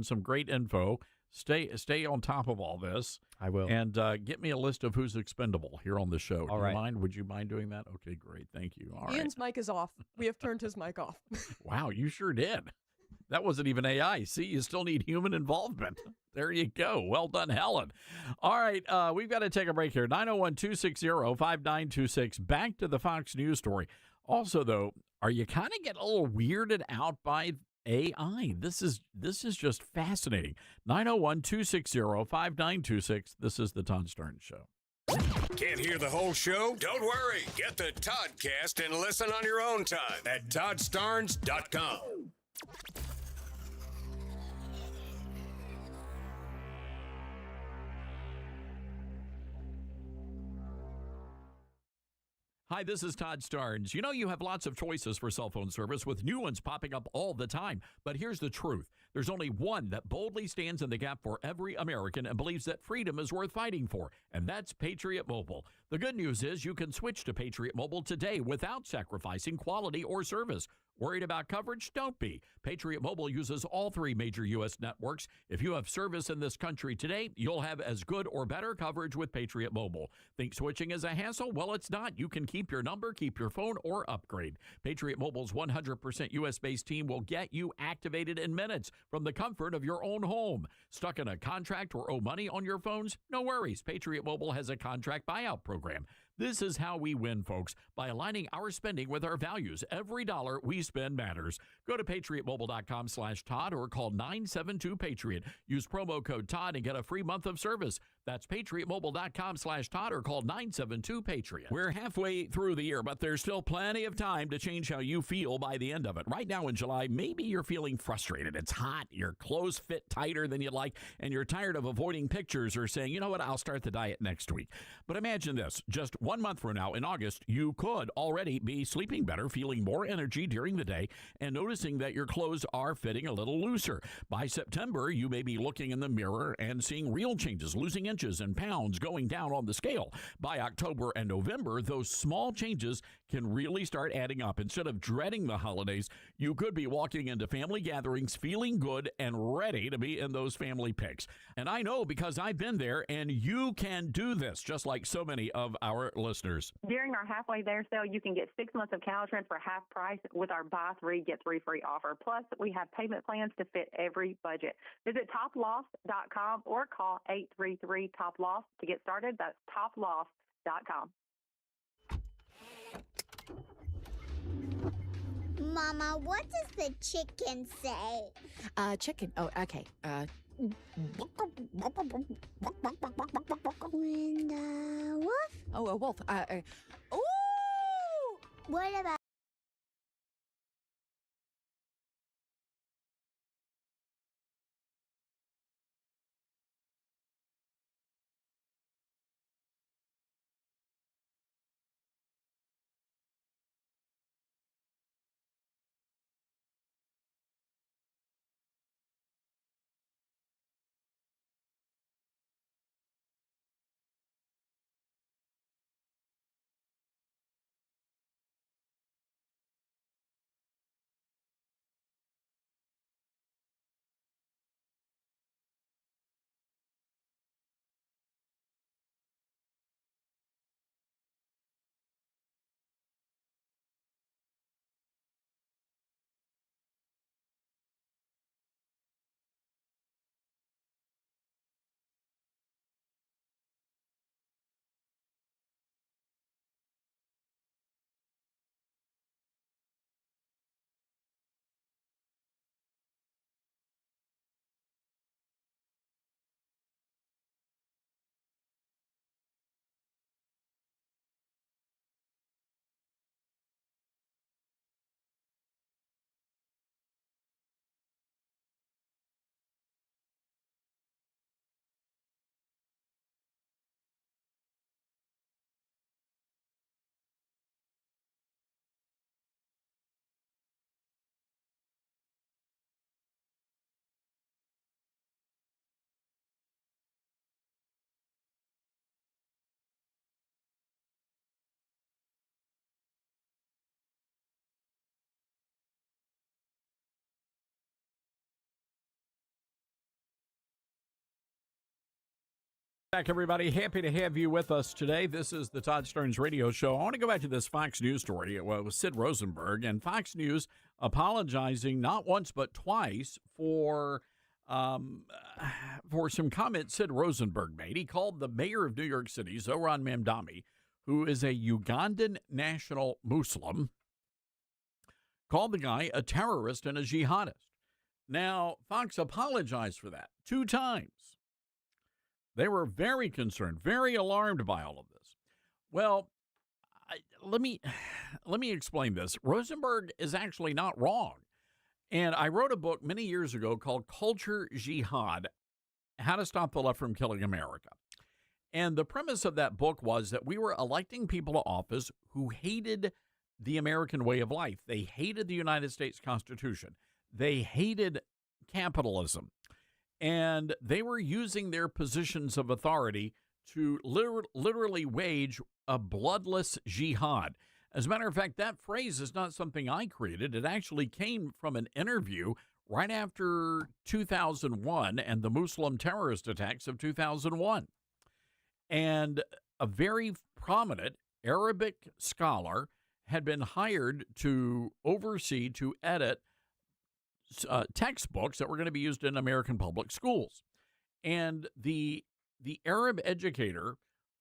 some great info. Stay on top of all this.
I will.
And get me a list of who's expendable here on the show.
All right.
Would you mind doing that? Okay, great. Thank you. All right.
Ian's mic is off. We have turned his mic off.
Wow, you sure did. That wasn't even AI. See, you still need human involvement. There you go. Well done, Helen. All right, we've got to take a break here. 901-260-5926. Back to the Fox News story. Also, though, are you kind of getting a little weirded out by AI? This is just fascinating. 901-260-5926. This is the Todd Starnes Show.
Can't hear the whole show? Don't worry. Get the Toddcast and listen on your own time at toddstarnes.com.
Hi, this is Todd Starnes. You know you have lots of choices for cell phone service with new ones popping up all the time. But here's the truth. There's only one that boldly stands in the gap for every American and believes that freedom is worth fighting for, and that's Patriot Mobile. The good news is you can switch to Patriot Mobile today without sacrificing quality or service. Worried about coverage? Don't be. Patriot Mobile uses all 3 major U.S. networks. If you have service in this country today, you'll have as good or better coverage with Patriot Mobile. Think switching is a hassle? Well, it's not. You can keep your number, keep your phone, or upgrade. Patriot Mobile's 100% U.S.-based team will get you activated in minutes from the comfort of your own home. Stuck in a contract or owe money on your phones? No worries. Patriot Mobile has a contract buyout program. This is how we win, folks, by aligning our spending with our values. Every dollar we spend matters. Go to patriotmobile.com/Todd or call 972-PATRIOT. Use promo code Todd and get a free month of service. That's patriotmobile.com/Todd or call 972-PATRIOT. We're halfway through the year, but there's still plenty of time to change how you feel by the end of it. Right now in July, maybe you're feeling frustrated. It's hot, your clothes fit tighter than you'd like, and you're tired of avoiding pictures or saying, you know what, I'll start the diet next week. But imagine this, just 1 month from now in August, you could already be sleeping better, feeling more energy during the day, and noticing that your clothes are fitting a little looser. By September, you may be looking in the mirror and seeing real changes, losing inches and pounds going down on the scale. By October and November, those small changes can really start adding up. Instead of dreading the holidays, you could be walking into family gatherings feeling good and ready to be in those family pics. And I know because I've been there, and you can do this, just like so many of our listeners.
During our halfway there sale, you can get 6 months of Caltrans for half price with our buy 3, get 3 free offer. Plus, we have payment plans to fit every budget. Visit toploss.com or call 833-TOP-LOSS to get started. That's toploss.com.
Mama, what does the chicken say?
Chicken. Oh, okay.
When the wolf?
Oh, a wolf. Ooh!
What about
Back, everybody. Happy to have you with us today. This is the Todd Stearns Radio Show. I want to go back to this Fox News story. Well, it was Sid Rosenberg, and Fox News apologizing not once but twice for some comments Sid Rosenberg made. He called the mayor of New York City, Zohran Mamdani, who is a Ugandan national Muslim, called the guy a terrorist and a jihadist. Now, Fox apologized for that 2 times. They were very concerned, very alarmed by all of this. Well, let me explain this. Rosenberg is actually not wrong. And I wrote a book many years ago called Culture Jihad, How to Stop the Left from Killing America. And the premise of that book was that we were electing people to office who hated the American way of life. They hated the United States Constitution. They hated capitalism. And they were using their positions of authority to literally wage a bloodless jihad. As a matter of fact, that phrase is not something I created. It actually came from an interview right after 2001 and the Muslim terrorist attacks of 2001. And a very prominent Arabic scholar had been hired to oversee, to edit textbooks that were going to be used in American public schools. And the Arab educator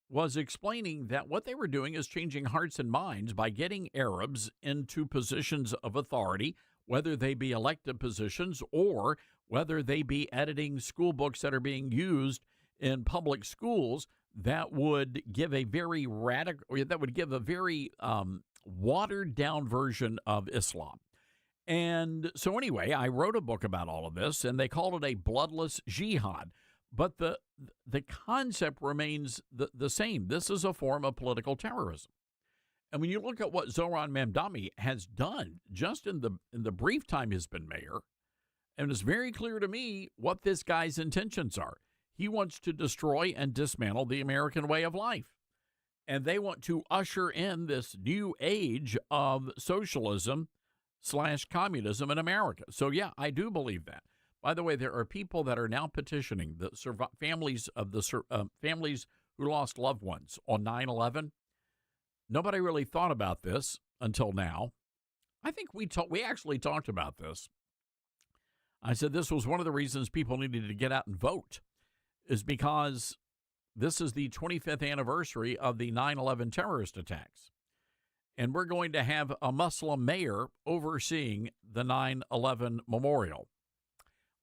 was explaining that what they were doing is changing hearts and minds by getting Arabs into positions of authority, whether they be elected positions or whether they be editing school books that are being used in public schools that would give a very watered down version of Islam. And so anyway, I wrote a book about all of this, and they called it a bloodless jihad. But the concept remains the same. This is a form of political terrorism. And when you look at what Zohran Mamdani has done just in the brief time he's been mayor, and it's very clear to me what this guy's intentions are. He wants to destroy and dismantle the American way of life. And they want to usher in this new age of socialism / communism in America. So, yeah, I do believe that. By the way, there are people that are now petitioning the families who lost loved ones on 9/11. Nobody really thought about this until now. I think we actually talked about this. I said this was one of the reasons people needed to get out and vote, is because this is the 25th anniversary of the 9/11 terrorist attacks. And we're going to have a Muslim mayor overseeing the 9/11 memorial.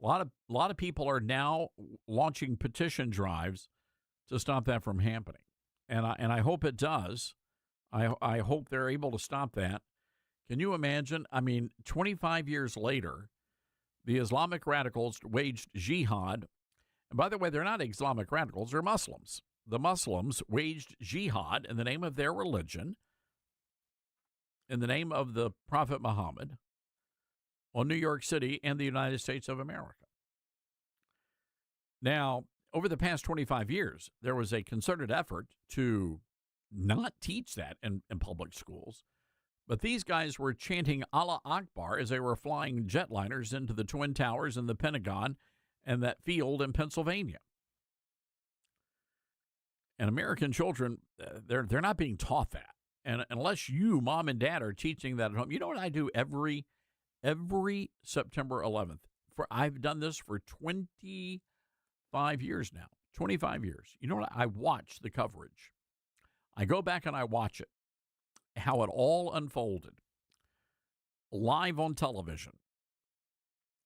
A lot of people are now launching petition drives to stop that from happening. And I hope it does. I hope they're able to stop that. Can you imagine? I mean, 25 years later, the Islamic radicals waged jihad. And by the way, they're not Islamic radicals, they're Muslims. The Muslims waged jihad in the name of their religion, in the name of the Prophet Muhammad, on New York City and the United States of America. Now, over the past 25 years, there was a concerted effort to not teach that in public schools, but these guys were chanting Allah Akbar as they were flying jetliners into the Twin Towers and the Pentagon and that field in Pennsylvania. And American children, they're not being taught that. And unless you, mom and dad, are teaching that at home, you know what I do every September 11th? I've done this for 25 years now. 25 years. You know what? I watch the coverage. I go back and I watch it, how it all unfolded, live on television.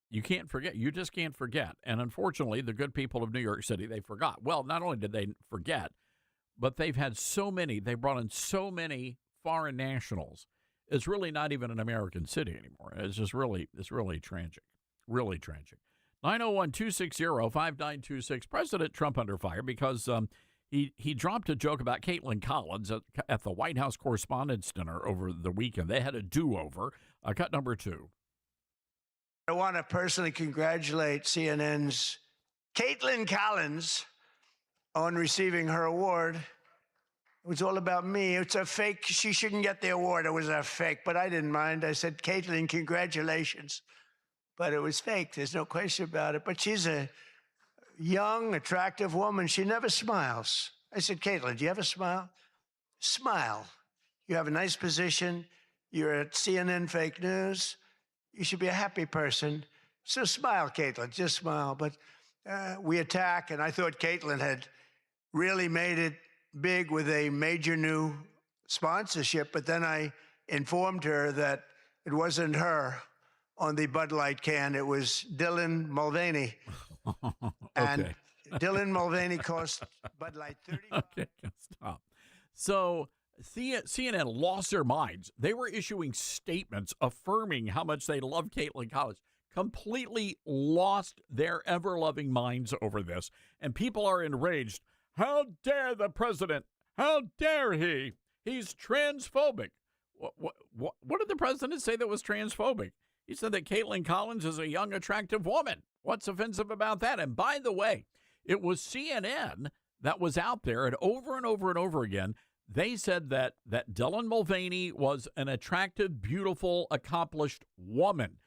You can't forget. You just can't forget. And unfortunately, the good people of New York City, they forgot. Well, not only did they forget, but they've had they brought in so many foreign nationals. It's really not even an American city anymore. It's really tragic. Really tragic. 901-260-5926. President Trump under fire because he dropped a joke about Caitlin Collins at the White House Correspondents' Dinner over the weekend. They had a do-over. Cut number 2.
I want to personally congratulate CNN's Caitlin Collins on receiving her award. It was all about me. It's a fake. She shouldn't get the award. It was a fake, but I didn't mind. I said, Caitlin, congratulations. But it was fake. There's no question about it. But she's a young, attractive woman. She never smiles. I said, Caitlin, do you ever smile? Smile. You have a nice position. You're at CNN Fake News. You should be a happy person. So smile, Caitlin, just smile. But we attack, and I thought Caitlin had really made it big with a major new sponsorship, but then I informed her that it wasn't her on the Bud Light can. It was Dylan Mulvaney. And Dylan Mulvaney cost Bud Light $35.
Okay, stop. So CNN lost their minds. They were issuing statements affirming how much they love Caitlin Collins. Completely lost their ever-loving minds over this. And people are enraged. How dare the president? How dare he? He's transphobic. What did the president say that was transphobic? He said that Caitlin Collins is a young, attractive woman. What's offensive about that? And by the way, it was CNN that was out there, and over and over again, they said that Dylan Mulvaney was an attractive, beautiful, accomplished woman.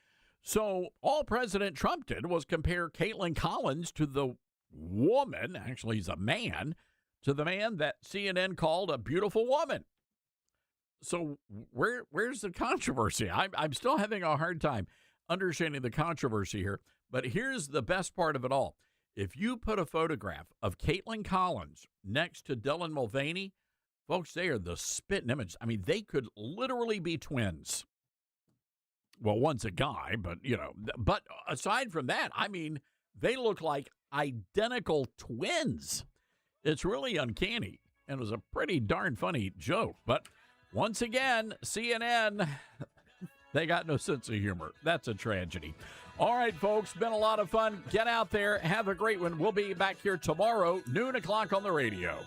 So all President Trump did was compare Caitlin Collins to the woman, actually he's a man, to the man that CNN called a beautiful woman. So where's the controversy? I'm still having a hard time understanding the controversy here. But here's the best part of it all. If you put a photograph of Caitlin Collins next to Dylan Mulvaney, folks, they are the spitting image. I mean, they could literally be twins. Well, one's a guy, but, but aside from that, I mean, they look like identical twins. It's really uncanny. And it was a pretty darn funny joke. But once again, CNN, they got no sense of humor. That's a tragedy. All right, folks, been a lot of fun. Get out there. Have a great one. We'll be back here tomorrow, noon o'clock on the radio.